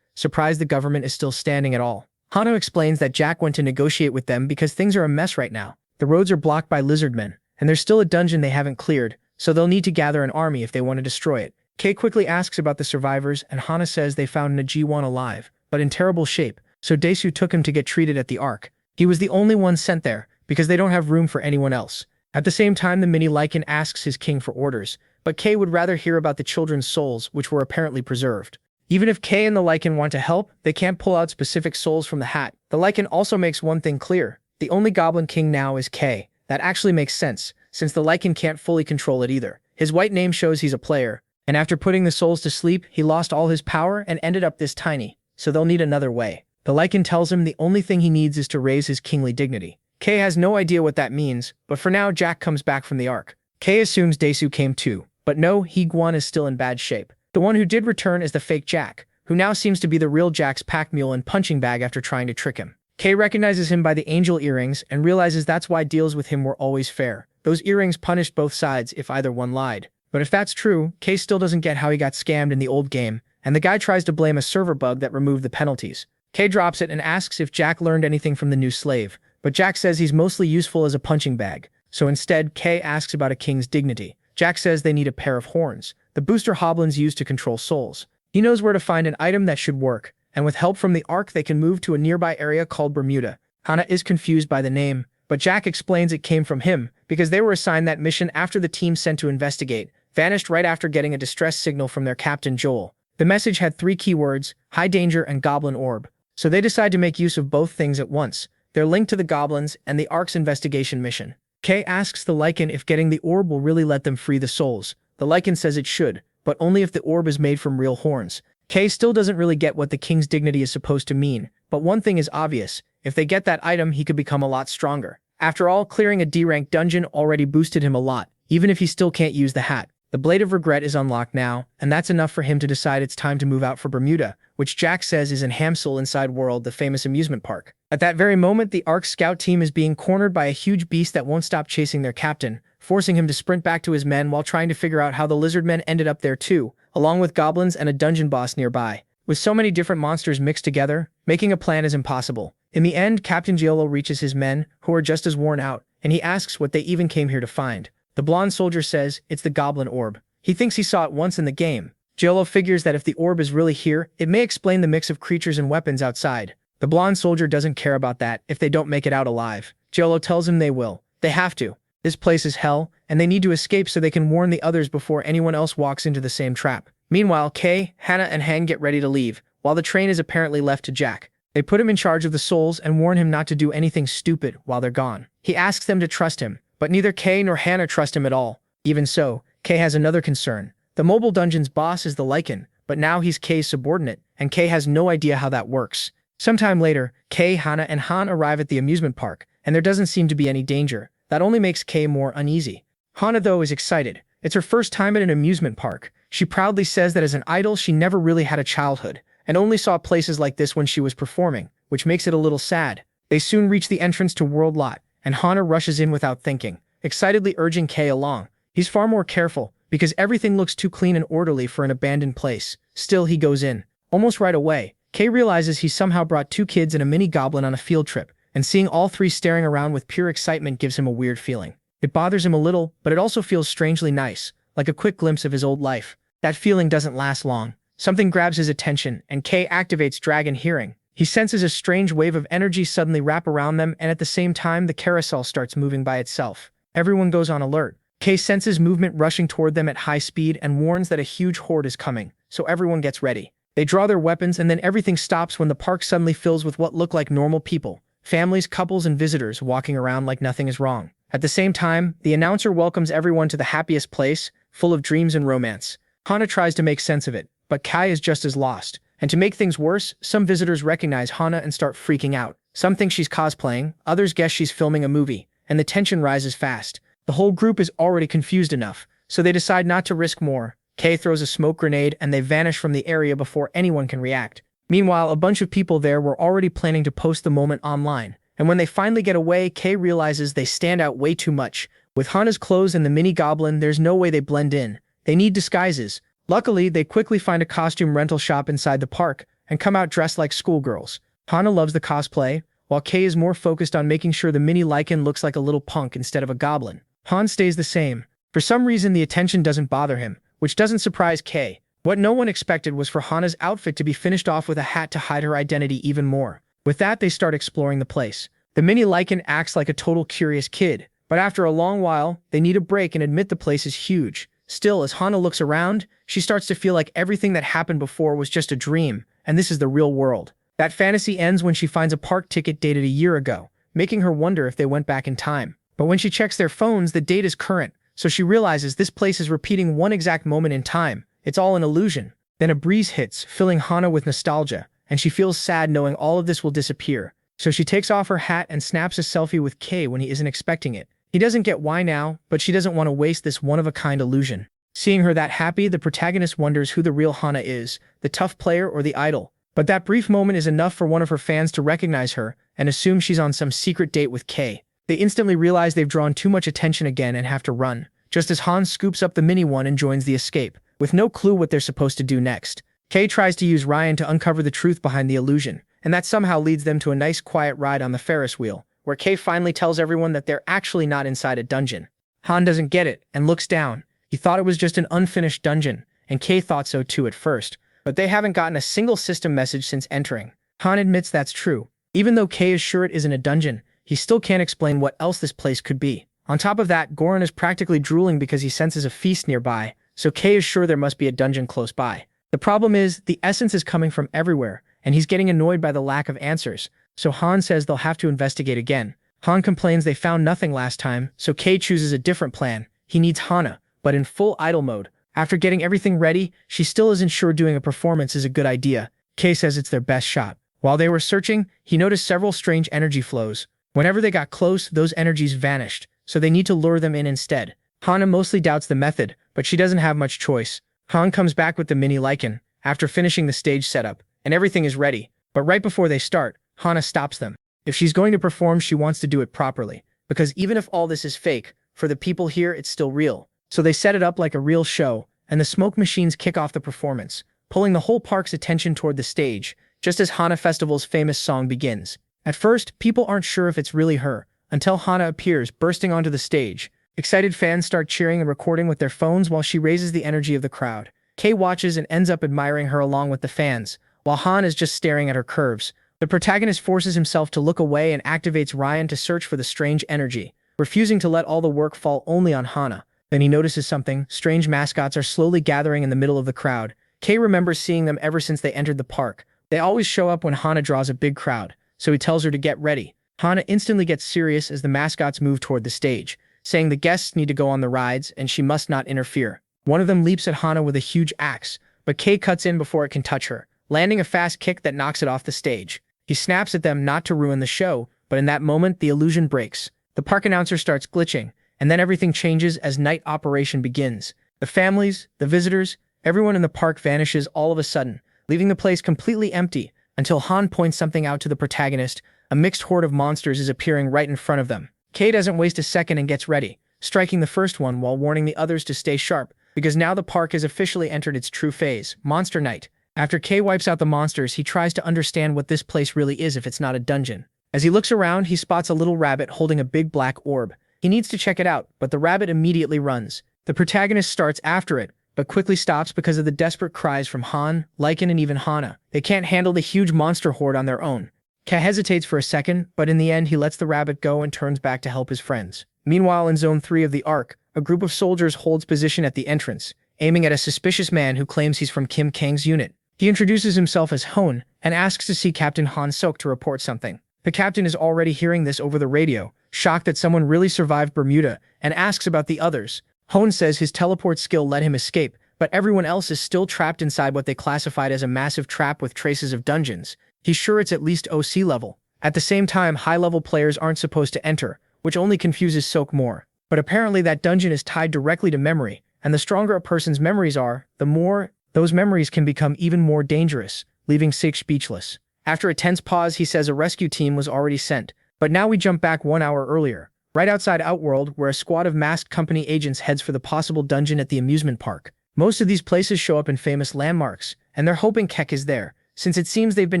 surprised the government is still standing at all. Hana explains that Jack went to negotiate with them because things are a mess right now. The roads are blocked by lizardmen, and there's still a dungeon they haven't cleared, so they'll need to gather an army if they want to destroy it. Kay quickly asks about the survivors, and Hana says they found Najiwan alive, but in terrible shape, so Daesu took him to get treated at the Ark. He was the only one sent there, because they don't have room for anyone else. At the same time, the mini lichen asks his king for orders, but Kay would rather hear about the children's souls, which were apparently preserved. Even if Kay and the lichen want to help, they can't pull out specific souls from the hat. The lichen also makes one thing clear: the only goblin king now is Kay. That actually makes sense, since the lichen can't fully control it either. His white name shows he's a player, and after putting the souls to sleep, he lost all his power and ended up this tiny, so they'll need another way. The lichen tells him the only thing he needs is to raise his kingly dignity. Kay has no idea what that means, but for now Jack comes back from the Ark. Kay assumes Daesu came too, but no, Higuan is still in bad shape. The one who did return is the fake Jack, who now seems to be the real Jack's pack mule and punching bag after trying to trick him. Kay recognizes him by the angel earrings and realizes that's why deals with him were always fair. Those earrings punished both sides if either one lied. But if that's true, Kay still doesn't get how he got scammed in the old game, and the guy tries to blame a server bug that removed the penalties. Kay drops it and asks if Jack learned anything from the new slave, but Jack says he's mostly useful as a punching bag, so instead Kay asks about a king's dignity. Jack says they need a pair of horns, the booster hoblins use to control souls. He knows where to find an item that should work, and with help from the Ark they can move to a nearby area called Bermuda. Hana is confused by the name, but Jack explains it came from him, because they were assigned that mission after the team sent to investigate vanished right after getting a distress signal from their captain Joel. The message had 3 keywords, high danger and goblin orb, so they decide to make use of both things at once. They're linked to the goblins and the Ark's investigation mission. Kay asks the lichen if getting the orb will really let them free the souls. The lichen says it should, but only if the orb is made from real horns. Kay still doesn't really get what the king's dignity is supposed to mean, but one thing is obvious: if they get that item, he could become a lot stronger. After all, clearing a D-rank dungeon already boosted him a lot, even if he still can't use the hat. The Blade of Regret is unlocked now, and that's enough for him to decide it's time to move out for Bermuda, which Jack says is in Hamsul inside World, the famous amusement park. At that very moment, the Ark scout team is being cornered by a huge beast that won't stop chasing their captain, forcing him to sprint back to his men while trying to figure out how the lizard men ended up there too, along with goblins and a dungeon boss nearby. With so many different monsters mixed together, making a plan is impossible. In the end, Captain Yahello reaches his men, who are just as worn out, and he asks what they even came here to find. The blonde soldier says it's the goblin orb. He thinks he saw it once in the game. Yahello figures that if the orb is really here, it may explain the mix of creatures and weapons outside. The blonde soldier doesn't care about that if they don't make it out alive. Yahello tells him they will. They have to. This place is hell, and they need to escape so they can warn the others before anyone else walks into the same trap. Meanwhile, Kay, Hana, and Han get ready to leave, while the train is apparently left to Jack. They put him in charge of the souls and warn him not to do anything stupid while they're gone. He asks them to trust him, but neither Kay nor Hana trust him at all. Even so, Kay has another concern. The mobile dungeon's boss is the lichen, but now he's Kay's subordinate, and Kay has no idea how that works. Sometime later, Kay, Hana, and Han arrive at the amusement park, and there doesn't seem to be any danger. That only makes Kay more uneasy. Hana, though, is excited. It's her first time at an amusement park. She proudly says that as an idol, she never really had a childhood, and only saw places like this when she was performing, which makes it a little sad. They soon reach the entrance to World Lot, and Hana rushes in without thinking, excitedly urging Kay along. He's far more careful, because everything looks too clean and orderly for an abandoned place. Still, he goes in. Almost right away, Kay realizes he somehow brought 2 kids and a mini goblin on a field trip, and seeing all 3 staring around with pure excitement gives him a weird feeling. It bothers him a little, but it also feels strangely nice, like a quick glimpse of his old life. That feeling doesn't last long. Something grabs his attention, and Kay activates Dragon Hearing. He senses a strange wave of energy suddenly wrap around them, and at the same time, the carousel starts moving by itself. Everyone goes on alert. Kay senses movement rushing toward them at high speed and warns that a huge horde is coming, so everyone gets ready. They draw their weapons, and then everything stops when the park suddenly fills with what look like normal people. Families, couples, and visitors walking around like nothing is wrong. At the same time, the announcer welcomes everyone to the happiest place, full of dreams and romance. Hana tries to make sense of it, but Kai is just as lost. And to make things worse, some visitors recognize Hana and start freaking out. Some think she's cosplaying, others guess she's filming a movie, and the tension rises fast. The whole group is already confused enough, so they decide not to risk more. Kei throws a smoke grenade and they vanish from the area before anyone can react. Meanwhile, a bunch of people there were already planning to post the moment online, and when they finally get away, Kei realizes they stand out way too much. With Hana's clothes and the mini goblin, there's no way they blend in. They need disguises. Luckily, they quickly find a costume rental shop inside the park and come out dressed like schoolgirls. Hana loves the cosplay, while Kei is more focused on making sure the mini lichen looks like a little punk instead of a goblin. Han stays the same. For some reason, the attention doesn't bother him, which doesn't surprise Kei. What no one expected was for Hana's outfit to be finished off with a hat to hide her identity even more. With that, they start exploring the place. The mini lichen acts like a total curious kid, but after a long while, they need a break and admit the place is huge. Still, as Hana looks around, she starts to feel like everything that happened before was just a dream, and this is the real world. That fantasy ends when she finds a park ticket dated a year ago, making her wonder if they went back in time. But when she checks their phones, the date is current, so she realizes this place is repeating one exact moment in time. It's all an illusion. Then a breeze hits, filling Hana with nostalgia, and she feels sad knowing all of this will disappear. So she takes off her hat and snaps a selfie with Kei when he isn't expecting it. He doesn't get why now, but she doesn't want to waste this one-of-a-kind illusion. Seeing her that happy, the protagonist wonders who the real Hana is, the tough player or the idol. But that brief moment is enough for one of her fans to recognize her and assume she's on some secret date with Kei. They instantly realize they've drawn too much attention again and have to run, just as Han scoops up the mini one and joins the escape, with no clue what they're supposed to do next. Kei tries to use Ryan to uncover the truth behind the illusion, and that somehow leads them to a nice quiet ride on the Ferris wheel, where Kei finally tells everyone that they're actually not inside a dungeon. Han doesn't get it and looks down. He thought it was just an unfinished dungeon, and Kei thought so too at first, but they haven't gotten a single system message since entering. Han admits that's true. Even though Kei is sure it isn't a dungeon, he still can't explain what else this place could be. On top of that, Goran is practically drooling because he senses a feast nearby, so Kei is sure there must be a dungeon close by. The problem is, the essence is coming from everywhere, and he's getting annoyed by the lack of answers, so Han says they'll have to investigate again. Han complains they found nothing last time, so Kei chooses a different plan. He needs Hana, but in full idol mode. After getting everything ready, she still isn't sure doing a performance is a good idea. Kei says it's their best shot. While they were searching, he noticed several strange energy flows. Whenever they got close, those energies vanished, so they need to lure them in instead. Hana mostly doubts the method, but she doesn't have much choice. Han comes back with the mini lichen, after finishing the stage setup, and everything is ready. But right before they start, Hana stops them. If she's going to perform, she wants to do it properly, because even if all this is fake, for the people here it's still real. So they set it up like a real show, and the smoke machines kick off the performance, pulling the whole park's attention toward the stage, just as Hana Festival's famous song begins. At first, people aren't sure if it's really her, until Hana appears, bursting onto the stage. Excited fans start cheering and recording with their phones while she raises the energy of the crowd. Kei watches and ends up admiring her along with the fans, while Han is just staring at her curves. The protagonist forces himself to look away and activates Ryan to search for the strange energy, refusing to let all the work fall only on Hana. Then he notices something. Strange mascots are slowly gathering in the middle of the crowd. Kei remembers seeing them ever since they entered the park. They always show up when Hana draws a big crowd, so he tells her to get ready. Hana instantly gets serious as the mascots move toward the stage, saying the guests need to go on the rides and she must not interfere. One of them leaps at Hana with a huge axe, but Kei cuts in before it can touch her, landing a fast kick that knocks it off the stage. He snaps at them not to ruin the show, but in that moment, the illusion breaks. The park announcer starts glitching, and then everything changes as night operation begins. The families, the visitors, everyone in the park vanishes all of a sudden, leaving the place completely empty, until Han points something out to the protagonist. A mixed horde of monsters is appearing right in front of them. Kei doesn't waste a second and gets ready, striking the first one while warning the others to stay sharp, because now the park has officially entered its true phase, Monster Night. After Kei wipes out the monsters, he tries to understand what this place really is if it's not a dungeon. As he looks around, he spots a little rabbit holding a big black orb. He needs to check it out, but the rabbit immediately runs. The protagonist starts after it, but quickly stops because of the desperate cries from Han, Lycan, and even Hana. They can't handle the huge monster horde on their own. Kei hesitates for a second, but in the end he lets the rabbit go and turns back to help his friends. Meanwhile, in Zone 3 of the Ark, a group of soldiers holds position at the entrance, aiming at a suspicious man who claims he's from Kim Kang's unit. He introduces himself as Hon and asks to see Captain Han Sok to report something. The captain is already hearing this over the radio, shocked that someone really survived Bermuda, and asks about the others. Hon says his teleport skill let him escape, but everyone else is still trapped inside what they classified as a massive trap with traces of dungeons. He's sure it's at least OC level. At the same time, high-level players aren't supposed to enter, which only confuses Sok more. But apparently that dungeon is tied directly to memory, and the stronger a person's memories are, the more those memories can become even more dangerous, leaving Sok speechless. After a tense pause, he says a rescue team was already sent, but now we jump back 1 hour earlier, right outside Outworld, where a squad of masked company agents heads for the possible dungeon at the amusement park. Most of these places show up in famous landmarks, and they're hoping Keck is there, since it seems they've been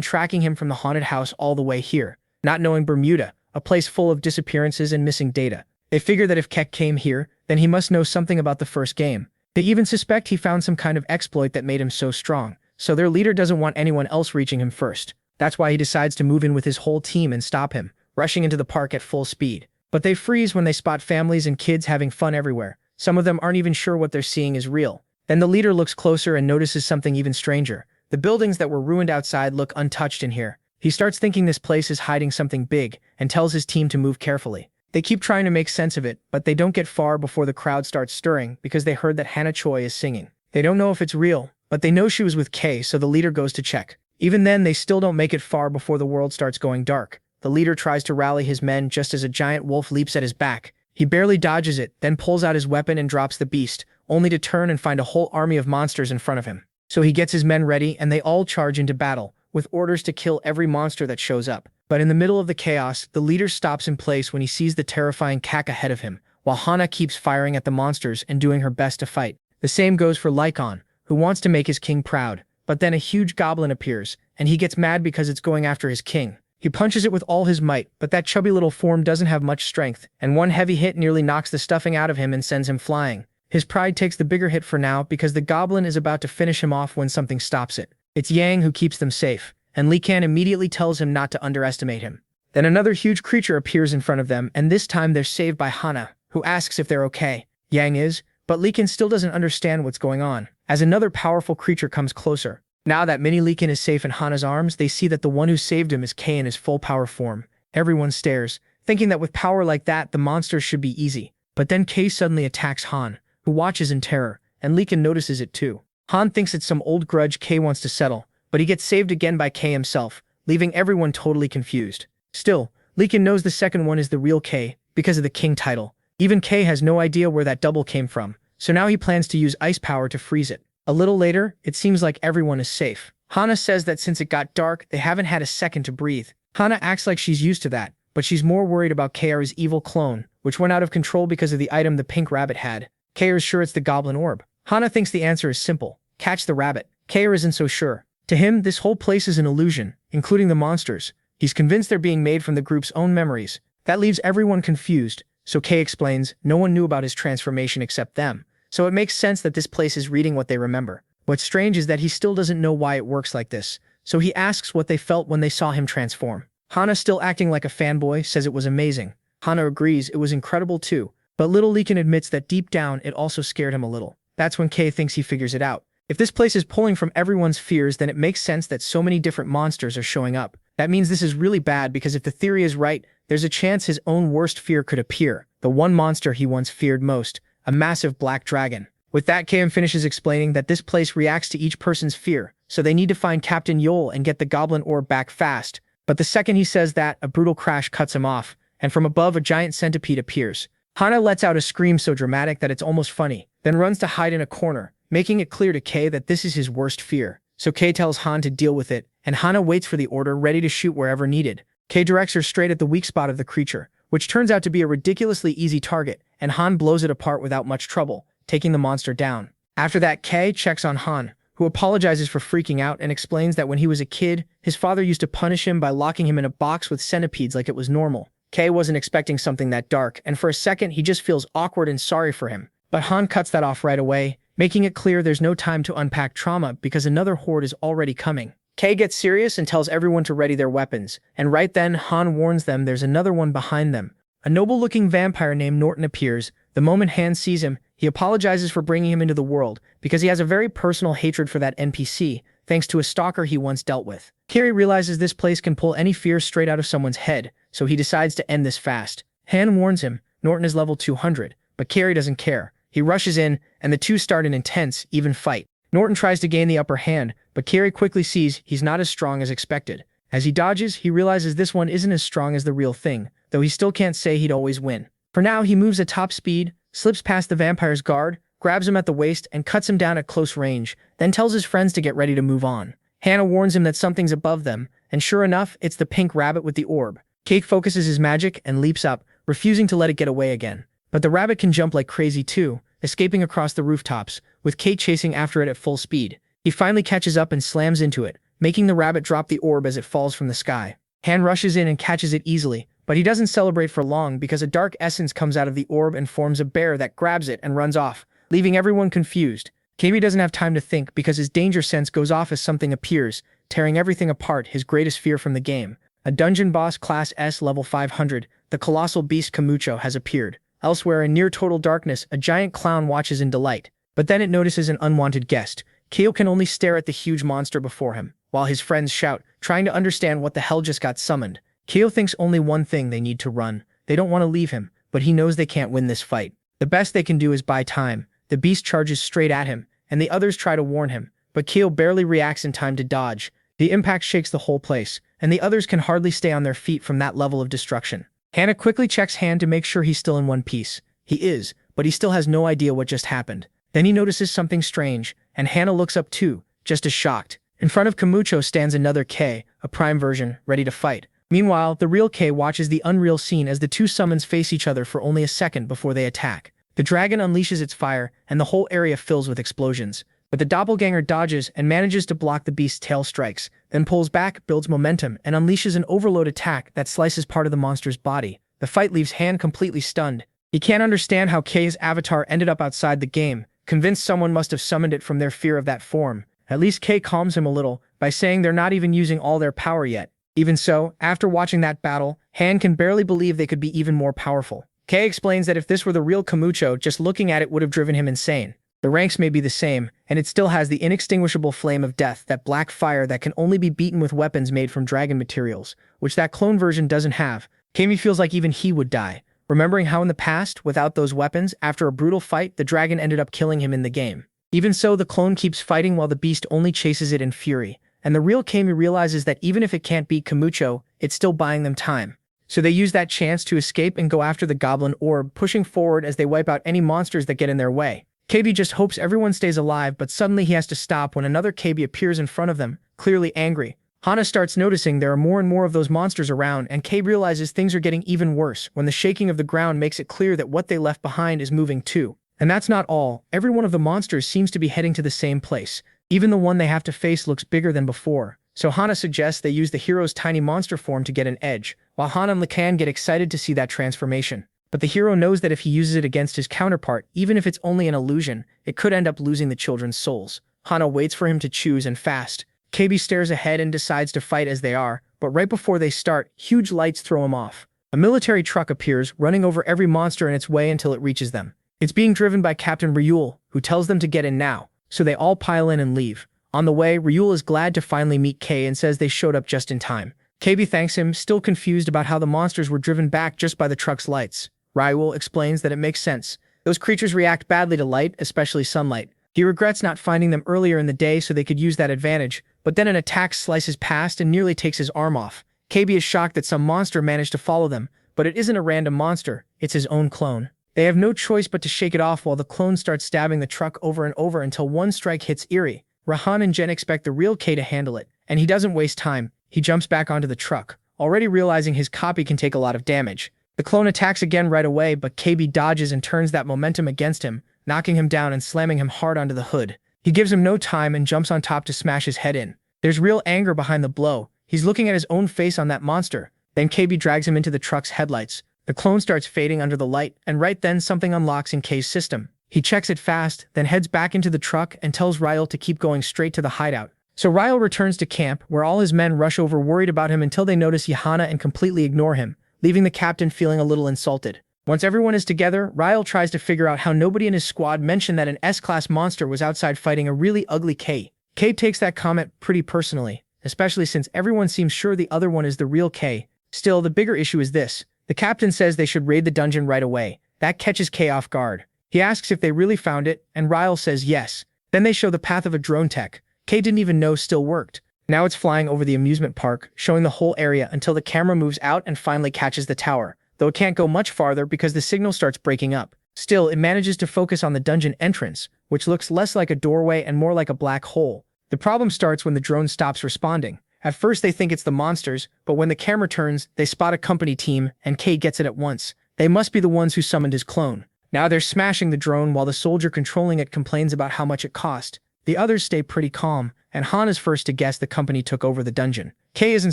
tracking him from the haunted house all the way here. Not knowing Bermuda, a place full of disappearances and missing data, they figure that if Keck came here, then he must know something about the first game. They even suspect he found some kind of exploit that made him so strong, so their leader doesn't want anyone else reaching him first. That's why he decides to move in with his whole team and stop him, rushing into the park at full speed. But they freeze when they spot families and kids having fun everywhere. Some of them aren't even sure what they're seeing is real. Then the leader looks closer and notices something even stranger. The buildings that were ruined outside look untouched in here. He starts thinking this place is hiding something big and tells his team to move carefully. They keep trying to make sense of it, but they don't get far before the crowd starts stirring because they heard that Hana Choi is singing. They don't know if it's real, but they know she was with Kay, so the leader goes to check. Even then, they still don't make it far before the world starts going dark. The leader tries to rally his men just as a giant wolf leaps at his back. He barely dodges it, then pulls out his weapon and drops the beast, only to turn and find a whole army of monsters in front of him. So he gets his men ready and they all charge into battle, with orders to kill every monster that shows up. But in the middle of the chaos, the leader stops in place when he sees the terrifying Kak ahead of him, while Hana keeps firing at the monsters and doing her best to fight. The same goes for Lycon, who wants to make his king proud. But then a huge goblin appears, and he gets mad because it's going after his king. He punches it with all his might, but that chubby little form doesn't have much strength, and one heavy hit nearly knocks the stuffing out of him and sends him flying. His pride takes the bigger hit for now because the goblin is about to finish him off when something stops it. It's Yang who keeps them safe, and Lycan immediately tells him not to underestimate him. Then another huge creature appears in front of them, and this time they're saved by Hana, who asks if they're okay. Yang is, but Lycan still doesn't understand what's going on, as another powerful creature comes closer. Now that Mini Lycan is safe in Hana's arms, they see that the one who saved him is Kay in his full power form. Everyone stares, thinking that with power like that, the monsters should be easy. But then Kay suddenly attacks Han, who watches in terror, and Lycan notices it too. Han thinks it's some old grudge Kay wants to settle, but he gets saved again by Kay himself, leaving everyone totally confused. Still, Lycan knows the second one is the real Kay, because of the king title. Even Kay has no idea where that double came from, so now he plans to use ice power to freeze it. A little later, it seems like everyone is safe. Hana says that since it got dark, they haven't had a second to breathe. Hana acts like she's used to that, but she's more worried about Kaira's evil clone, which went out of control because of the item the pink rabbit had. Kaira's sure it's the goblin orb. Hana thinks the answer is simple: catch the rabbit. Kaira isn't so sure. To him, this whole place is an illusion, including the monsters. He's convinced they're being made from the group's own memories. That leaves everyone confused, so Kay explains no one knew about his transformation except them. So it makes sense that this place is reading what they remember. What's strange is that he still doesn't know why it works like this, so he asks what they felt when they saw him transform. Hana, still acting like a fanboy, says it was amazing. Hana agrees it was incredible too, but little Lycan admits that deep down it also scared him a little. That's when Kay thinks he figures it out. If this place is pulling from everyone's fears, then it makes sense that so many different monsters are showing up. That means this is really bad because if the theory is right, there's a chance his own worst fear could appear. The one monster he once feared most. A massive black dragon. With that, KM finishes explaining that this place reacts to each person's fear, so they need to find Captain Yol and get the goblin orb back fast. But the second he says that, a brutal crash cuts him off, and from above a giant centipede appears. Hana lets out a scream so dramatic that it's almost funny, then runs to hide in a corner, making it clear to Kay that this is his worst fear. So Kay tells Han to deal with it, and Hana waits for the order, ready to shoot wherever needed. Kay directs her straight at the weak spot of the creature, which turns out to be a ridiculously easy target, and Han blows it apart without much trouble, taking the monster down. After that, Kay checks on Han, who apologizes for freaking out and explains that when he was a kid, his father used to punish him by locking him in a box with centipedes like it was normal. Kay wasn't expecting something that dark, and for a second he just feels awkward and sorry for him. But Han cuts that off right away, making it clear there's no time to unpack trauma because another horde is already coming. Kay gets serious and tells everyone to ready their weapons, and right then Han warns them there's another one behind them. A noble-looking vampire named Norton appears. The moment Han sees him, he apologizes for bringing him into the world because he has a very personal hatred for that NPC, thanks to a stalker he once dealt with. Carrie realizes this place can pull any fear straight out of someone's head, so he decides to end this fast. Han warns him, Norton is level 200, but Carrie doesn't care. He rushes in, and the two start an intense, even fight. Norton tries to gain the upper hand, but Carey quickly sees he's not as strong as expected. As he dodges, he realizes this one isn't as strong as the real thing, though he still can't say he'd always win. For now, he moves at top speed, slips past the vampire's guard, grabs him at the waist, and cuts him down at close range, then tells his friends to get ready to move on. Hannah warns him that something's above them, and sure enough, it's the pink rabbit with the orb. Kate focuses his magic and leaps up, refusing to let it get away again. But the rabbit can jump like crazy too, escaping across the rooftops, with Kate chasing after it at full speed. He finally catches up and slams into it, making the rabbit drop the orb as it falls from the sky. Han rushes in and catches it easily, but he doesn't celebrate for long because a dark essence comes out of the orb and forms a bear that grabs it and runs off, leaving everyone confused. KB doesn't have time to think because his danger sense goes off as something appears, tearing everything apart, his greatest fear from the game. A dungeon boss class S level 500, the colossal beast Kamucho, has appeared. Elsewhere in near total darkness, a giant clown watches in delight. But then it notices an unwanted guest. Kale can only stare at the huge monster before him, while his friends shout, trying to understand what the hell just got summoned. Kale thinks only one thing: they need to run. They don't want to leave him, but he knows they can't win this fight. The best they can do is buy time. The beast charges straight at him, and the others try to warn him, but Kale barely reacts in time to dodge. The impact shakes the whole place, and the others can hardly stay on their feet from that level of destruction. Hannah quickly checks Han to make sure he's still in one piece. He is, but he still has no idea what just happened. Then he notices something strange, and Hannah looks up too, just as shocked. In front of Kamucho stands another K, a prime version, ready to fight. Meanwhile, the real K watches the unreal scene as the two summons face each other for only a second before they attack. The dragon unleashes its fire, and the whole area fills with explosions. But the doppelganger dodges and manages to block the beast's tail strikes, then pulls back, builds momentum, and unleashes an overload attack that slices part of the monster's body. The fight leaves Han completely stunned. He can't understand how K's avatar ended up outside the game, convinced someone must have summoned it from their fear of that form. At least K calms him a little by saying they're not even using all their power yet. Even so, after watching that battle, Han can barely believe they could be even more powerful. K explains that if this were the real Kamucho, just looking at it would have driven him insane. The ranks may be the same, and it still has the inextinguishable flame of death, that black fire that can only be beaten with weapons made from dragon materials, which that clone version doesn't have. Kami feels like even he would die, remembering how in the past, without those weapons, after a brutal fight, the dragon ended up killing him in the game. Even so, the clone keeps fighting while the beast only chases it in fury, and the real Kami realizes that even if it can't beat Kamucho, it's still buying them time. So they use that chance to escape and go after the goblin orb, pushing forward as they wipe out any monsters that get in their way. KB just hopes everyone stays alive, but suddenly he has to stop when another KB appears in front of them, clearly angry. Hana starts noticing there are more and more of those monsters around, and Kabe realizes things are getting even worse when the shaking of the ground makes it clear that what they left behind is moving too. And that's not all. Every one of the monsters seems to be heading to the same place. Even the one they have to face looks bigger than before. So Hana suggests they use the hero's tiny monster form to get an edge, while Hana and Lacan get excited to see that transformation. But the hero knows that if he uses it against his counterpart, even if it's only an illusion, it could end up losing the children's souls. Hana waits for him to choose and fast. KB stares ahead and decides to fight as they are, but right before they start, huge lights throw him off. A military truck appears, running over every monster in its way until it reaches them. It's being driven by Captain Ryul, who tells them to get in now, so they all pile in and leave. On the way, Ryul is glad to finally meet Kay and says they showed up just in time. KB thanks him, still confused about how the monsters were driven back just by the truck's lights. Ryul explains that it makes sense. Those creatures react badly to light, especially sunlight. He regrets not finding them earlier in the day so they could use that advantage, but then an attack slices past and nearly takes his arm off. KB is shocked that some monster managed to follow them, but it isn't a random monster, it's his own clone. They have no choice but to shake it off while the clone starts stabbing the truck over and over until one strike hits Eerie. Rahan and Jen expect the real K to handle it, and he doesn't waste time. He jumps back onto the truck, already realizing his copy can take a lot of damage. The clone attacks again right away, but KB dodges and turns that momentum against him, knocking him down and slamming him hard onto the hood. He gives him no time and jumps on top to smash his head in. There's real anger behind the blow. He's looking at his own face on that monster. Then KB drags him into the truck's headlights. The clone starts fading under the light, and right then something unlocks in K's system. He checks it fast, then heads back into the truck and tells Ryle to keep going straight to the hideout. So Ryle returns to camp, where all his men rush over worried about him until they notice Johanna and completely ignore him, leaving the captain feeling a little insulted. Once everyone is together, Ryle tries to figure out how nobody in his squad mentioned that an S-class monster was outside fighting a really ugly K. K takes that comment pretty personally, especially since everyone seems sure the other one is the real K. Still, the bigger issue is this. The captain says they should raid the dungeon right away. That catches K off guard. He asks if they really found it, and Ryle says yes. Then they show the path of a drone tech Kay didn't even know still worked. Now it's flying over the amusement park, showing the whole area until the camera moves out and finally catches the tower, though it can't go much farther because the signal starts breaking up. Still, it manages to focus on the dungeon entrance, which looks less like a doorway and more like a black hole. The problem starts when the drone stops responding. At first they think it's the monsters, but when the camera turns, they spot a company team, and Kay gets it at once. They must be the ones who summoned his clone. Now they're smashing the drone while the soldier controlling it complains about how much it cost. The others stay pretty calm, and Han is first to guess the company took over the dungeon. Kay isn't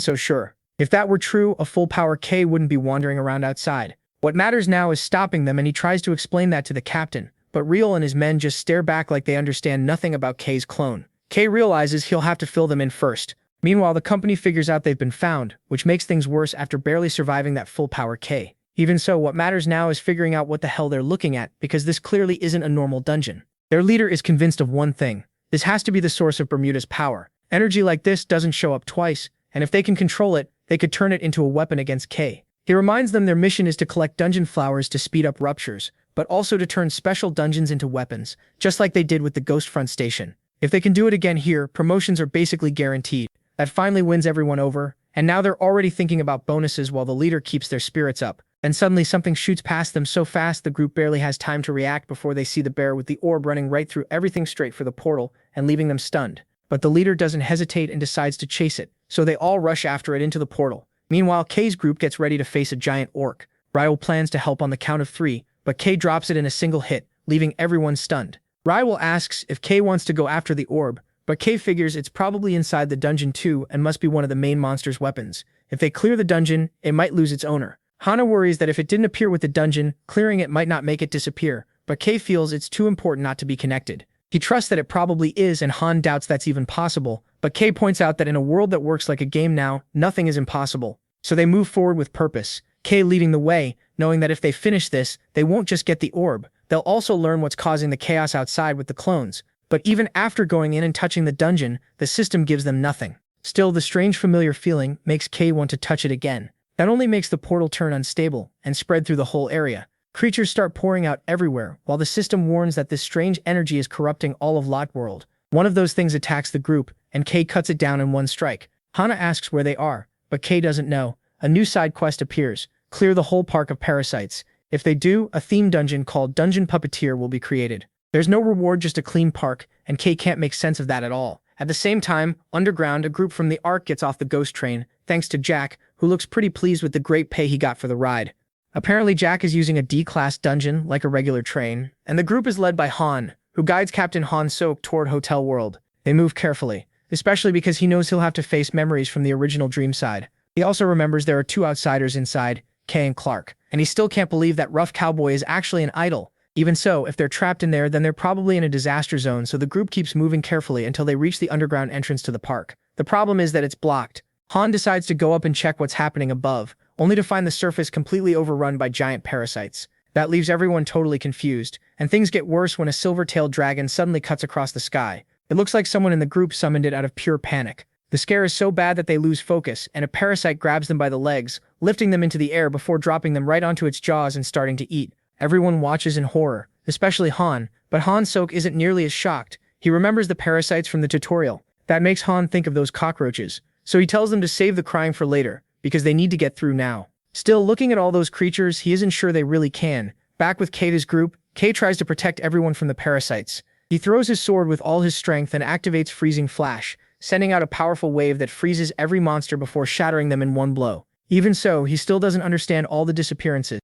so sure. If that were true, a full-power Kay wouldn't be wandering around outside. What matters now is stopping them, and he tries to explain that to the captain, but Real and his men just stare back like they understand nothing about Kay's clone. Kay realizes he'll have to fill them in first. Meanwhile, the company figures out they've been found, which makes things worse after barely surviving that full-power Kay. Even so, what matters now is figuring out what the hell they're looking at, because this clearly isn't a normal dungeon. Their leader is convinced of one thing. This has to be the source of Bermuda's power. Energy like this doesn't show up twice, and if they can control it, they could turn it into a weapon against Kay. He reminds them their mission is to collect dungeon flowers to speed up ruptures, but also to turn special dungeons into weapons, just like they did with the Ghost Front Station. If they can do it again here, promotions are basically guaranteed. That finally wins everyone over, and now they're already thinking about bonuses while the leader keeps their spirits up. And suddenly something shoots past them so fast the group barely has time to react before they see the bear with the orb running right through everything straight for the portal and leaving them stunned. But the leader doesn't hesitate and decides to chase it, so they all rush after it into the portal. Meanwhile, Kay's group gets ready to face a giant orc. Ryle plans to help on the count of 3, but Kay drops it in a single hit, leaving everyone stunned. Ryle asks if Kay wants to go after the orb, but Kay figures it's probably inside the dungeon too and must be one of the main monster's weapons. If they clear the dungeon, it might lose its owner. Hana worries that if it didn't appear with the dungeon, clearing it might not make it disappear, but Kay feels it's too important not to be connected. He trusts that it probably is, and Han doubts that's even possible, but Kay points out that in a world that works like a game now, nothing is impossible. So they move forward with purpose, Kay leading the way, knowing that if they finish this, they won't just get the orb, they'll also learn what's causing the chaos outside with the clones. But even after going in and touching the dungeon, the system gives them nothing. Still, the strange familiar feeling makes Kay want to touch it again. That only makes the portal turn unstable and spread through the whole area. Creatures start pouring out everywhere, while the system warns that this strange energy is corrupting all of Lot World. One of those things attacks the group, and Kay cuts it down in one strike. Hana asks where they are, but Kay doesn't know. A new side quest appears: clear the whole park of parasites. If they do, a theme dungeon called Dungeon Puppeteer will be created. There's no reward, just a clean park, and Kay can't make sense of that at all. At the same time, underground, a group from the Ark gets off the ghost train, thanks to Jack, who looks pretty pleased with the great pay he got for the ride. Apparently Jack is using a D-class dungeon, like a regular train, and the group is led by Han, who guides Captain Han Sok toward Hotel World. They move carefully, especially because he knows he'll have to face memories from the original dream side. He also remembers there are 2 outsiders inside, Kay and Clark, and he still can't believe that rough cowboy is actually an idol. Even so, if they're trapped in there, then they're probably in a disaster zone, so the group keeps moving carefully until they reach the underground entrance to the park. The problem is that it's blocked. Han decides to go up and check what's happening above, only to find the surface completely overrun by giant parasites. That leaves everyone totally confused, and things get worse when a silver-tailed dragon suddenly cuts across the sky. It looks like someone in the group summoned it out of pure panic. The scare is so bad that they lose focus, and a parasite grabs them by the legs, lifting them into the air before dropping them right onto its jaws and starting to eat. Everyone watches in horror, especially Han, but Han Sok isn't nearly as shocked. He remembers the parasites from the tutorial. That makes Han think of those cockroaches, so he tells them to save the crying for later, because they need to get through now. Still, looking at all those creatures, he isn't sure they really can. Back with Kay's group, Kay tries to protect everyone from the parasites. He throws his sword with all his strength and activates Freezing Flash, sending out a powerful wave that freezes every monster before shattering them in one blow. Even so, he still doesn't understand all the disappearances.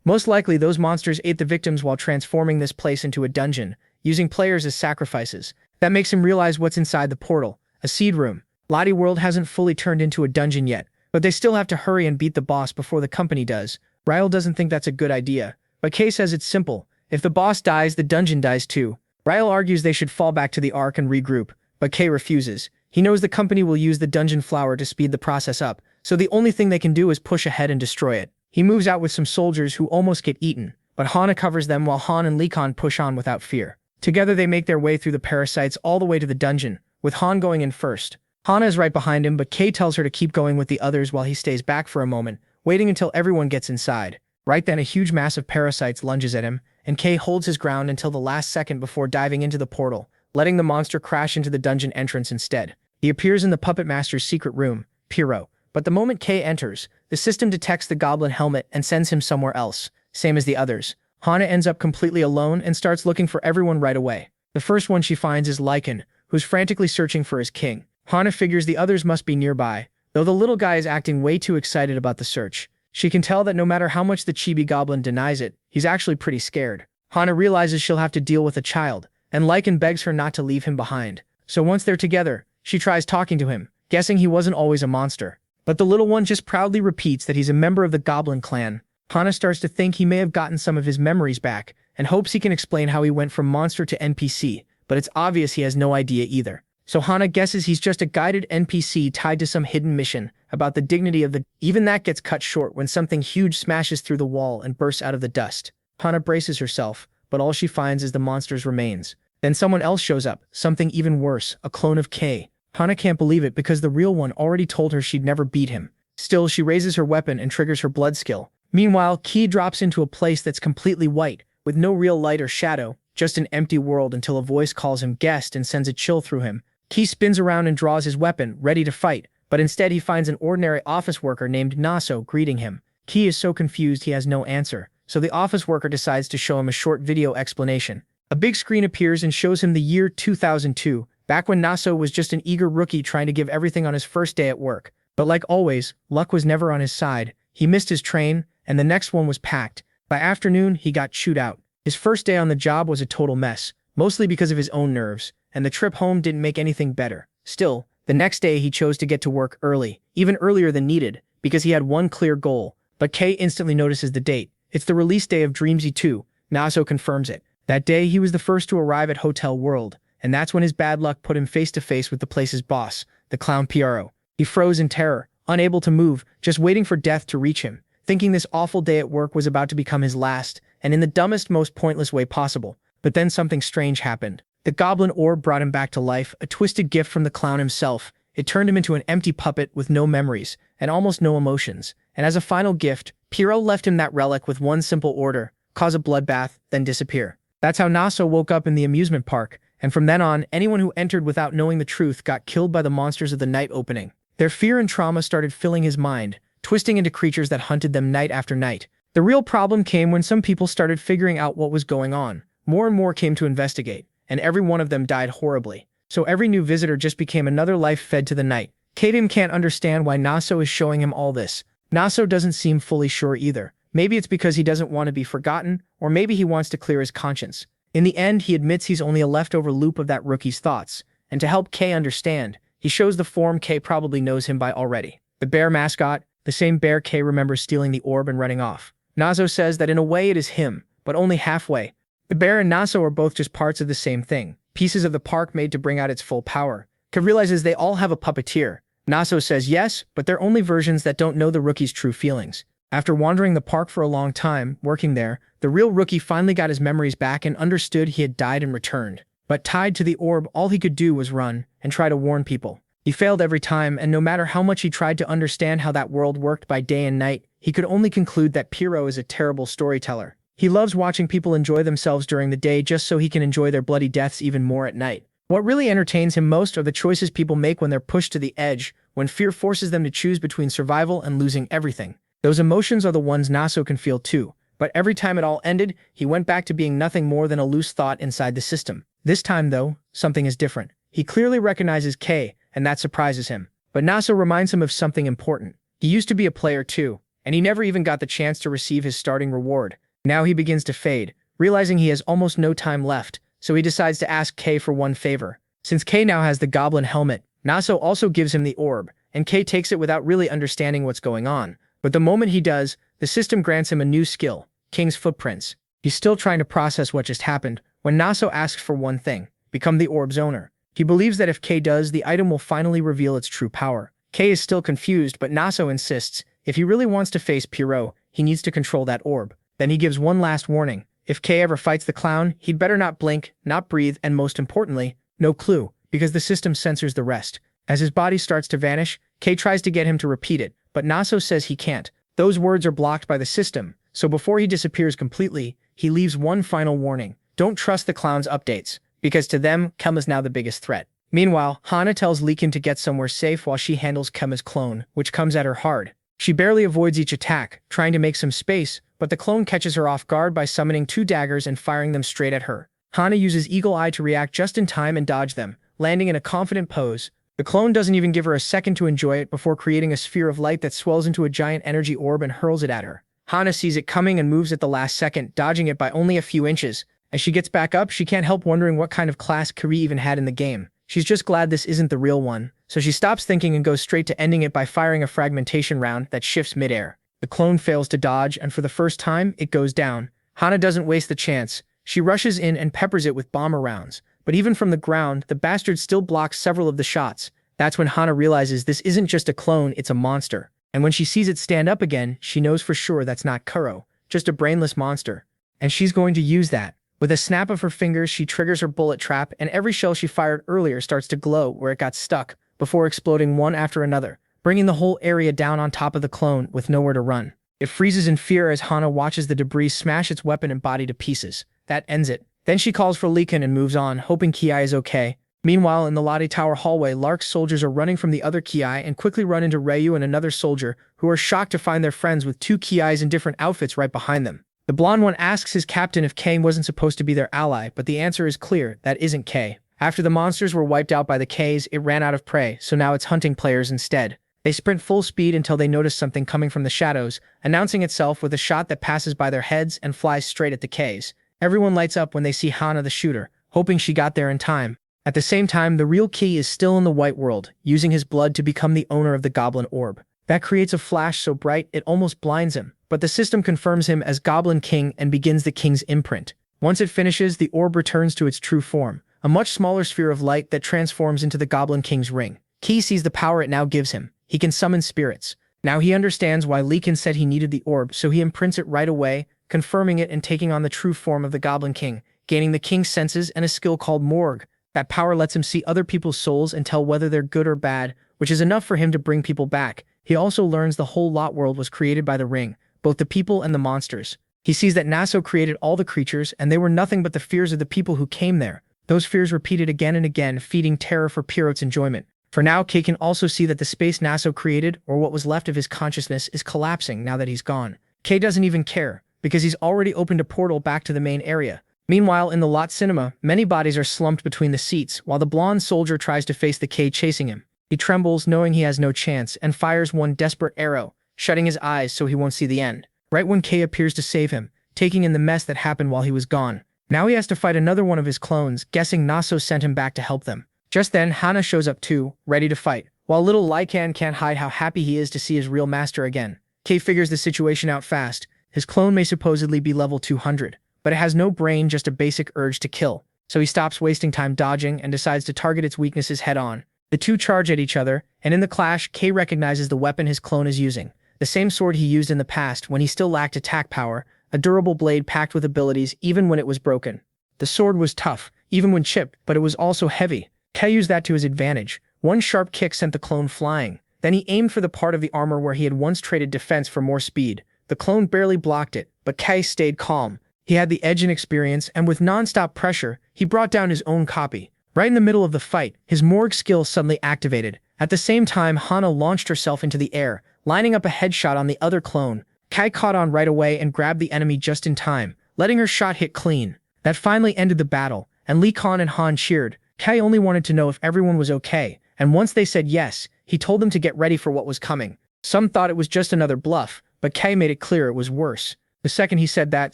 Most likely, those monsters ate the victims while transforming this place into a dungeon, using players as sacrifices. That makes him realize what's inside the portal, a seed room. Lottie World hasn't fully turned into a dungeon yet, but they still have to hurry and beat the boss before the company does. Ryle doesn't think that's a good idea, but Kay says it's simple. If the boss dies, the dungeon dies too. Ryle argues they should fall back to the Ark and regroup, but Kay refuses. He knows the company will use the dungeon flower to speed the process up, so the only thing they can do is push ahead and destroy it. He moves out with some soldiers who almost get eaten, but Hana covers them while Han and Likon push on without fear. Together they make their way through the parasites all the way to the dungeon, with Han going in first. Hana is right behind him, but Kay tells her to keep going with the others while he stays back for a moment, waiting until everyone gets inside. Right then, a huge mass of parasites lunges at him, and Kei holds his ground until the last second before diving into the portal, letting the monster crash into the dungeon entrance instead. He appears in the Puppet Master's secret room, Pyro, but the moment Kei enters, the system detects the goblin helmet and sends him somewhere else, same as the others. Hana ends up completely alone and starts looking for everyone right away. The first one she finds is Lycan, who's frantically searching for his king. Hana figures the others must be nearby, though the little guy is acting way too excited about the search. She can tell that no matter how much the chibi goblin denies it, he's actually pretty scared. Hana realizes she'll have to deal with a child, and Lycan begs her not to leave him behind. So once they're together, she tries talking to him, guessing he wasn't always a monster. But the little one just proudly repeats that he's a member of the goblin clan. Hana starts to think he may have gotten some of his memories back, and hopes he can explain how he went from monster to NPC, but it's obvious he has no idea either. So Hana guesses he's just a guided NPC tied to some hidden mission about the dignity of the... Even that gets cut short when something huge smashes through the wall and bursts out of the dust. Hana braces herself, but all she finds is the monster's remains. Then someone else shows up, something even worse, a clone of Kei. Hana can't believe it because the real one already told her she'd never beat him. Still, she raises her weapon and triggers her blood skill. Meanwhile, Kei drops into a place that's completely white, with no real light or shadow, just an empty world until a voice calls him guest and sends a chill through him. Kei spins around and draws his weapon, ready to fight, but instead he finds an ordinary office worker named Naso greeting him. Kei is so confused he has no answer, so the office worker decides to show him a short video explanation. A big screen appears and shows him the year 2002, back when Naso was just an eager rookie trying to give everything on his first day at work. But like always, luck was never on his side. He missed his train, and the next one was packed. By afternoon, he got chewed out. His first day on the job was a total mess, mostly because of his own nerves, and the trip home didn't make anything better. Still, the next day he chose to get to work early, even earlier than needed, because he had one clear goal. But Kei instantly notices the date. It's the release day of Dreamsy 2. Naso confirms it. That day, he was the first to arrive at Hotel World, and that's when his bad luck put him face to face with the place's boss, the clown Pyro. He froze in terror, unable to move, just waiting for death to reach him, thinking this awful day at work was about to become his last, and in the dumbest, most pointless way possible. But then something strange happened. The goblin orb brought him back to life, a twisted gift from the clown himself. It turned him into an empty puppet with no memories, and almost no emotions. And as a final gift, Pyro left him that relic with one simple order: cause a bloodbath, then disappear. That's how Naso woke up in the amusement park, and from then on, anyone who entered without knowing the truth got killed by the monsters of the night opening. Their fear and trauma started filling his mind, twisting into creatures that hunted them night after night. The real problem came when some people started figuring out what was going on. More and more came to investigate, and every one of them died horribly. So every new visitor just became another life fed to the night. Kaden can't understand why Naso is showing him all this. Naso doesn't seem fully sure either. Maybe it's because he doesn't want to be forgotten, or maybe he wants to clear his conscience. In the end, he admits he's only a leftover loop of that rookie's thoughts, and to help Kei understand, he shows the form Kei probably knows him by already. The bear mascot, the same bear Kei remembers stealing the orb and running off. Naso says that in a way it is him, but only halfway. The bear and Naso are both just parts of the same thing, pieces of the park made to bring out its full power. Kei realizes they all have a puppeteer. Naso says yes, but they're only versions that don't know the rookie's true feelings. After wandering the park for a long time, working there, the real rookie finally got his memories back and understood he had died and returned. But tied to the orb, all he could do was run and try to warn people. He failed every time, and no matter how much he tried to understand how that world worked by day and night, he could only conclude that Pyro is a terrible storyteller. He loves watching people enjoy themselves during the day just so he can enjoy their bloody deaths even more at night. What really entertains him most are the choices people make when they're pushed to the edge, when fear forces them to choose between survival and losing everything. Those emotions are the ones Naso can feel too, but every time it all ended, he went back to being nothing more than a loose thought inside the system. This time, though, something is different. He clearly recognizes Kei, and that surprises him. But Naso reminds him of something important. He used to be a player too, and he never even got the chance to receive his starting reward. Now he begins to fade, realizing he has almost no time left, so he decides to ask Kei for one favor. Since Kei now has the goblin helmet, Naso also gives him the orb, and Kei takes it without really understanding what's going on. But the moment he does, the system grants him a new skill, King's Footprints. He's still trying to process what just happened, when Naso asks for one thing: become the orb's owner. He believes that if Kei does, the item will finally reveal its true power. Kei is still confused, but Naso insists, if he really wants to face Pyro, he needs to control that orb. Then he gives one last warning. If Kei ever fights the clown, he'd better not blink, not breathe, and most importantly, no clue, because the system censors the rest. As his body starts to vanish, Kei tries to get him to repeat it, but Naso says he can't. Those words are blocked by the system, so before he disappears completely, he leaves one final warning. Don't trust the clown's updates, because to them, Kema's now the biggest threat. Meanwhile, Hana tells Leekin to get somewhere safe while she handles Kema's clone, which comes at her hard. She barely avoids each attack, trying to make some space, but the clone catches her off guard by summoning 2 daggers and firing them straight at her. Hana uses Eagle Eye to react just in time and dodge them, landing in a confident pose. The clone doesn't even give her a second to enjoy it before creating a sphere of light that swells into a giant energy orb and hurls it at her. Hana sees it coming and moves at the last second, dodging it by only a few inches. As she gets back up, she can't help wondering what kind of class Kari even had in the game. She's just glad this isn't the real one, so she stops thinking and goes straight to ending it by firing a fragmentation round that shifts midair. The clone fails to dodge, and for the first time, it goes down. Hana doesn't waste the chance. She rushes in and peppers it with bomber rounds. But even from the ground, the bastard still blocks several of the shots. That's when Hana realizes this isn't just a clone, it's a monster. And when she sees it stand up again, she knows for sure that's not Kuro, just a brainless monster. And she's going to use that. With a snap of her fingers, she triggers her bullet trap, and every shell she fired earlier starts to glow where it got stuck, before exploding one after another, bringing the whole area down on top of the clone with nowhere to run. It freezes in fear as Hana watches the debris smash its weapon and body to pieces. That ends it. Then she calls for Leekin and moves on, hoping Ki is okay. Meanwhile, in the Lottie Tower hallway, Lark's soldiers are running from the other Ki and quickly run into Ryu and another soldier, who are shocked to find their friends with 2 Ki's in different outfits right behind them. The blonde one asks his captain if K wasn't supposed to be their ally, but the answer is clear, that isn't K. After the monsters were wiped out by the Ks, it ran out of prey, so now it's hunting players instead. They sprint full speed until they notice something coming from the shadows, announcing itself with a shot that passes by their heads and flies straight at the Ks. Everyone lights up when they see Hana the shooter, hoping she got there in time. At the same time, the real Ki is still in the white world, using his blood to become the owner of the goblin orb. That creates a flash so bright it almost blinds him, but the system confirms him as Goblin King and begins the King's imprint. Once it finishes, the orb returns to its true form, a much smaller sphere of light that transforms into the Goblin King's ring. Ki sees the power it now gives him. He can summon spirits. Now he understands why Leekin said he needed the orb, so he imprints it right away, confirming it and taking on the true form of the Goblin King, gaining the King's senses and a skill called Morgue. That power lets him see other people's souls and tell whether they're good or bad, which is enough for him to bring people back. He also learns the whole lot world was created by the ring, both the people and the monsters. He sees that Naso created all the creatures, and they were nothing but the fears of the people who came there. Those fears repeated again and again, feeding terror for Pierrot's enjoyment. For now, Kei can also see that the space Naso created, or what was left of his consciousness, is collapsing now that he's gone. Kei doesn't even care, because he's already opened a portal back to the main area. Meanwhile, in the lot cinema, many bodies are slumped between the seats, while the blonde soldier tries to face the Kei chasing him. He trembles, knowing he has no chance, and fires one desperate arrow, shutting his eyes so he won't see the end. Right when Kei appears to save him, taking in the mess that happened while he was gone. Now he has to fight another one of his clones, guessing Naso sent him back to help them. Just then, Hana shows up too, ready to fight. While little Lycan can't hide how happy he is to see his real master again. Kei figures the situation out fast. His clone may supposedly be level 200, but it has no brain, just a basic urge to kill. So he stops wasting time dodging and decides to target its weaknesses head-on. The two charge at each other, and in the clash, Kei recognizes the weapon his clone is using. The same sword he used in the past when he still lacked attack power, a durable blade packed with abilities even when it was broken. The sword was tough, even when chipped, but it was also heavy. Kei used that to his advantage. One sharp kick sent the clone flying. Then he aimed for the part of the armor where he had once traded defense for more speed. The clone barely blocked it, but Kei stayed calm. He had the edge in experience, and with non-stop pressure, he brought down his own copy. Right in the middle of the fight, his Morgue skill suddenly activated. At the same time, Hana launched herself into the air, lining up a headshot on the other clone. Kei caught on right away and grabbed the enemy just in time, letting her shot hit clean. That finally ended the battle, and Lee Khan and Han cheered. Kei only wanted to know if everyone was okay, and once they said yes, he told them to get ready for what was coming. Some thought it was just another bluff, but Kei made it clear it was worse. The second he said that,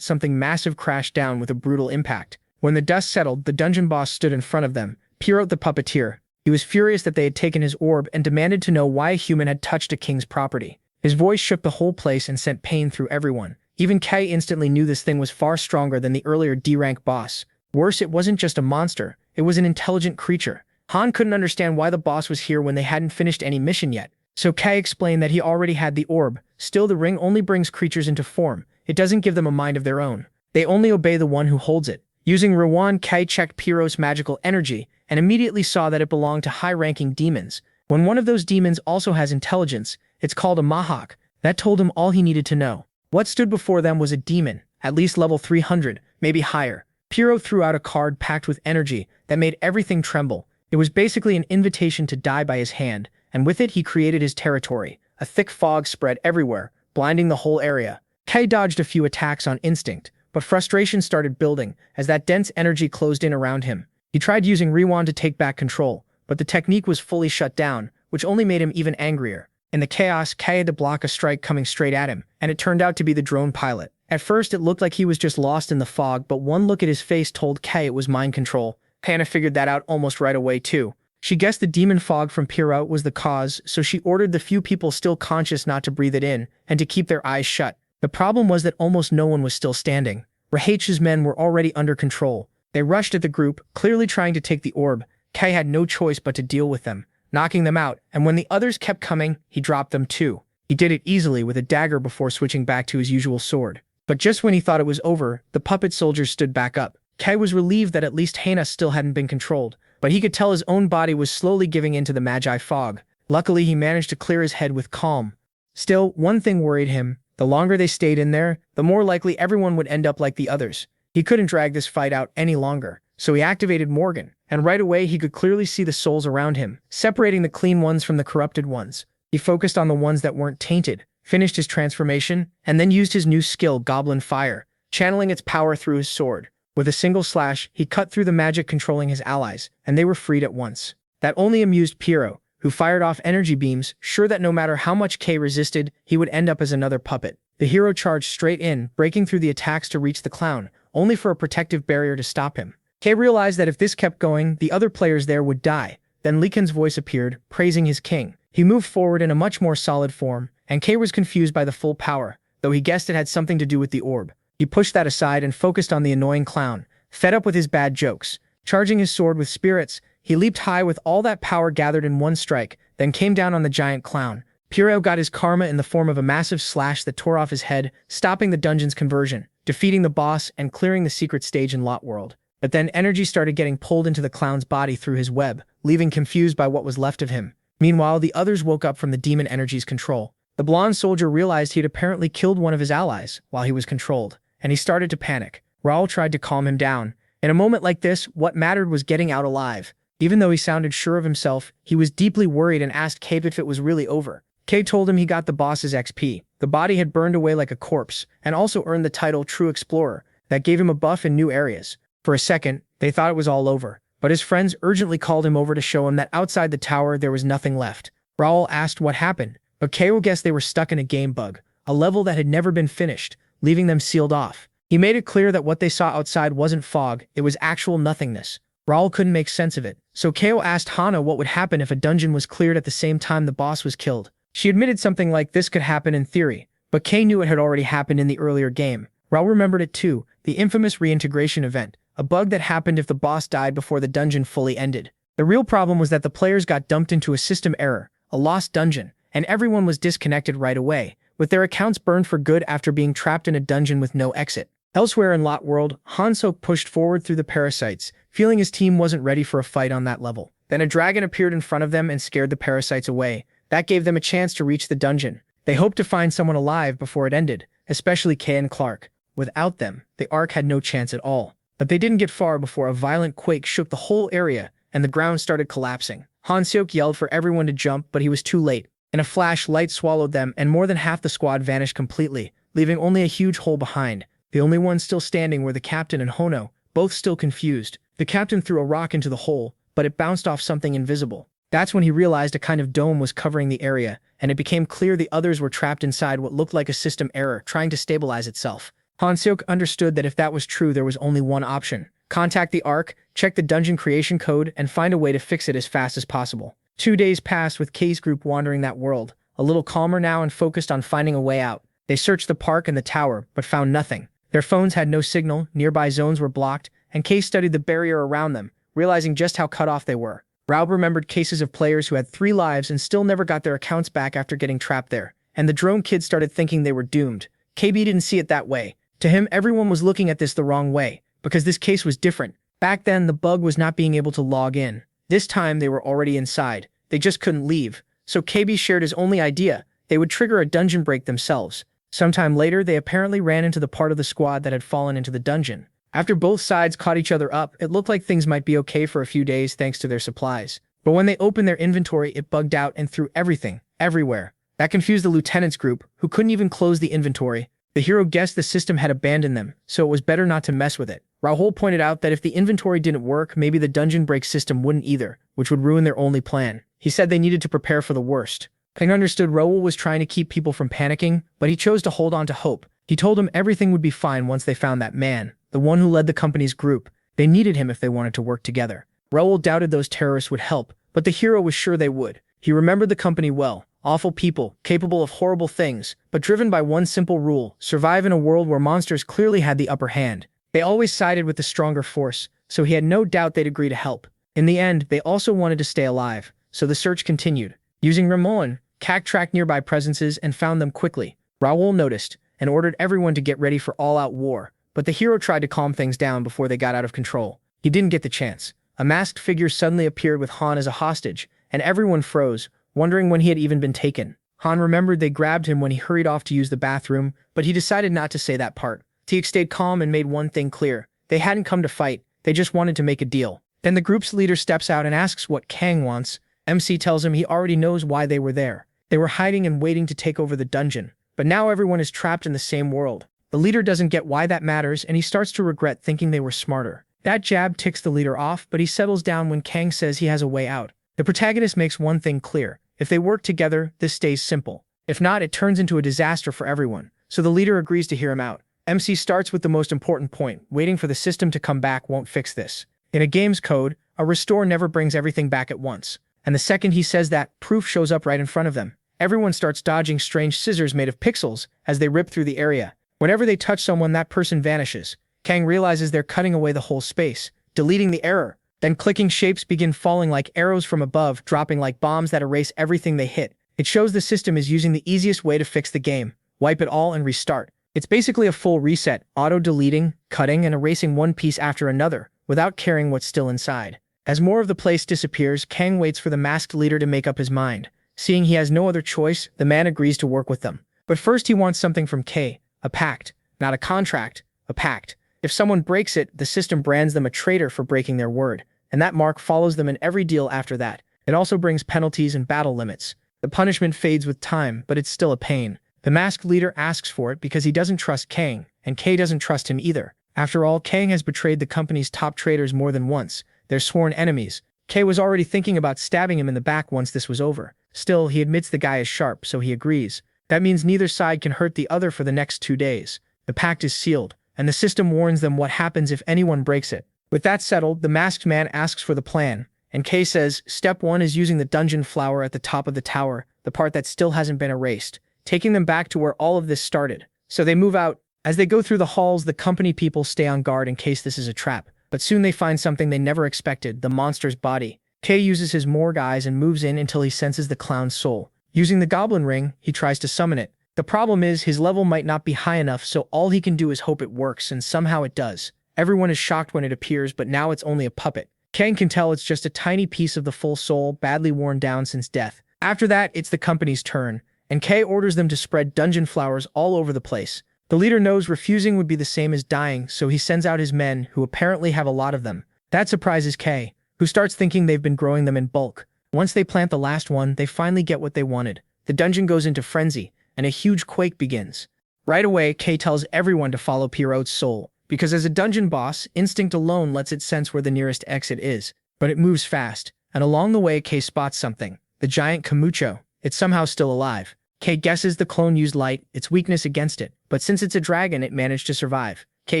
something massive crashed down with a brutal impact. When the dust settled, the dungeon boss stood in front of them, Pierrot the puppeteer. He was furious that they had taken his orb and demanded to know why a human had touched a king's property. His voice shook the whole place and sent pain through everyone. Even Kei instantly knew this thing was far stronger than the earlier D-rank boss. Worse, it wasn't just a monster, it was an intelligent creature. Han couldn't understand why the boss was here when they hadn't finished any mission yet. So Kei explained that he already had the orb. Still, the ring only brings creatures into form. It doesn't give them a mind of their own. They only obey the one who holds it. Using Rowan, Kei checked Pierrot's magical energy and immediately saw that it belonged to high-ranking demons. When one of those demons also has intelligence, it's called a Mahawk. That told him all he needed to know. What stood before them was a demon, at least level 300, maybe higher. Piro threw out a card packed with energy that made everything tremble. It was basically an invitation to die by his hand, and with it he created his territory. A thick fog spread everywhere, blinding the whole area. Kei dodged a few attacks on instinct, but frustration started building as that dense energy closed in around him. He tried using Rewind to take back control, but the technique was fully shut down, which only made him even angrier. In the chaos, Kei had to block a strike coming straight at him, and it turned out to be the drone pilot. At first, it looked like he was just lost in the fog, but one look at his face told Kei it was mind control. Hannah figured that out almost right away, too. She guessed the demon fog from Piro was the cause, so she ordered the few people still conscious not to breathe it in and to keep their eyes shut. The problem was that almost no one was still standing. Rahach's men were already under control. They rushed at the group, clearly trying to take the orb. Kei had no choice but to deal with them, knocking them out, and when the others kept coming, he dropped them too. He did it easily with a dagger before switching back to his usual sword. But just when he thought it was over, the puppet soldiers stood back up. Kei was relieved that at least Hana still hadn't been controlled, but he could tell his own body was slowly giving in to the magi fog. Luckily, he managed to clear his head with calm. Still, one thing worried him. The longer they stayed in there, the more likely everyone would end up like the others. He couldn't drag this fight out any longer, so he activated Morgan, and right away he could clearly see the souls around him, separating the clean ones from the corrupted ones. He focused on the ones that weren't tainted, finished his transformation, and then used his new skill, Goblin Fire, channeling its power through his sword. With a single slash, he cut through the magic controlling his allies, and they were freed at once. That only amused Piro, who fired off energy beams, sure that no matter how much Kei resisted, he would end up as another puppet. The hero charged straight in, breaking through the attacks to reach the clown, only for a protective barrier to stop him. Kei realized that if this kept going, the other players there would die. Then Liken's voice appeared, praising his king. He moved forward in a much more solid form, and Kei was confused by the full power, though he guessed it had something to do with the orb. He pushed that aside and focused on the annoying clown, fed up with his bad jokes. Charging his sword with spirits, he leaped high with all that power gathered in one strike, then came down on the giant clown. Piro got his karma in the form of a massive slash that tore off his head, stopping the dungeon's conversion, defeating the boss, and clearing the secret stage in Lot World. But then energy started getting pulled into the clown's body through his web, leaving confused by what was left of him. Meanwhile, the others woke up from the demon energy's control. The blonde soldier realized he'd apparently killed one of his allies while he was controlled, and he started to panic. Raoul tried to calm him down. In a moment like this, what mattered was getting out alive. Even though he sounded sure of himself, he was deeply worried and asked Kei if it was really over. Kei told him he got the boss's XP. The body had burned away like a corpse, and also earned the title True Explorer. That gave him a buff in new areas. For a second, they thought it was all over, but his friends urgently called him over to show him that outside the tower there was nothing left. Raoul asked what happened, but Kei guessed they were stuck in a game bug, a level that had never been finished, leaving them sealed off. He made it clear that what they saw outside wasn't fog, it was actual nothingness. Raoul couldn't make sense of it, so Kei asked Hana what would happen if a dungeon was cleared at the same time the boss was killed. She admitted something like this could happen in theory, but Kei knew it had already happened in the earlier game. Raoul remembered it too, the infamous reintegration event, a bug that happened if the boss died before the dungeon fully ended. The real problem was that the players got dumped into a system error, a lost dungeon, and everyone was disconnected right away, with their accounts burned for good after being trapped in a dungeon with no exit. Elsewhere in Lot World, Hansok pushed forward through the parasites, feeling his team wasn't ready for a fight on that level. Then a dragon appeared in front of them and scared the parasites away. That gave them a chance to reach the dungeon. They hoped to find someone alive before it ended, especially Kei and Clark. Without them, the Ark had no chance at all. But they didn't get far before a violent quake shook the whole area, and the ground started collapsing. Hanseok yelled for everyone to jump, but he was too late. In a flash, light swallowed them, and more than half the squad vanished completely, leaving only a huge hole behind. The only ones still standing were the captain and Hono, both still confused. The captain threw a rock into the hole, but it bounced off something invisible. That's when he realized a kind of dome was covering the area, and it became clear the others were trapped inside what looked like a system error, trying to stabilize itself. Hanseok understood that if that was true, there was only one option. Contact the Ark, check the dungeon creation code, and find a way to fix it as fast as possible. 2 days passed with Kei's group wandering that world, a little calmer now and focused on finding a way out. They searched the park and the tower, but found nothing. Their phones had no signal, nearby zones were blocked, and Kei studied the barrier around them, realizing just how cut off they were. Raoul remembered cases of players who had 3 lives and still never got their accounts back after getting trapped there, and the drone kids started thinking they were doomed. KB didn't see it that way. To him, everyone was looking at this the wrong way, because this case was different. Back then, the bug was not being able to log in. This time, they were already inside. They just couldn't leave. So KB shared his only idea. They would trigger a dungeon break themselves. Sometime later, they apparently ran into the part of the squad that had fallen into the dungeon. After both sides caught each other up, it looked like things might be okay for a few days thanks to their supplies. But when they opened their inventory, it bugged out and threw everything, everywhere. That confused the lieutenant's group, who couldn't even close the inventory. The hero guessed the system had abandoned them, so it was better not to mess with it. Rahul pointed out that if the inventory didn't work, maybe the dungeon break system wouldn't either, which would ruin their only plan. He said they needed to prepare for the worst. Kang understood Rahul was trying to keep people from panicking, but he chose to hold on to hope. He told him everything would be fine once they found that man, the one who led the company's group. They needed him if they wanted to work together. Rahul doubted those terrorists would help, but the hero was sure they would. He remembered the company well. Awful people, capable of horrible things, but driven by one simple rule: survive in a world where monsters clearly had the upper hand. They always sided with the stronger force, so he had no doubt they'd agree to help. In the end, they also wanted to stay alive, so the search continued. Using Ramon, Kak tracked nearby presences and found them quickly. Rahul noticed and ordered everyone to get ready for all-out war, but the hero tried to calm things down before they got out of control. He didn't get the chance. A masked figure suddenly appeared with Han as a hostage, and everyone froze, wondering when he had even been taken. Han remembered they grabbed him when he hurried off to use the bathroom, but he decided not to say that part. Teek stayed calm and made one thing clear: they hadn't come to fight, they just wanted to make a deal. Then the group's leader steps out and asks what Kang wants. MC tells him he already knows why they were there. They were hiding and waiting to take over the dungeon. But now everyone is trapped in the same world. The leader doesn't get why that matters, and he starts to regret thinking they were smarter. That jab ticks the leader off, but he settles down when Kang says he has a way out. The protagonist makes one thing clear: if they work together, this stays simple. If not, it turns into a disaster for everyone. So the leader agrees to hear him out. MC starts with the most important point: waiting for the system to come back won't fix this. In a game's code, a restore never brings everything back at once. And the second he says that, proof shows up right in front of them. Everyone starts dodging strange scissors made of pixels as they rip through the area. Whenever they touch someone, that person vanishes. Kang realizes they're cutting away the whole space, deleting the error. Then clicking shapes begin falling like arrows from above, dropping like bombs that erase everything they hit. It shows the system is using the easiest way to fix the game: wipe it all and restart. It's basically a full reset, auto-deleting, cutting, and erasing one piece after another, without caring what's still inside. As more of the place disappears, Kang waits for the masked leader to make up his mind. Seeing he has no other choice, the man agrees to work with them. But first he wants something from K, a pact. Not a contract, a pact. If someone breaks it, the system brands them a traitor for breaking their word, and that mark follows them in every deal after that. It also brings penalties and battle limits. The punishment fades with time, but it's still a pain. The masked leader asks for it because he doesn't trust Kang, and K doesn't trust him either. After all, Kang has betrayed the company's top traitors more than once. They're sworn enemies. K was already thinking about stabbing him in the back once this was over. Still, he admits the guy is sharp, so he agrees. That means neither side can hurt the other for the next 2 days. The pact is sealed, and the system warns them what happens if anyone breaks it. With that settled, the masked man asks for the plan, and Kay says, Step 1 is using the dungeon flower at the top of the tower, the part that still hasn't been erased, taking them back to where all of this started. So they move out. As they go through the halls, the company people stay on guard in case this is a trap. But soon they find something they never expected: the monster's body. Kay uses his Morg eyes and moves in until he senses the clown's soul. Using the goblin ring, he tries to summon it. The problem is his level might not be high enough, so all he can do is hope it works, and somehow it does. Everyone is shocked when it appears, but now it's only a puppet. Kang can tell it's just a tiny piece of the full soul, badly worn down since death. After that, it's the company's turn, and Kay orders them to spread dungeon flowers all over the place. The leader knows refusing would be the same as dying, so he sends out his men, who apparently have a lot of them. That surprises Kay, who starts thinking they've been growing them in bulk. Once they plant the last one, they finally get what they wanted. The dungeon goes into frenzy, and a huge quake begins. Right away, Kay tells everyone to follow Pierrot's soul, because as a dungeon boss, instinct alone lets it sense where the nearest exit is. But it moves fast, and along the way Kay spots something: the giant Kamucho. It's somehow still alive. Kay guesses the clone used light, its weakness against it, but since it's a dragon, it managed to survive. Kay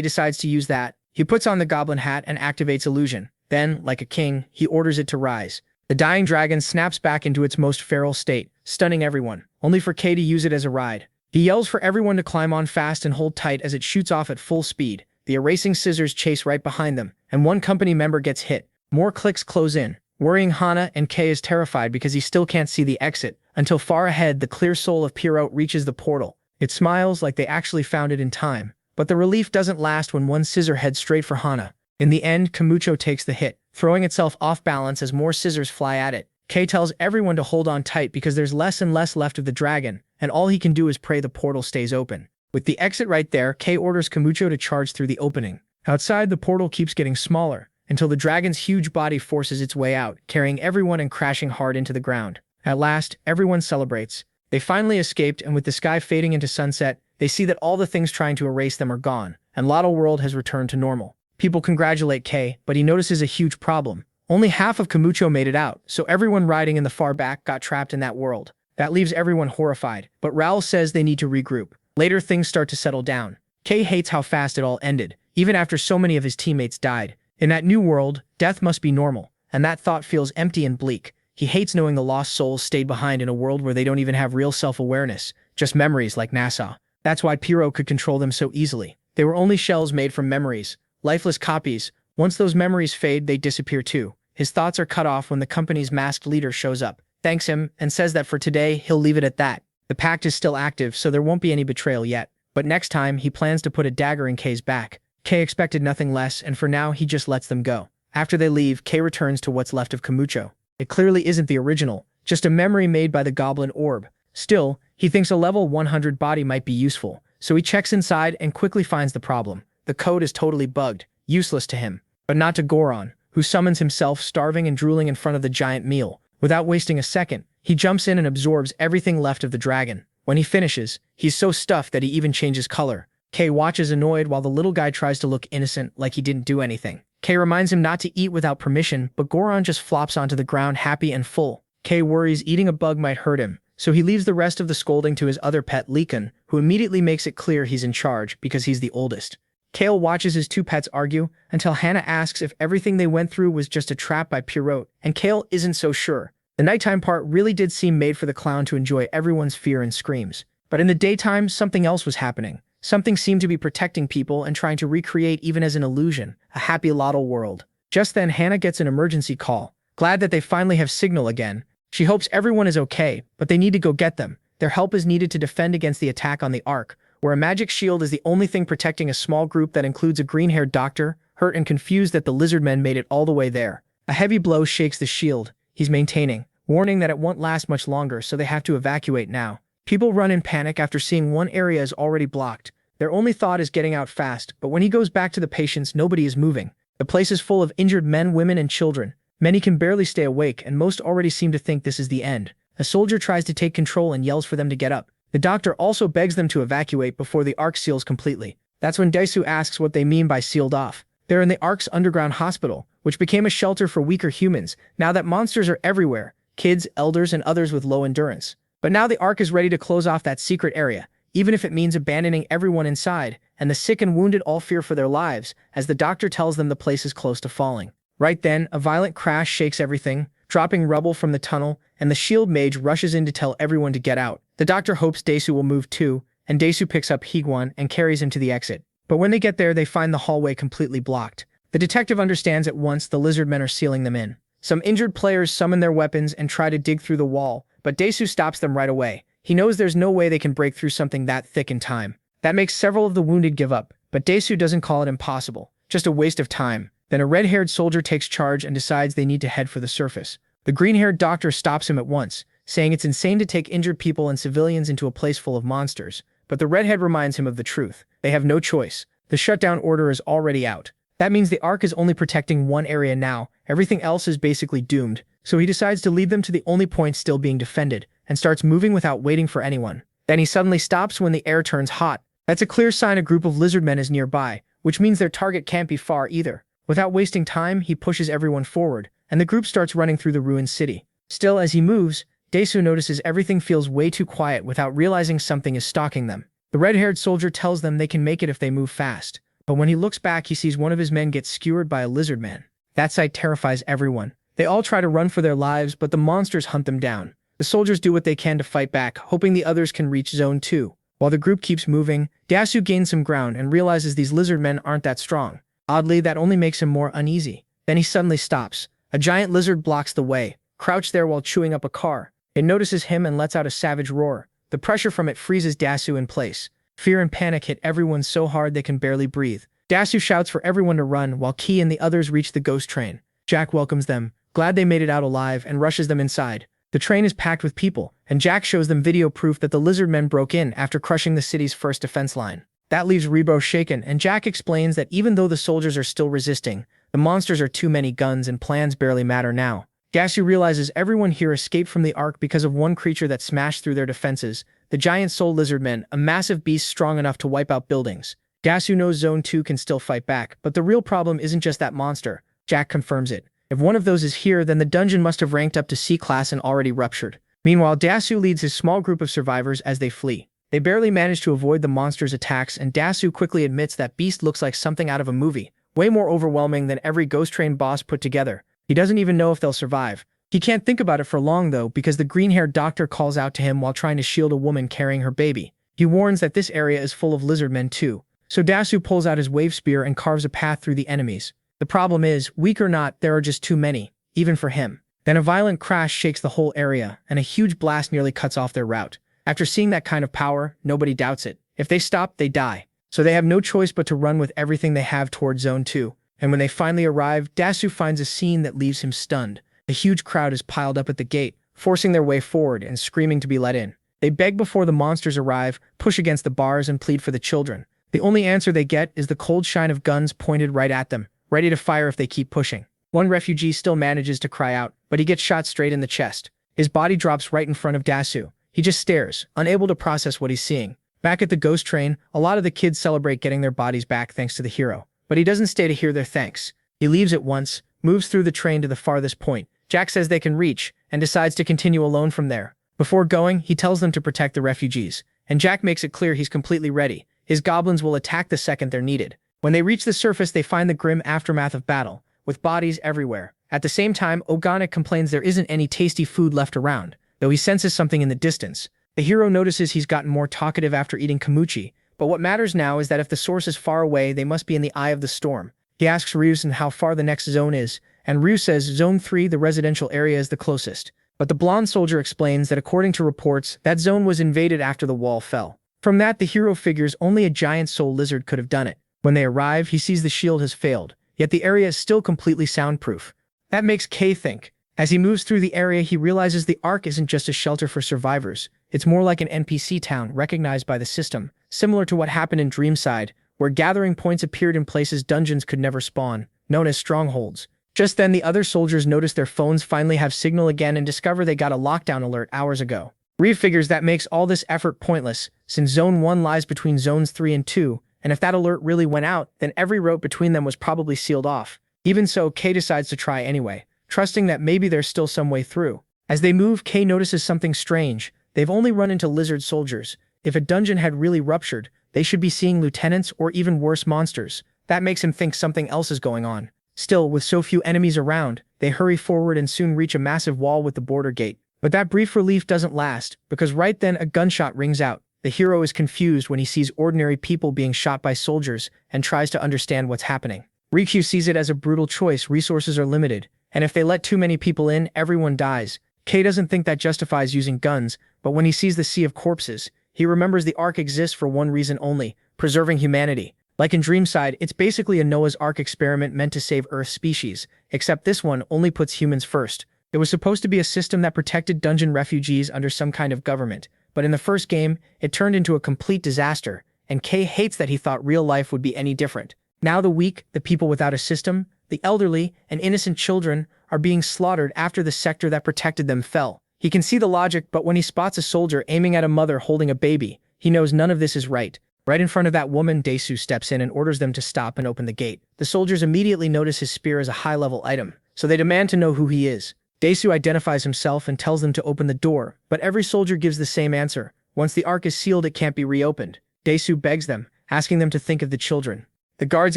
decides to use that. He puts on the goblin hat and activates illusion. Then, like a king, he orders it to rise. The dying dragon snaps back into its most feral state, stunning everyone, only for Kay to use it as a ride. He yells for everyone to climb on fast and hold tight as it shoots off at full speed. The erasing scissors chase right behind them, and one company member gets hit. More clicks close in, worrying Hana, and Kay is terrified because he still can't see the exit, until far ahead the clear soul of Pierrot reaches the portal. It smiles like they actually found it in time. But the relief doesn't last when one scissor heads straight for Hana. In the end, Kamucho takes the hit, throwing itself off balance as more scissors fly at it. Kay tells everyone to hold on tight because there's less and less left of the dragon, and all he can do is pray the portal stays open. With the exit right there, Kei orders Kamucho to charge through the opening. Outside, the portal keeps getting smaller, until the dragon's huge body forces its way out, carrying everyone and crashing hard into the ground. At last, everyone celebrates. They finally escaped, and with the sky fading into sunset, they see that all the things trying to erase them are gone, and Lotto World has returned to normal. People congratulate Kei, but he notices a huge problem. Only half of Kamucho made it out, so everyone riding in the far back got trapped in that world. That leaves everyone horrified, but Raoul says they need to regroup. Later, things start to settle down. Kei hates how fast it all ended, even after so many of his teammates died. In that new world, death must be normal, and that thought feels empty and bleak. He hates knowing the lost souls stayed behind in a world where they don't even have real self-awareness, just memories like Nassau. That's why Pierrot could control them so easily. They were only shells made from memories, lifeless copies. Once those memories fade, they disappear too. His thoughts are cut off when the company's masked leader shows up, thanks him, and says that for today, he'll leave it at that. The pact is still active, so there won't be any betrayal yet. But next time, he plans to put a dagger in Kei's back. Kei expected nothing less, and for now, he just lets them go. After they leave, Kei returns to what's left of Kamucho. It clearly isn't the original, just a memory made by the goblin orb. Still, he thinks a level 100 body might be useful, so he checks inside and quickly finds the problem. The code is totally bugged, useless to him. But not to Goron, who summons himself starving and drooling in front of the giant meal. Without wasting a second, he jumps in and absorbs everything left of the dragon. When he finishes, he's so stuffed that he even changes color. Kei watches annoyed while the little guy tries to look innocent like he didn't do anything. Kei reminds him not to eat without permission, but Goron just flops onto the ground happy and full. Kei worries eating a bug might hurt him, so he leaves the rest of the scolding to his other pet Likon, who immediately makes it clear he's in charge because he's the oldest. Kale watches his two pets argue until Hannah asks if everything they went through was just a trap by Pierrot, and Kale isn't so sure. The nighttime part really did seem made for the clown to enjoy everyone's fear and screams. But in the daytime, something else was happening. Something seemed to be protecting people and trying to recreate even as an illusion, a happy Lotto world. Just then, Hannah gets an emergency call. Glad that they finally have signal again. She hopes everyone is okay, but they need to go get them. Their help is needed to defend against the attack on the Ark, where a magic shield is the only thing protecting a small group that includes a green-haired doctor, hurt and confused that the lizard men made it all the way there. A heavy blow shakes the shield he's maintaining, warning that it won't last much longer, so they have to evacuate now. People run in panic after seeing one area is already blocked. Their only thought is getting out fast, but when he goes back to the patients, nobody is moving. The place is full of injured men, women, and children. Many can barely stay awake, and most already seem to think this is the end. A soldier tries to take control and yells for them to get up. The doctor also begs them to evacuate before the Ark seals completely. That's when Daisu asks what they mean by sealed off. They're in the Ark's underground hospital, which became a shelter for weaker humans, now that monsters are everywhere, kids, elders, and others with low endurance. But now the Ark is ready to close off that secret area, even if it means abandoning everyone inside, and the sick and wounded all fear for their lives, as the doctor tells them the place is close to falling. Right then, a violent crash shakes everything, dropping rubble from the tunnel, and the shield mage rushes in to tell everyone to get out. The doctor hopes Daisu will move too, and Daisu picks up Higuan and carries him to the exit. But when they get there, they find the hallway completely blocked. The detective understands at once the lizard men are sealing them in. Some injured players summon their weapons and try to dig through the wall, but Daisu stops them right away. He knows there's no way they can break through something that thick in time. That makes several of the wounded give up, but Daisu doesn't call it impossible, just a waste of time. Then a red-haired soldier takes charge and decides they need to head for the surface. The green-haired doctor stops him at once, saying it's insane to take injured people and civilians into a place full of monsters. But the redhead reminds him of the truth. They have no choice. The shutdown order is already out. That means the Ark is only protecting one area now. Everything else is basically doomed. So he decides to lead them to the only point still being defended, and starts moving without waiting for anyone. Then he suddenly stops when the air turns hot. That's a clear sign a group of lizard men is nearby, which means their target can't be far either. Without wasting time, he pushes everyone forward, and the group starts running through the ruined city. Still, as he moves, Daisu notices everything feels way too quiet without realizing something is stalking them. The red-haired soldier tells them they can make it if they move fast. But when he looks back, he sees one of his men get skewered by a lizard man. That sight terrifies everyone. They all try to run for their lives, but the monsters hunt them down. The soldiers do what they can to fight back, hoping the others can reach Zone 2. While the group keeps moving, Daisu gains some ground and realizes these lizard men aren't that strong. Oddly, that only makes him more uneasy. Then he suddenly stops. A giant lizard blocks the way, crouched there while chewing up a car. It notices him and lets out a savage roar. The pressure from it freezes Daisu in place. Fear and panic hit everyone so hard they can barely breathe. Daisu shouts for everyone to run while Key and the others reach the ghost train. Jack welcomes them, glad they made it out alive, and rushes them inside. The train is packed with people, and Jack shows them video proof that the lizard men broke in after crushing the city's first defense line. That leaves Rebo shaken, and Jack explains that even though the soldiers are still resisting, the monsters are too many guns and plans barely matter now. Gasu realizes everyone here escaped from the Ark because of one creature that smashed through their defenses, the giant soul lizardmen, a massive beast strong enough to wipe out buildings. Gasu knows Zone 2 can still fight back, but the real problem isn't just that monster. Jack confirms it. If one of those is here, then the dungeon must have ranked up to C class and already ruptured. Meanwhile, Dasu leads his small group of survivors as they flee. They barely manage to avoid the monster's attacks, and Dasu quickly admits that beast looks like something out of a movie, way more overwhelming than every Ghost Train boss put together. He doesn't even know if they'll survive. He can't think about it for long though, because the green-haired doctor calls out to him while trying to shield a woman carrying her baby. He warns that this area is full of lizardmen too. So Dasu pulls out his wave spear and carves a path through the enemies. The problem is, weak or not, there are just too many, even for him. Then a violent crash shakes the whole area, and a huge blast nearly cuts off their route. After seeing that kind of power, nobody doubts it. If they stop, they die. So they have no choice but to run with everything they have towards Zone 2. And when they finally arrive, Dasu finds a scene that leaves him stunned. A huge crowd is piled up at the gate, forcing their way forward and screaming to be let in. They beg before the monsters arrive, push against the bars, and plead for the children. The only answer they get is the cold shine of guns pointed right at them, ready to fire if they keep pushing. One refugee still manages to cry out, but he gets shot straight in the chest. His body drops right in front of Dasu. He just stares, unable to process what he's seeing. Back at the ghost train, a lot of the kids celebrate getting their bodies back thanks to the hero. But he doesn't stay to hear their thanks. He leaves at once, moves through the train to the farthest point. Jack says they can reach, and decides to continue alone from there. Before going, he tells them to protect the refugees, and Jack makes it clear he's completely ready. His goblins will attack the second they're needed. When they reach the surface, they find the grim aftermath of battle, with bodies everywhere. At the same time, Organic complains there isn't any tasty food left around, though he senses something in the distance. The hero notices he's gotten more talkative after eating Kamuchi, but what matters now is that if the source is far away, they must be in the eye of the storm. He asks Ryusen how far the next zone is, and Ryu says Zone 3, the residential area, is the closest. But the blonde soldier explains that according to reports, that zone was invaded after the wall fell. From that, the hero figures only a giant soul lizard could have done it. When they arrive, he sees the shield has failed, yet the area is still completely soundproof. That makes Kei think. As he moves through the area, he realizes the Ark isn't just a shelter for survivors. It's more like an NPC town recognized by the system, similar to what happened in Dreamside, where gathering points appeared in places dungeons could never spawn, known as strongholds. Just then, the other soldiers notice their phones finally have signal again and discover they got a lockdown alert hours ago. Reeve figures that makes all this effort pointless, since Zone 1 lies between Zones 3 and 2, and if that alert really went out, then every road between them was probably sealed off. Even so, Kei decides to try anyway, trusting that maybe there's still some way through. As they move, Kei notices something strange. They've only run into lizard soldiers. If a dungeon had really ruptured, they should be seeing lieutenants or even worse monsters. That makes him think something else is going on. Still, with so few enemies around, they hurry forward and soon reach a massive wall with the border gate. But that brief relief doesn't last, because right then a gunshot rings out. The hero is confused when he sees ordinary people being shot by soldiers and tries to understand what's happening. Rikyu sees it as a brutal choice. Resources are limited, and if they let too many people in, everyone dies. Kei doesn't think that justifies using guns, but when he sees the sea of corpses, he remembers the Ark exists for one reason only: preserving humanity. Like in Dreamside, it's basically a Noah's Ark experiment meant to save Earth's species, except this one only puts humans first. It was supposed to be a system that protected dungeon refugees under some kind of government, but in the first game, it turned into a complete disaster, and Kei hates that he thought real life would be any different. Now the weak, the people without a system, the elderly, and innocent children are being slaughtered after the sector that protected them fell. He can see the logic, but when he spots a soldier aiming at a mother holding a baby, he knows none of this is right. Right in front of that woman, Dasu steps in and orders them to stop and open the gate. The soldiers immediately notice his spear as a high-level item, so they demand to know who he is. Dasu identifies himself and tells them to open the door, but every soldier gives the same answer. Once the Ark is sealed, it can't be reopened. Dasu begs them, asking them to think of the children. The guards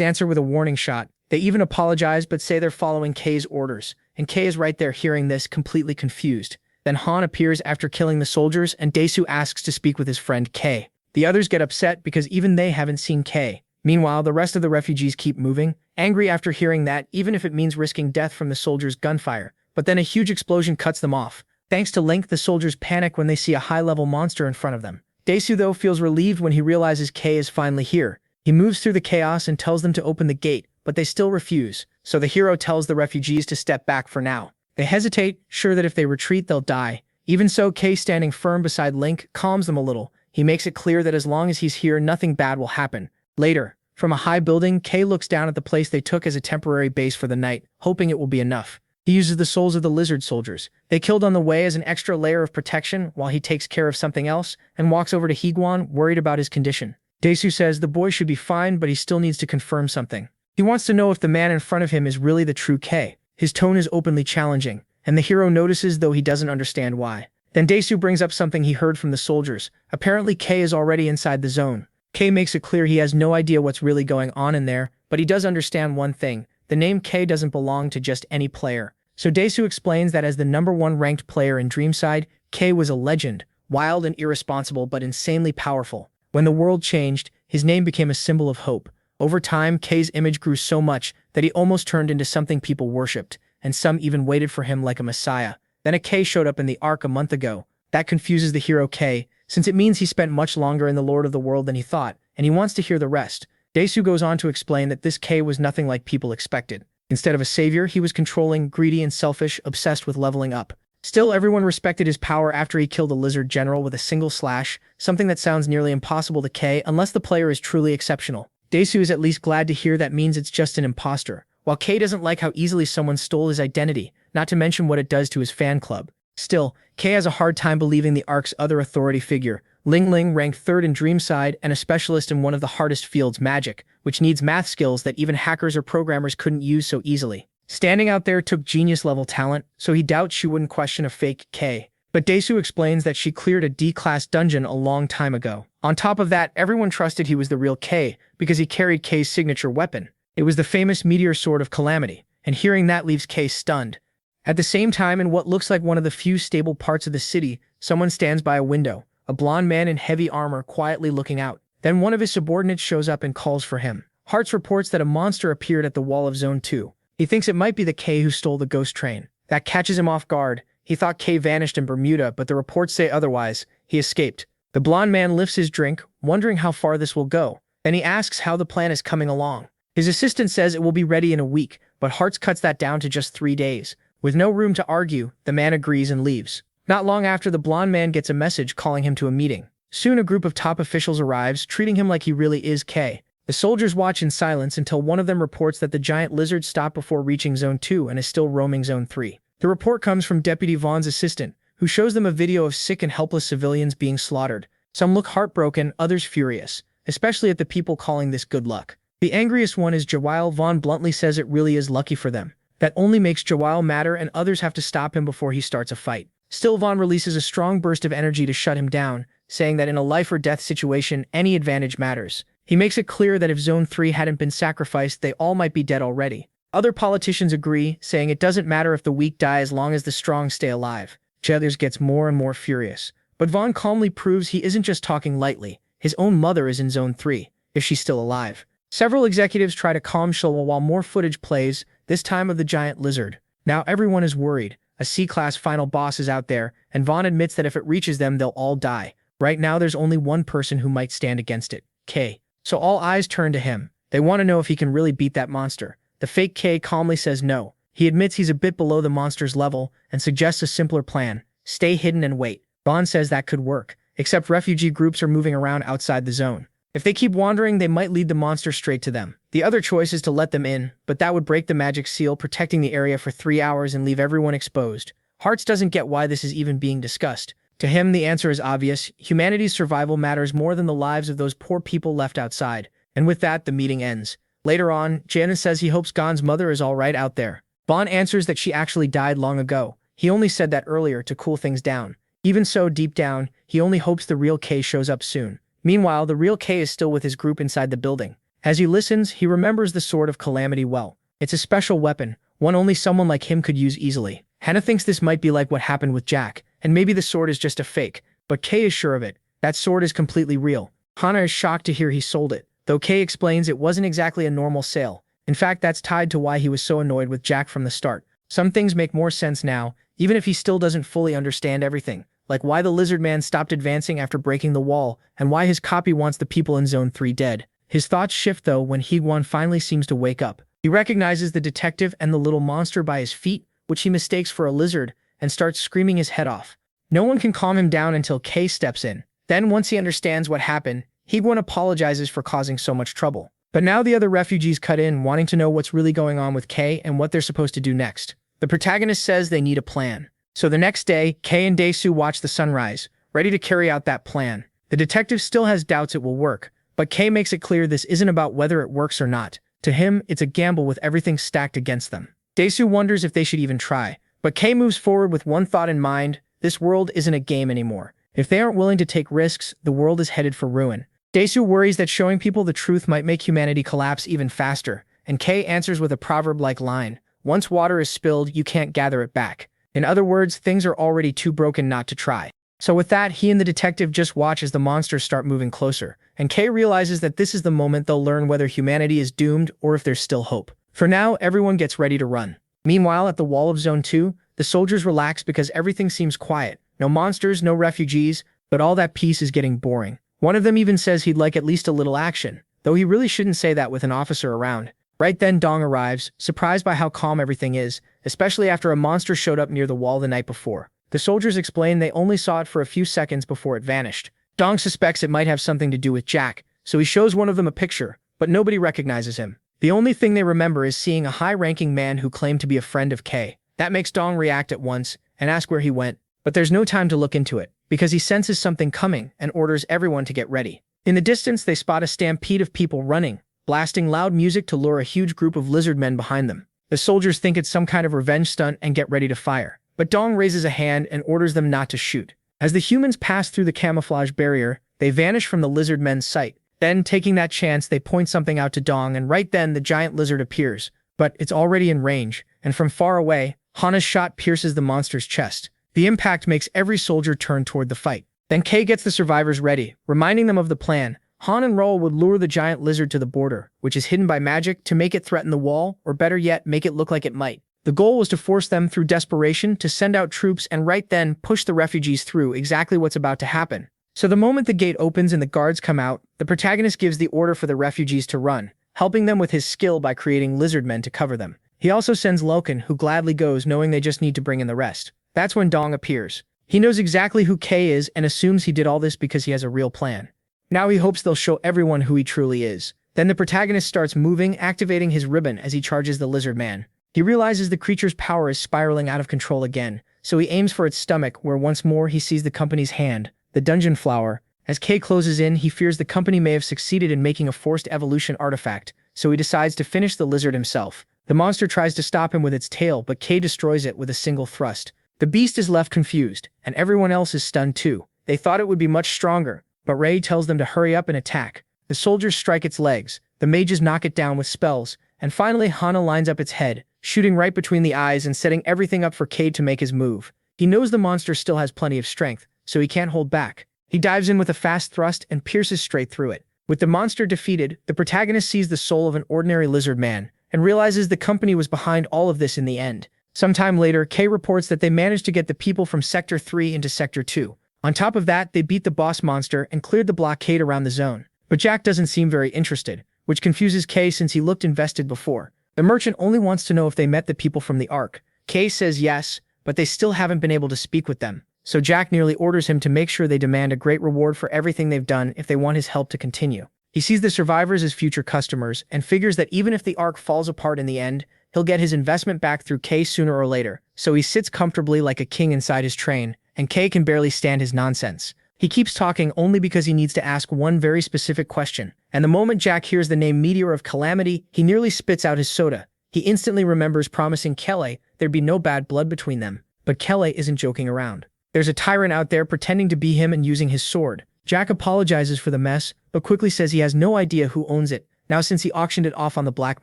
answer with a warning shot. They even apologize but say they're following Kei's orders, and Kei is right there hearing this, completely confused. Then Han appears after killing the soldiers, and Dasu asks to speak with his friend Kei. The others get upset because even they haven't seen Kei. Meanwhile, the rest of the refugees keep moving, angry after hearing that, even if it means risking death from the soldiers' gunfire. But then a huge explosion cuts them off. Thanks to Link, the soldiers panic when they see a high-level monster in front of them. Dasu, though, feels relieved when he realizes Kei is finally here. He moves through the chaos and tells them to open the gate, but they still refuse, so the hero tells the refugees to step back for now. They hesitate, sure that if they retreat they'll die, Even so, Kay, standing firm beside Link, calms them a little. He makes it clear that as long as he's here, nothing bad will happen. Later, from a high building, Kay looks down at the place they took as a temporary base for the night, hoping it will be enough. He uses the souls of the lizard soldiers they killed on the way as an extra layer of protection while he takes care of something else and walks over to Higuan, worried about his condition. Daesu says the boy should be fine, but he still needs to confirm something. He wants to know if the man in front of him is really the true Kay. His tone is openly challenging, and the hero notices, though he doesn't understand why. Then Daesu brings up something he heard from the soldiers. Apparently Kay is already inside the zone. Kay makes it clear he has no idea what's really going on in there, but he does understand one thing. The name Kay doesn't belong to just any player. So Daesu explains that as the #1 ranked player in Dreamside, Kay was a legend, wild and irresponsible but insanely powerful. When the world changed, his name became a symbol of hope. Over time, Kay's image grew so much that he almost turned into something people worshipped, and some even waited for him like a messiah. Then a Kay showed up in the arc a month ago. That confuses the hero Kay, since it means he spent much longer in the Lord of the World than he thought, and he wants to hear the rest. Daesu goes on to explain that this Kay was nothing like people expected. Instead of a savior, he was controlling, greedy and selfish, obsessed with leveling up. Still, everyone respected his power after he killed the lizard general with a single slash, something that sounds nearly impossible to Kay unless the player is truly exceptional. Daesu is at least glad to hear that means it's just an imposter, while Kay doesn't like how easily someone stole his identity, not to mention what it does to his fan club. Still, Kay has a hard time believing the arc's other authority figure, Ling Ling, ranked 3rd in Dreamside and a specialist in one of the hardest fields, magic, which needs math skills that even hackers or programmers couldn't use so easily. Standing out there took genius-level talent, so he doubts she wouldn't question a fake Kay. But Daesu explains that she cleared a D-class dungeon a long time ago. On top of that, everyone trusted he was the real Kay because he carried Kay's signature weapon. It was the famous Meteor Sword of Calamity, and hearing that leaves Kay stunned. At the same time, in what looks like one of the few stable parts of the city, someone stands by a window, a blonde man in heavy armor quietly looking out. Then one of his subordinates shows up and calls for him. Hearts reports that a monster appeared at the wall of Zone 2. He thinks it might be the Kay who stole the ghost train. That catches him off guard. He thought Kay vanished in Bermuda, but the reports say otherwise. He escaped. The blonde man lifts his drink, wondering how far this will go. Then he asks how the plan is coming along. His assistant says it will be ready in a week, but Hearts cuts that down to just 3 days. With no room to argue, the man agrees and leaves. Not long after, the blonde man gets a message calling him to a meeting. Soon a group of top officials arrives, treating him like he really is Kay. The soldiers watch in silence until one of them reports that the giant lizard stopped before reaching Zone 2 and is still roaming Zone 3. The report comes from Deputy Vaughn's assistant, who shows them a video of sick and helpless civilians being slaughtered. Some look heartbroken, others furious, especially at the people calling this good luck. The angriest one is Yahello. Vaughn bluntly says it really is lucky for them. That only makes Yahello matter, and others have to stop him before he starts a fight. Still, Vaughn releases a strong burst of energy to shut him down, saying that in a life-or-death situation, any advantage matters. He makes it clear that if Zone 3 hadn't been sacrificed, they all might be dead already. Other politicians agree, saying it doesn't matter if the weak die as long as the strong stay alive. Others gets more and more furious. But Vaughn calmly proves he isn't just talking lightly. His own mother is in Zone 3, if she's still alive. Several executives try to calm Shilla while more footage plays, this time of the giant lizard. Now everyone is worried. A C-class final boss is out there, and Vaughn admits that if it reaches them, they'll all die. Right now, there's only one person who might stand against it, Kay. So all eyes turn to him. They want to know if he can really beat that monster. The fake Kay calmly says no. He admits he's a bit below the monster's level and suggests a simpler plan. Stay hidden and wait. Vaughn says that could work, except refugee groups are moving around outside the zone. If they keep wandering, they might lead the monster straight to them. The other choice is to let them in, but that would break the magic seal protecting the area for 3 hours and leave everyone exposed. Hearts doesn't get why this is even being discussed. To him, the answer is obvious. Humanity's survival matters more than the lives of those poor people left outside. And with that, the meeting ends. Later on, Janice says he hopes Gon's mother is all right out there. Vaughn answers that she actually died long ago. He only said that earlier to cool things down. Even so, deep down, he only hopes the real Kay shows up soon. Meanwhile, the real Kay is still with his group inside the building. As he listens, he remembers the Sword of Calamity well. It's a special weapon, one only someone like him could use easily. Hannah thinks this might be like what happened with Jack, and maybe the sword is just a fake, but Kay is sure of it. That sword is completely real. Hannah is shocked to hear he sold it, though Kay explains it wasn't exactly a normal sale. In fact, that's tied to why he was so annoyed with Jack from the start. Some things make more sense now, even if he still doesn't fully understand everything, like why the lizard man stopped advancing after breaking the wall, and why his copy wants the people in Zone 3 dead. His thoughts shift though when Higuan finally seems to wake up. He recognizes the detective and the little monster by his feet, which he mistakes for a lizard, and starts screaming his head off. No one can calm him down until Kei steps in. Then, once he understands what happened, Higuan apologizes for causing so much trouble. But now the other refugees cut in, wanting to know what's really going on with Kei and what they're supposed to do next. The protagonist says they need a plan. So the next day, Kei and Daesu watch the sunrise, ready to carry out that plan. The detective still has doubts it will work, but Kei makes it clear this isn't about whether it works or not. To him, it's a gamble with everything stacked against them. Daesu wonders if they should even try, but Kei moves forward with one thought in mind: this world isn't a game anymore. If they aren't willing to take risks, the world is headed for ruin. Daesu worries that showing people the truth might make humanity collapse even faster, and Kei answers with a proverb-like line: once water is spilled, you can't gather it back. In other words, things are already too broken not to try. So with that, he and the detective just watch as the monsters start moving closer, and Kei realizes that this is the moment they'll learn whether humanity is doomed or if there's still hope. For now, everyone gets ready to run. Meanwhile, at the wall of Zone 2, the soldiers relax because everything seems quiet. No monsters, no refugees, but all that peace is getting boring. One of them even says he'd like at least a little action, though he really shouldn't say that with an officer around. Right then, Dong arrives, surprised by how calm everything is, especially after a monster showed up near the wall the night before. The soldiers explain they only saw it for a few seconds before it vanished. Dong suspects it might have something to do with Jack, so he shows one of them a picture, but nobody recognizes him. The only thing they remember is seeing a high-ranking man who claimed to be a friend of Kei. That makes Dong react at once and ask where he went, but there's no time to look into it, because he senses something coming and orders everyone to get ready. In the distance, they spot a stampede of people running, blasting loud music to lure a huge group of lizard men behind them. The soldiers think it's some kind of revenge stunt and get ready to fire, but Dong raises a hand and orders them not to shoot. As the humans pass through the camouflage barrier, they vanish from the lizard men's sight. Then, taking that chance, they point something out to Dong, and right then the giant lizard appears, but it's already in range, and from far away, Hana's shot pierces the monster's chest. The impact makes every soldier turn toward the fight. Then Kei gets the survivors ready, reminding them of the plan. Han and Roll would lure the giant lizard to the border, which is hidden by magic, to make it threaten the wall, or better yet, make it look like it might. The goal was to force them through desperation to send out troops and right then push the refugees through, exactly what's about to happen. So the moment the gate opens and the guards come out, the protagonist gives the order for the refugees to run, helping them with his skill by creating lizard men to cover them. He also sends Loken, who gladly goes, knowing they just need to bring in the rest. That's when Dong appears. He knows exactly who Kei is and assumes he did all this because he has a real plan. Now he hopes they'll show everyone who he truly is. Then the protagonist starts moving, activating his ribbon as he charges the lizard man. He realizes the creature's power is spiraling out of control again, so he aims for its stomach, where once more he sees the company's hand, the dungeon flower. As Kei closes in, he fears the company may have succeeded in making a forced evolution artifact, so he decides to finish the lizard himself. The monster tries to stop him with its tail, but Kei destroys it with a single thrust. The beast is left confused, and everyone else is stunned too. They thought it would be much stronger, but Rei tells them to hurry up and attack. The soldiers strike its legs, the mages knock it down with spells, and finally Hana lines up its head, shooting right between the eyes and setting everything up for Kei to make his move. He knows the monster still has plenty of strength, so he can't hold back. He dives in with a fast thrust and pierces straight through it. With the monster defeated, the protagonist sees the soul of an ordinary lizard man, and realizes the company was behind all of this in the end. Sometime later, Kei reports that they managed to get the people from Sector 3 into Sector 2. On top of that, they beat the boss monster and cleared the blockade around the zone. But Jack doesn't seem very interested, which confuses Kei since he looked invested before. The merchant only wants to know if they met the people from the Ark. Kei says yes, but they still haven't been able to speak with them. So Jack nearly orders him to make sure they demand a great reward for everything they've done if they want his help to continue. He sees the survivors as future customers and figures that even if the Ark falls apart in the end, he'll get his investment back through Kei sooner or later. So he sits comfortably like a king inside his train, and Kei can barely stand his nonsense. He keeps talking only because he needs to ask one very specific question, and the moment Jack hears the name Meteor of Calamity, he nearly spits out his soda. He instantly remembers promising Kelly there'd be no bad blood between them, but Kelly isn't joking around. There's a tyrant out there pretending to be him and using his sword. Jack apologizes for the mess, but quickly says he has no idea who owns it, now since he auctioned it off on the black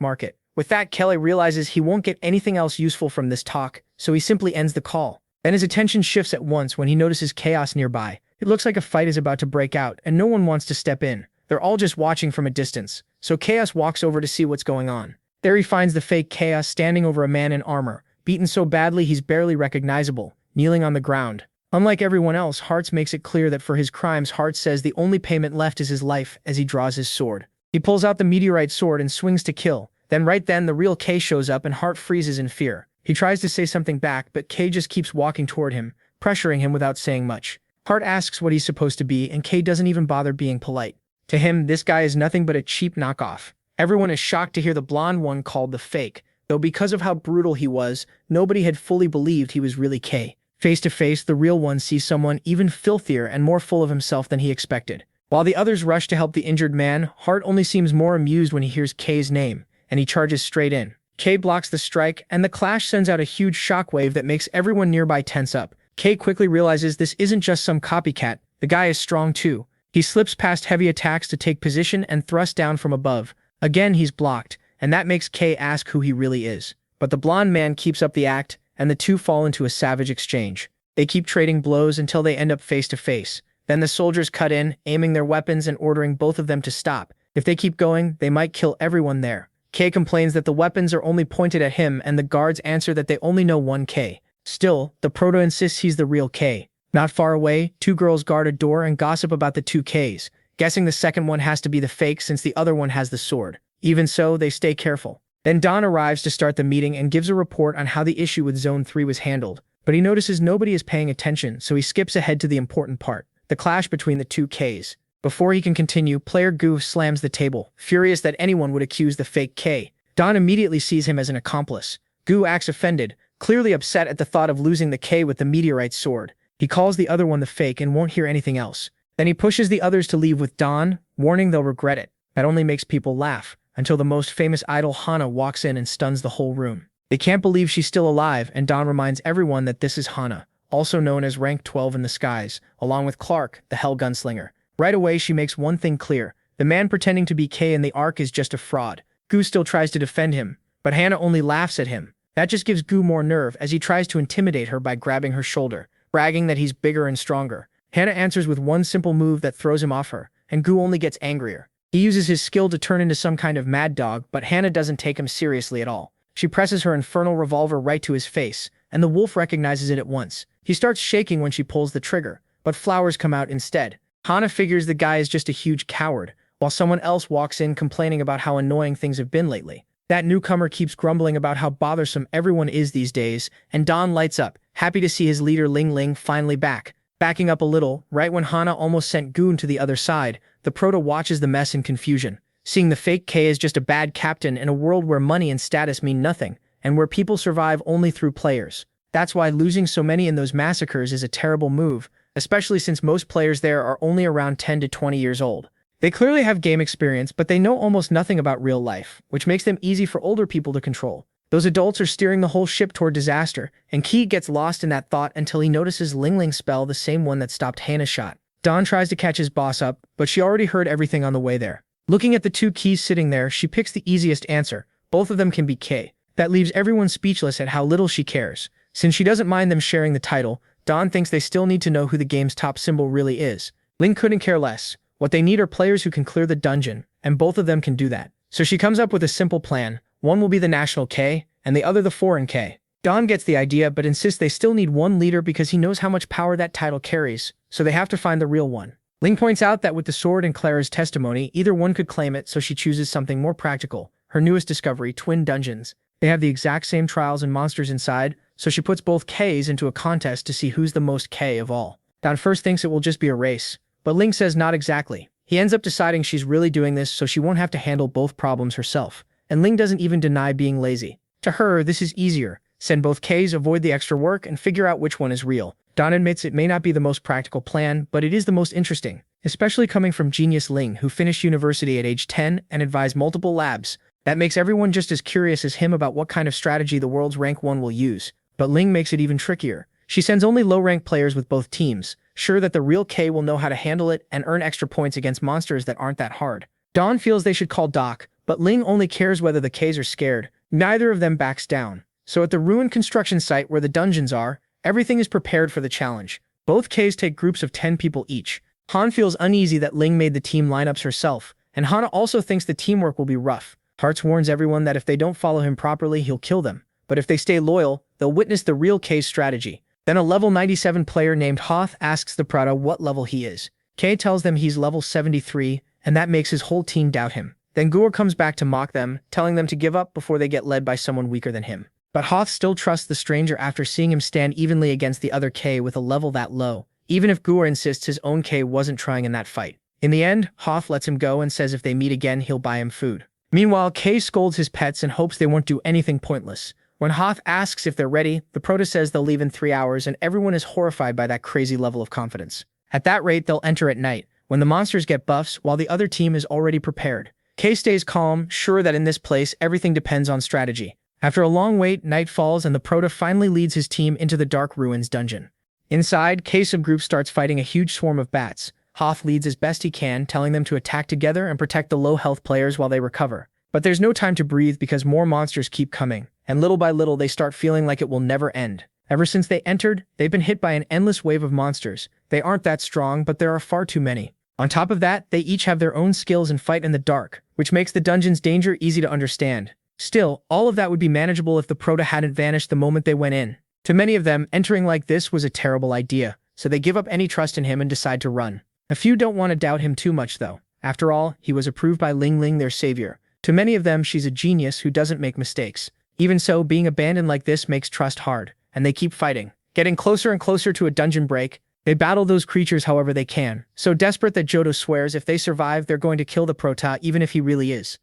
market. With that, Kelly realizes he won't get anything else useful from this talk, so he simply ends the call. Then his attention shifts at once when he notices chaos nearby. It looks like a fight is about to break out, and no one wants to step in. They're all just watching from a distance, so Chaos walks over to see what's going on. There he finds the fake Chaos standing over a man in armor, beaten so badly he's barely recognizable, kneeling on the ground. Unlike everyone else, Hearts makes it clear that for his crimes, Hearts says the only payment left is his life as he draws his sword. He pulls out the meteorite sword and swings to kill. Then right then, the real Kei shows up and Heart freezes in fear. He tries to say something back, but Kei just keeps walking toward him, pressuring him without saying much. Hart asks what he's supposed to be, and K doesn't even bother being polite. To him, this guy is nothing but a cheap knockoff. Everyone is shocked to hear the blonde one called the fake, though because of how brutal he was, nobody had fully believed he was really K. Face to face, the real one sees someone even filthier and more full of himself than he expected. While the others rush to help the injured man, Hart only seems more amused when he hears K's name, and he charges straight in. K blocks the strike, and the clash sends out a huge shockwave that makes everyone nearby tense up. K quickly realizes this isn't just some copycat, the guy is strong too. He slips past heavy attacks to take position and thrust down from above. Again he's blocked, and that makes K ask who he really is. But the blonde man keeps up the act, and the two fall into a savage exchange. They keep trading blows until they end up face to face. Then the soldiers cut in, aiming their weapons and ordering both of them to stop. If they keep going, they might kill everyone there. K complains that the weapons are only pointed at him, and the guards answer that they only know one K. Still, the proto insists he's the real K. Not far away, two girls guard a door and gossip about the two Ks, guessing the second one has to be the fake since the other one has the sword. Even so, they stay careful. Then Don arrives to start the meeting and gives a report on how the issue with Zone 3 was handled, but he notices nobody is paying attention, so he skips ahead to the important part. The clash between the two Ks. Before he can continue, player Gu slams the table, furious that anyone would accuse the fake K. Don immediately sees him as an accomplice. Gu acts offended, clearly upset at the thought of losing the K with the meteorite sword. He calls the other one the fake and won't hear anything else. Then he pushes the others to leave with Don, warning they'll regret it. That only makes people laugh, until the most famous idol Hana walks in and stuns the whole room. They can't believe she's still alive, and Don reminds everyone that this is Hana, also known as Rank 12 in the skies, along with Clark, the Hell Gunslinger. Right away she makes one thing clear. The man pretending to be K in the arc is just a fraud. Gu still tries to defend him, but Hana only laughs at him. That just gives Gu more nerve as he tries to intimidate her by grabbing her shoulder, bragging that he's bigger and stronger. Hana answers with one simple move that throws him off her, and Gu only gets angrier. He uses his skill to turn into some kind of mad dog, but Hana doesn't take him seriously at all. She presses her infernal revolver right to his face, and the wolf recognizes it at once. He starts shaking when she pulls the trigger, but flowers come out instead. Hana figures the guy is just a huge coward, while someone else walks in complaining about how annoying things have been lately. That newcomer keeps grumbling about how bothersome everyone is these days, and Don lights up, happy to see his leader Ling Ling finally back. Backing up a little, right when Hana almost sent Goon to the other side, the proto watches the mess in confusion. Seeing the fake K is just a bad captain in a world where money and status mean nothing, and where people survive only through players. That's why losing so many in those massacres is a terrible move, especially since most players there are only around 10 to 20 years old. They clearly have game experience, but they know almost nothing about real life, which makes them easy for older people to control. Those adults are steering the whole ship toward disaster, and Ki gets lost in that thought until he notices Ling Ling's spell, the same one that stopped Hana's shot. Don tries to catch his boss up, but she already heard everything on the way there. Looking at the two Keys sitting there, she picks the easiest answer. Both of them can be K. That leaves everyone speechless at how little she cares. Since she doesn't mind them sharing the title, Don thinks they still need to know who the game's top symbol really is. Ling couldn't care less. What they need are players who can clear the dungeon, and both of them can do that. So she comes up with a simple plan. One will be the national K, and the other the foreign K. Don gets the idea but insists they still need one leader because he knows how much power that title carries, so they have to find the real one. Ling points out that with the sword and Clara's testimony, either one could claim it, so she chooses something more practical. Her newest discovery, twin dungeons. They have the exact same trials and monsters inside, so she puts both Ks into a contest to see who's the most K of all. Don first thinks it will just be a race, but Ling says not exactly. He ends up deciding she's really doing this so she won't have to handle both problems herself, and Ling doesn't even deny being lazy. To her, this is easier. Send both Ks, avoid the extra work, and figure out which one is real. Don admits it may not be the most practical plan, but it is the most interesting, especially coming from genius Ling, who finished university at age 10 and advised multiple labs. That makes everyone just as curious as him about what kind of strategy the world's rank 1 will use. But Ling makes it even trickier. She sends only low-rank players with both teams, sure that the real K will know how to handle it and earn extra points against monsters that aren't that hard. Don feels they should call Doc, but Ling only cares whether the Ks are scared. Neither of them backs down. So at the ruined construction site where the dungeons are, everything is prepared for the challenge. Both Ks take groups of 10 people each. Han feels uneasy that Ling made the team lineups herself, and Hana also thinks the teamwork will be rough. Hearts warns everyone that if they don't follow him properly, he'll kill them. But if they stay loyal, they'll witness the real K's strategy. Then a level 97 player named Hoth asks the Prada what level he is. K tells them he's level 73, and that makes his whole team doubt him. Then Gur comes back to mock them, telling them to give up before they get led by someone weaker than him. But Hoth still trusts the stranger after seeing him stand evenly against the other K with a level that low, even if Guar insists his own K wasn't trying in that fight. In the end, Hoth lets him go and says if they meet again, he'll buy him food. Meanwhile, K scolds his pets and hopes they won't do anything pointless. When Hoth asks if they're ready, the Prota says they'll leave in 3 hours, and everyone is horrified by that crazy level of confidence. At that rate, they'll enter at night, when the monsters get buffs while the other team is already prepared. K stays calm, sure that in this place everything depends on strategy. After a long wait, night falls and the Prota finally leads his team into the Dark Ruins dungeon. Inside, K subgroup starts fighting a huge swarm of bats. Hoth leads as best he can, telling them to attack together and protect the low-health players while they recover. But there's no time to breathe because more monsters keep coming, and little by little they start feeling like it will never end. Ever since they entered, they've been hit by an endless wave of monsters. They aren't that strong, but there are far too many. On top of that, they each have their own skills and fight in the dark, which makes the dungeon's danger easy to understand. Still, all of that would be manageable if the Prota hadn't vanished the moment they went in. To many of them, entering like this was a terrible idea, so they give up any trust in him and decide to run. A few don't want to doubt him too much though. After all, he was approved by Ling Ling, their savior. To many of them, she's a genius who doesn't make mistakes. Even so, being abandoned like this makes trust hard, and they keep fighting. Getting closer and closer to a dungeon break, they battle those creatures however they can, so desperate that Jodo swears if they survive they're going to kill the Prota even if he really is.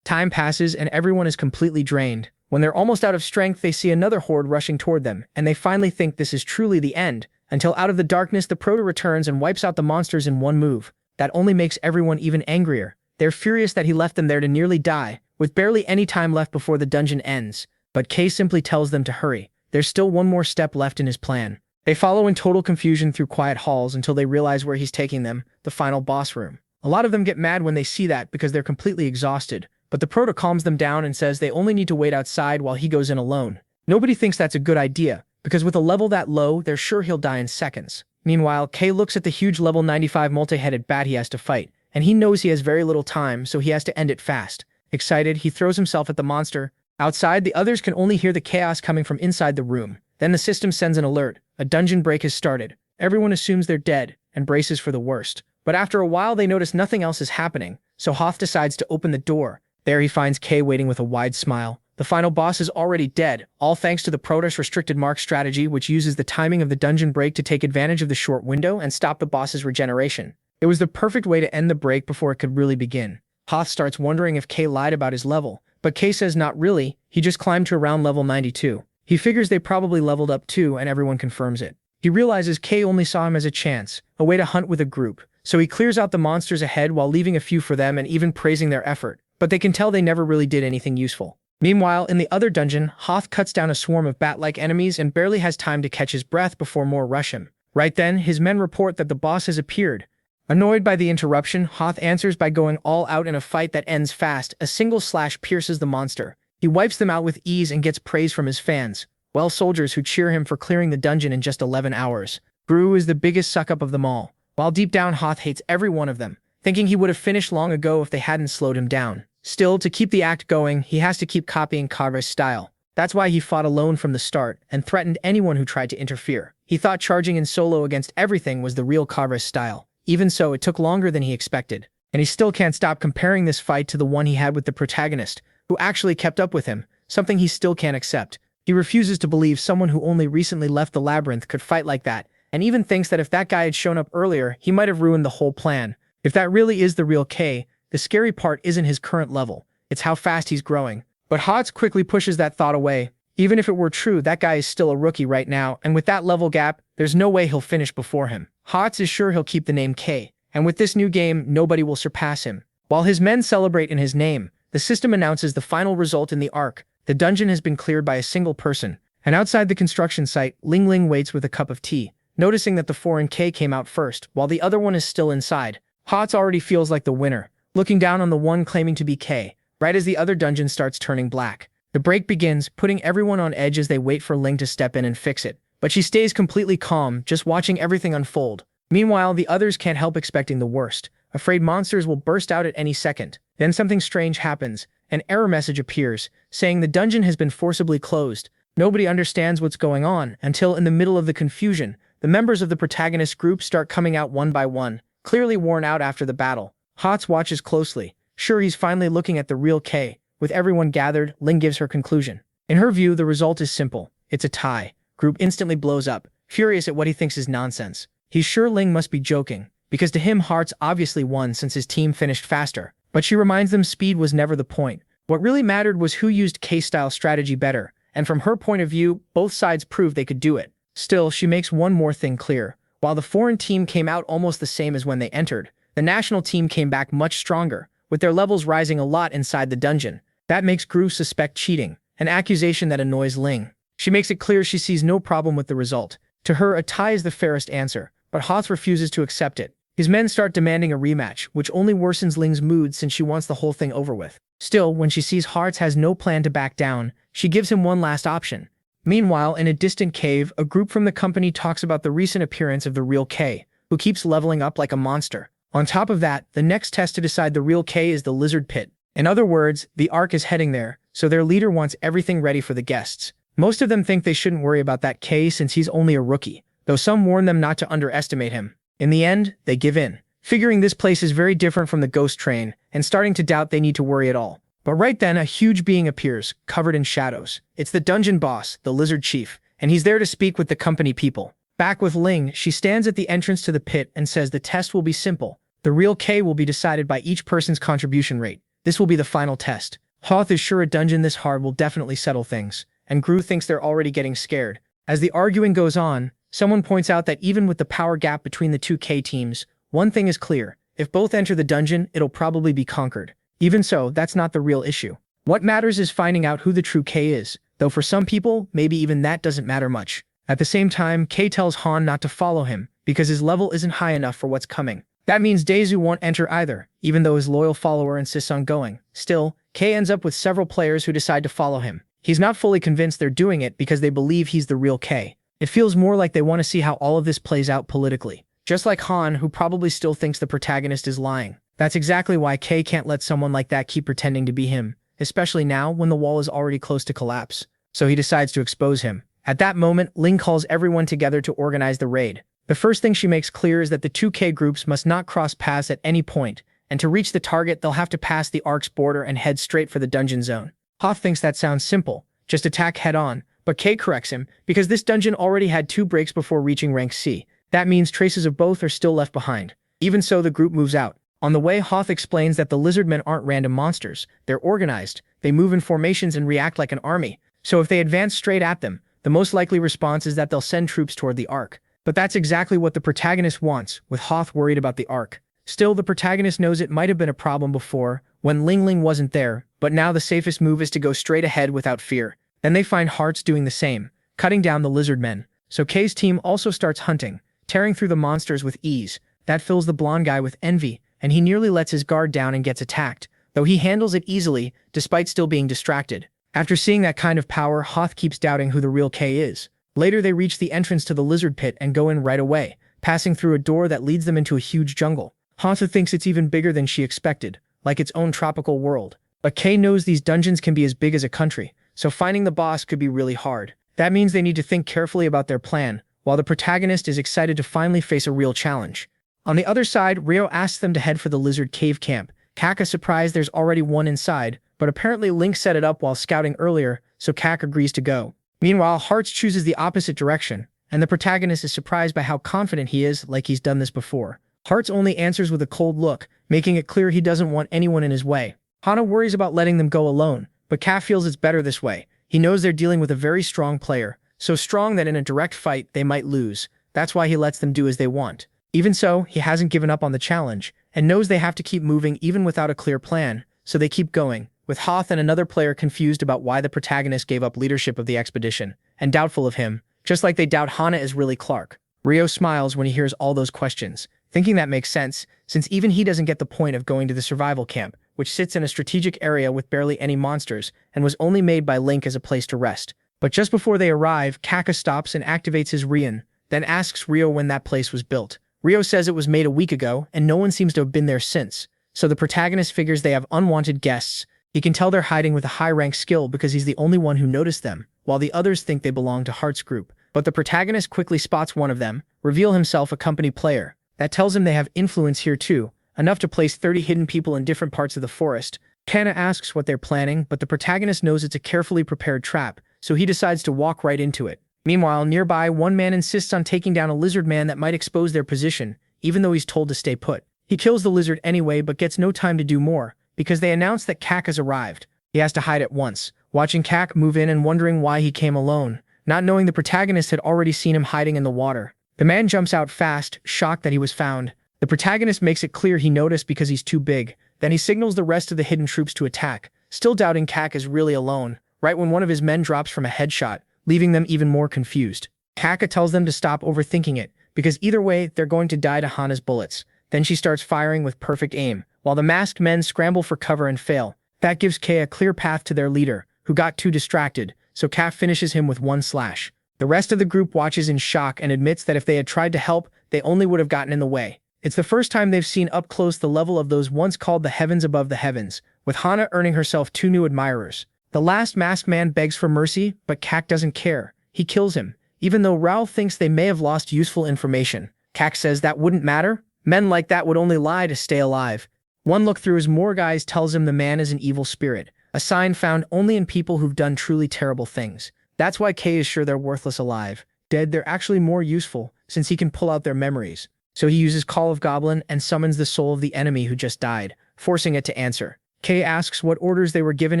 Time passes and everyone is completely drained. When they're almost out of strength, they see another horde rushing toward them, and they finally think this is truly the end, until out of the darkness the Prota returns and wipes out the monsters in one move. That only makes everyone even angrier. They're furious that he left them there to nearly die, with barely any time left before the dungeon ends. But K simply tells them to hurry. There's still one more step left in his plan. They follow in total confusion through quiet halls until they realize where he's taking them, the final boss room. A lot of them get mad when they see that because they're completely exhausted, but the Prota calms them down and says they only need to wait outside while he goes in alone. Nobody thinks that's a good idea, because with a level that low, they're sure he'll die in seconds. Meanwhile, K looks at the huge level 95 multi-headed bat he has to fight, and he knows he has very little time, so he has to end it fast. Excited, he throws himself at the monster. Outside, the others can only hear the chaos coming from inside the room. Then the system sends an alert. A dungeon break has started. Everyone assumes they're dead, and braces for the worst. But after a while, they notice nothing else is happening, so Hoth decides to open the door. There he finds K waiting with a wide smile. The final boss is already dead, all thanks to the Protoss restricted mark strategy, which uses the timing of the dungeon break to take advantage of the short window and stop the boss's regeneration. It was the perfect way to end the break before it could really begin. Hoth starts wondering if K lied about his level, but K says not really, he just climbed to around level 92. He figures they probably leveled up too, and everyone confirms it. He realizes K only saw him as a chance, a way to hunt with a group, so he clears out the monsters ahead while leaving a few for them and even praising their effort, but they can tell they never really did anything useful. Meanwhile, in the other dungeon, Hoth cuts down a swarm of bat-like enemies and barely has time to catch his breath before more rush him. Right then, his men report that the boss has appeared. Annoyed by the interruption, Hoth answers by going all out in a fight that ends fast. A single slash pierces the monster. He wipes them out with ease and gets praise from his fans, well soldiers who cheer him for clearing the dungeon in just 11 hours. Gru is the biggest suck-up of them all, while deep down Hoth hates every one of them, thinking he would have finished long ago if they hadn't slowed him down. Still, to keep the act going, he has to keep copying Kaveh's style. That's why he fought alone from the start and threatened anyone who tried to interfere. He thought charging in solo against everything was the real Kaveh's style. Even so, it took longer than he expected, and he still can't stop comparing this fight to the one he had with the protagonist, who actually kept up with him, something he still can't accept. He refuses to believe someone who only recently left the labyrinth could fight like that, and even thinks that if that guy had shown up earlier, he might have ruined the whole plan. If that really is the real K, the scary part isn't his current level, it's how fast he's growing. But Hoth quickly pushes that thought away. Even if it were true, that guy is still a rookie right now, and with that level gap, there's no way he'll finish before him. Hoth is sure he'll keep the name K, and with this new game, nobody will surpass him. While his men celebrate in his name, the system announces the final result in the arc. The dungeon has been cleared by a single person, and outside the construction site, Ling Ling waits with a cup of tea, noticing that the foreign K came out first, while the other one is still inside. Hoth already feels like the winner, looking down on the one claiming to be K, right as the other dungeon starts turning black. The break begins, putting everyone on edge as they wait for Ling to step in and fix it. But she stays completely calm, just watching everything unfold. Meanwhile, the others can't help expecting the worst, afraid monsters will burst out at any second. Then something strange happens. An error message appears, saying the dungeon has been forcibly closed. Nobody understands what's going on, until in the middle of the confusion, the members of the protagonist group start coming out one by one, clearly worn out after the battle. Hoth watches closely, sure he's finally looking at the real K. With everyone gathered, Ling gives her conclusion. In her view, the result is simple. It's a tie. Group instantly blows up, furious at what he thinks is nonsense. He's sure Ling must be joking, because to him Hearts obviously won since his team finished faster. But she reminds them speed was never the point. What really mattered was who used K-style strategy better, and from her point of view, both sides proved they could do it. Still, she makes one more thing clear. While the foreign team came out almost the same as when they entered, the national team came back much stronger, with their levels rising a lot inside the dungeon. That makes Gru suspect cheating, an accusation that annoys Ling. She makes it clear she sees no problem with the result. To her, a tie is the fairest answer, but Hoth refuses to accept it. His men start demanding a rematch, which only worsens Ling's mood since she wants the whole thing over with. Still, when she sees Hearts has no plan to back down, she gives him one last option. Meanwhile, in a distant cave, a group from the company talks about the recent appearance of the real K, who keeps leveling up like a monster. On top of that, the next test to decide the real K is the lizard pit. In other words, the Ark is heading there, so their leader wants everything ready for the guests. Most of them think they shouldn't worry about that K since he's only a rookie, though some warn them not to underestimate him. In the end, they give in, figuring this place is very different from the ghost train, and starting to doubt they need to worry at all. But right then, a huge being appears, covered in shadows. It's the dungeon boss, the lizard chief, and he's there to speak with the company people. Back with Ling, she stands at the entrance to the pit and says the test will be simple. The real K will be decided by each person's contribution rate. This will be the final test. Hoth is sure a dungeon this hard will definitely settle things, and Gru thinks they're already getting scared. As the arguing goes on, someone points out that even with the power gap between the two K teams, one thing is clear. If both enter the dungeon, it'll probably be conquered. Even so, that's not the real issue. What matters is finding out who the true K is, though for some people, maybe even that doesn't matter much. At the same time, K tells Han not to follow him, because his level isn't high enough for what's coming. That means Daezu won't enter either, even though his loyal follower insists on going. Still, K ends up with several players who decide to follow him. He's not fully convinced they're doing it because they believe he's the real K. It feels more like they want to see how all of this plays out politically. Just like Han, who probably still thinks the protagonist is lying. That's exactly why K can't let someone like that keep pretending to be him, especially now when the wall is already close to collapse. So he decides to expose him. At that moment, Ling calls everyone together to organize the raid. The first thing she makes clear is that the two K groups must not cross paths at any point, and to reach the target they'll have to pass the Ark's border and head straight for the dungeon zone. Hoth thinks that sounds simple, just attack head-on, but K corrects him, because this dungeon already had 2 breaks before reaching rank C. That means traces of both are still left behind. Even so, the group moves out. On the way, Hoth explains that the lizardmen aren't random monsters. They're organized, they move in formations and react like an army. So if they advance straight at them, the most likely response is that they'll send troops toward the Ark. But that's exactly what the protagonist wants, with Hoth worried about the Ark. Still, the protagonist knows it might have been a problem before, when Ling wasn't there, but now the safest move is to go straight ahead without fear. Then they find Hearts doing the same, cutting down the lizardmen. So K's team also starts hunting, tearing through the monsters with ease. That fills the blonde guy with envy, and he nearly lets his guard down and gets attacked, though he handles it easily, despite still being distracted. After seeing that kind of power, Hoth keeps doubting who the real K is. Later they reach the entrance to the lizard pit and go in right away, passing through a door that leads them into a huge jungle. Hoth thinks it's even bigger than she expected, like its own tropical world. But K knows these dungeons can be as big as a country, so finding the boss could be really hard. That means they need to think carefully about their plan, while the protagonist is excited to finally face a real challenge. On the other side, Ryo asks them to head for the lizard cave camp. Kak is surprised there's already one inside, but apparently Link set it up while scouting earlier, so Kak agrees to go. Meanwhile, Hearts chooses the opposite direction, and the protagonist is surprised by how confident he is, like he's done this before. Hearts only answers with a cold look, making it clear he doesn't want anyone in his way. Hana worries about letting them go alone, but Kak feels it's better this way. He knows they're dealing with a very strong player, so strong that in a direct fight they might lose. That's why he lets them do as they want. Even so, he hasn't given up on the challenge, and knows they have to keep moving even without a clear plan, so they keep going, with Hoth and another player confused about why the protagonist gave up leadership of the expedition, and doubtful of him, just like they doubt Hana is really Clark. Ryo smiles when he hears all those questions, thinking that makes sense, since even he doesn't get the point of going to the survival camp, which sits in a strategic area with barely any monsters, and was only made by Link as a place to rest. But just before they arrive, Kaka stops and activates his Rian, then asks Ryo when that place was built. Ryo says it was made a week ago, and no one seems to have been there since, so the protagonist figures they have unwanted guests. He can tell they're hiding with a high-rank skill because he's the only one who noticed them, while the others think they belong to Heart's group. But the protagonist quickly spots one of them, reveal himself a company player. That tells him they have influence here too, enough to place 30 hidden people in different parts of the forest. Kana asks what they're planning, but the protagonist knows it's a carefully prepared trap, so he decides to walk right into it. Meanwhile, nearby, one man insists on taking down a lizard man that might expose their position, even though he's told to stay put. He kills the lizard anyway, but gets no time to do more, because they announce that Kak has arrived. He has to hide at once, watching Kak move in and wondering why he came alone, not knowing the protagonist had already seen him hiding in the water. The man jumps out fast, shocked that he was found. The protagonist makes it clear he noticed because he's too big. Then he signals the rest of the hidden troops to attack, still doubting Kak is really alone, right when one of his men drops from a headshot, leaving them even more confused. Kaka tells them to stop overthinking it, because either way, they're going to die to Hana's bullets. Then she starts firing with perfect aim, while the masked men scramble for cover and fail. That gives Kei a clear path to their leader, who got too distracted, so Kak finishes him with one slash. The rest of the group watches in shock and admits that if they had tried to help, they only would have gotten in the way. It's the first time they've seen up close the level of those once called the heavens above the heavens, with Hana earning herself 2 new admirers. The last masked man begs for mercy, but Kak doesn't care. He kills him, even though Raoul thinks they may have lost useful information. Kak says that wouldn't matter. Men like that would only lie to stay alive. One look through his Morgue eyes tells him the man is an evil spirit, a sign found only in people who've done truly terrible things. That's why Kei is sure they're worthless alive. Dead, they're actually more useful, since he can pull out their memories. So he uses Call of Goblin and summons the soul of the enemy who just died, forcing it to answer. Kei asks what orders they were given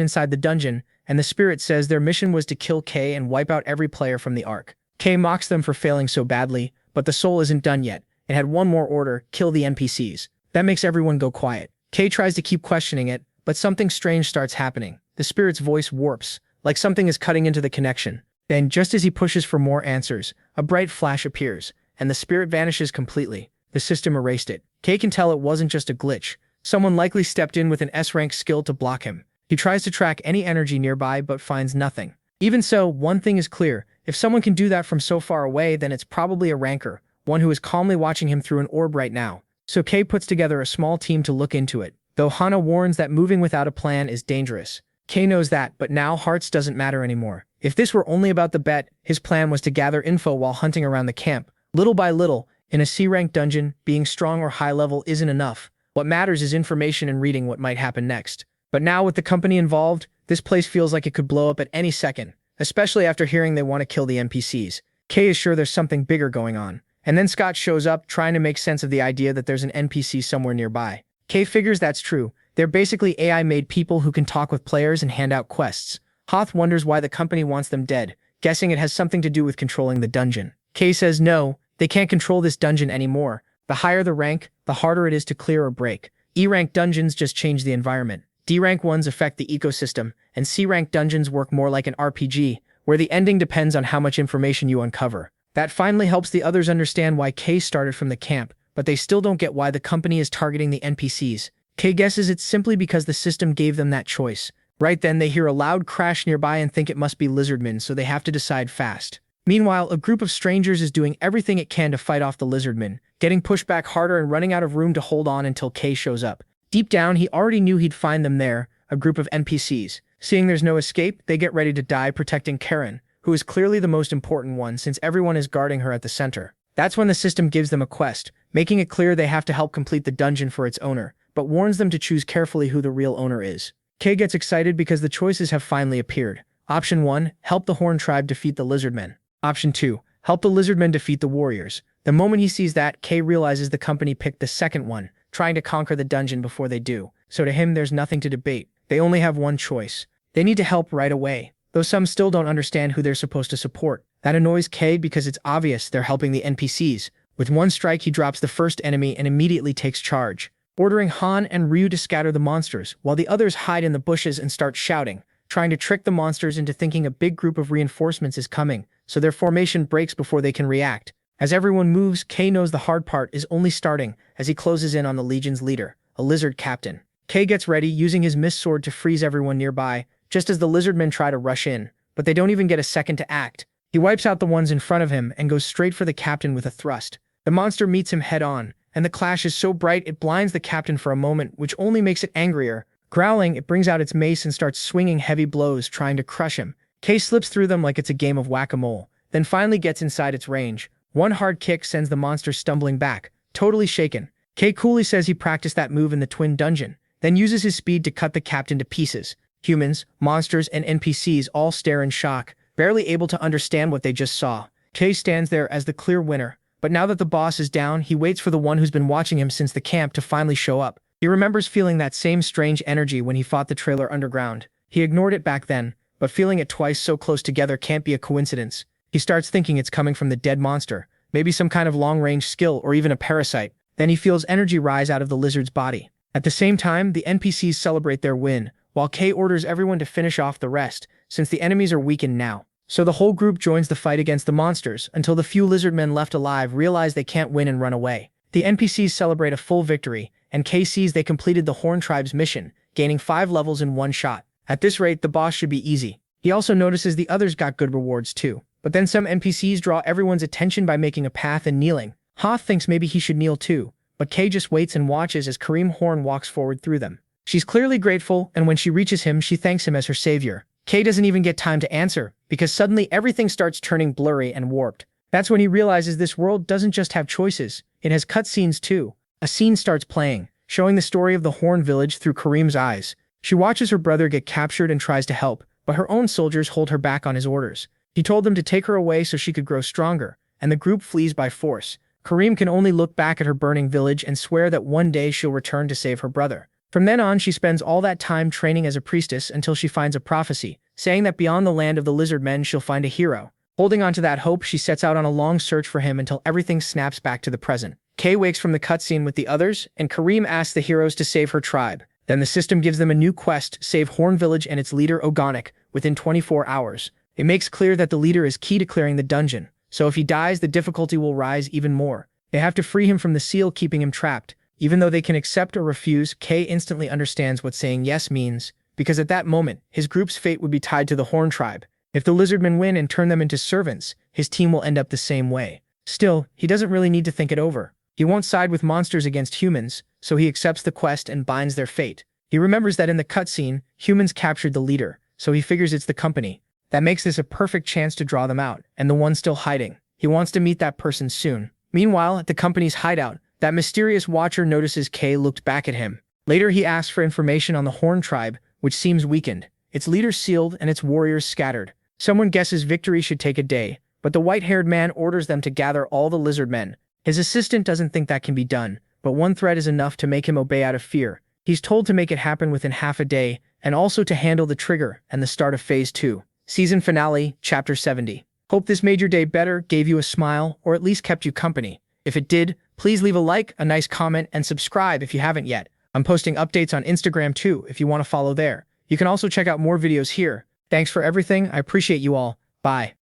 inside the dungeon, and the spirit says their mission was to kill Kei and wipe out every player from the Ark. Kei mocks them for failing so badly, but the soul isn't done yet. It had one more order: kill the NPCs. That makes everyone go quiet. Kei tries to keep questioning it, but something strange starts happening. The spirit's voice warps, like something is cutting into the connection. Then, just as he pushes for more answers, a bright flash appears, and the spirit vanishes completely. The system erased it. Kei can tell it wasn't just a glitch. Someone likely stepped in with an S-rank skill to block him. He tries to track any energy nearby but finds nothing. Even so, one thing is clear. If someone can do that from so far away, then it's probably a ranker, one who is calmly watching him through an orb right now. So Kei puts together a small team to look into it, though Hana warns that moving without a plan is dangerous. Kei knows that, but now hearts doesn't matter anymore. If this were only about the bet, his plan was to gather info while hunting around the camp. Little by little, in a C-rank dungeon, being strong or high level isn't enough. What matters is information and reading what might happen next. But now with the company involved, this place feels like it could blow up at any second, especially after hearing they want to kill the NPCs. Kei is sure there's something bigger going on. And then Scott shows up, trying to make sense of the idea that there's an NPC somewhere nearby. Kei figures that's true. They're basically AI-made people who can talk with players and hand out quests. Hoth wonders why the company wants them dead, guessing it has something to do with controlling the dungeon. Kei says no, they can't control this dungeon anymore. The higher the rank, the harder it is to clear or break. E-rank dungeons just change the environment. D-rank ones affect the ecosystem, and C-rank dungeons work more like an RPG, where the ending depends on how much information you uncover. That finally helps the others understand why Kei started from the camp, but they still don't get why the company is targeting the NPCs. Kei guesses it's simply because the system gave them that choice. Right then, they hear a loud crash nearby and think it must be lizardmen, so they have to decide fast. Meanwhile, a group of strangers is doing everything it can to fight off the lizardmen, getting pushed back harder and running out of room to hold on until Kei shows up. Deep down, he already knew he'd find them there, a group of NPCs. Seeing there's no escape, they get ready to die protecting Karen, who is clearly the most important one since everyone is guarding her at the center. That's when the system gives them a quest, making it clear they have to help complete the dungeon for its owner, but warns them to choose carefully who the real owner is. Kei gets excited because the choices have finally appeared. Option 1, help the Horn Tribe defeat the Lizardmen. Option 2, help the Lizardmen defeat the Warriors. The moment he sees that, Kei realizes the company picked the second one, trying to conquer the dungeon before they do. So to him, there's nothing to debate. They only have one choice. They need to help right away, though some still don't understand who they're supposed to support. That annoys Kei because it's obvious they're helping the NPCs. With one strike, he drops the first enemy and immediately takes charge, ordering Han and Ryu to scatter the monsters, while the others hide in the bushes and start shouting, trying to trick the monsters into thinking a big group of reinforcements is coming, so their formation breaks before they can react. As everyone moves, Kei knows the hard part is only starting as he closes in on the Legion's leader, a lizard captain. Kei gets ready, using his mist sword to freeze everyone nearby, just as the lizardmen try to rush in, but they don't even get a second to act. He wipes out the ones in front of him and goes straight for the captain with a thrust. The monster meets him head-on, and the clash is so bright it blinds the captain for a moment, which only makes it angrier. Growling, it brings out its mace and starts swinging heavy blows, trying to crush him. Kei slips through them like it's a game of whack-a-mole, then finally gets inside its range. One hard kick sends the monster stumbling back, totally shaken. Kei coolly says he practiced that move in the Twin Dungeon. then uses his speed to cut the captain to pieces. Humans, monsters, and NPCs all stare in shock, barely able to understand what they just saw. Kay stands there as the clear winner, but now that the boss is down, he waits for the one who's been watching him since the camp to finally show up. He remembers feeling that same strange energy when he fought the trailer underground. He ignored it back then, but feeling it twice so close together can't be a coincidence. He starts thinking it's coming from the dead monster, maybe some kind of long-range skill or even a parasite. Then he feels energy rise out of the lizard's body. At the same time, the NPCs celebrate their win, while Kay orders everyone to finish off the rest, since the enemies are weakened now. So the whole group joins the fight against the monsters, until the few lizard men left alive realize they can't win and run away. The NPCs celebrate a full victory, and Kay sees they completed the Horn Tribe's mission, gaining 5 levels in one shot. At this rate, the boss should be easy. He also notices the others got good rewards too. But then some NPCs draw everyone's attention by making a path and kneeling. Hoth thinks maybe he should kneel too, but Kay just waits and watches as Kareem Horn walks forward through them. She's clearly grateful, and when she reaches him, she thanks him as her savior. Kay doesn't even get time to answer, because suddenly everything starts turning blurry and warped. That's when he realizes this world doesn't just have choices, it has cutscenes too. A scene starts playing, showing the story of the Horn Village through Kareem's eyes. She watches her brother get captured and tries to help, but her own soldiers hold her back on his orders. He told them to take her away so she could grow stronger, and the group flees by force. Kareem can only look back at her burning village and swear that one day she'll return to save her brother. From then on, she spends all that time training as a priestess until she finds a prophecy, saying that beyond the land of the lizard men she'll find a hero. Holding on to that hope, she sets out on a long search for him until everything snaps back to the present. Kay wakes from the cutscene with the others, and Kareem asks the heroes to save her tribe. Then the system gives them a new quest, save Horn Village and its leader Ogonic, within 24 hours. It makes clear that the leader is key to clearing the dungeon, so if he dies, the difficulty will rise even more. They have to free him from the seal keeping him trapped. Even though they can accept or refuse, Kay instantly understands what saying yes means, because at that moment, his group's fate would be tied to the Horn Tribe. If the lizardmen win and turn them into servants, his team will end up the same way. Still, he doesn't really need to think it over. He won't side with monsters against humans, so he accepts the quest and binds their fate. He remembers that in the cutscene, humans captured the leader, so he figures it's the company. That makes this a perfect chance to draw them out, and the one still hiding. He wants to meet that person soon. Meanwhile, at the company's hideout, that mysterious watcher notices Kay looked back at him. Later, he asks for information on the Horn Tribe, which seems weakened. Its leader sealed and its warriors scattered. Someone guesses victory should take a day, but the white-haired man orders them to gather all the lizard men. His assistant doesn't think that can be done, but one threat is enough to make him obey out of fear. He's told to make it happen within half a day, and also to handle the trigger and the start of Phase 2. Season Finale, Chapter 70. Hope this made your day better, gave you a smile, or at least kept you company. If it did, please leave a like, a nice comment, and subscribe if you haven't yet. I'm posting updates on Instagram too if you want to follow there. You can also check out more videos here. Thanks for everything, I appreciate you all. Bye.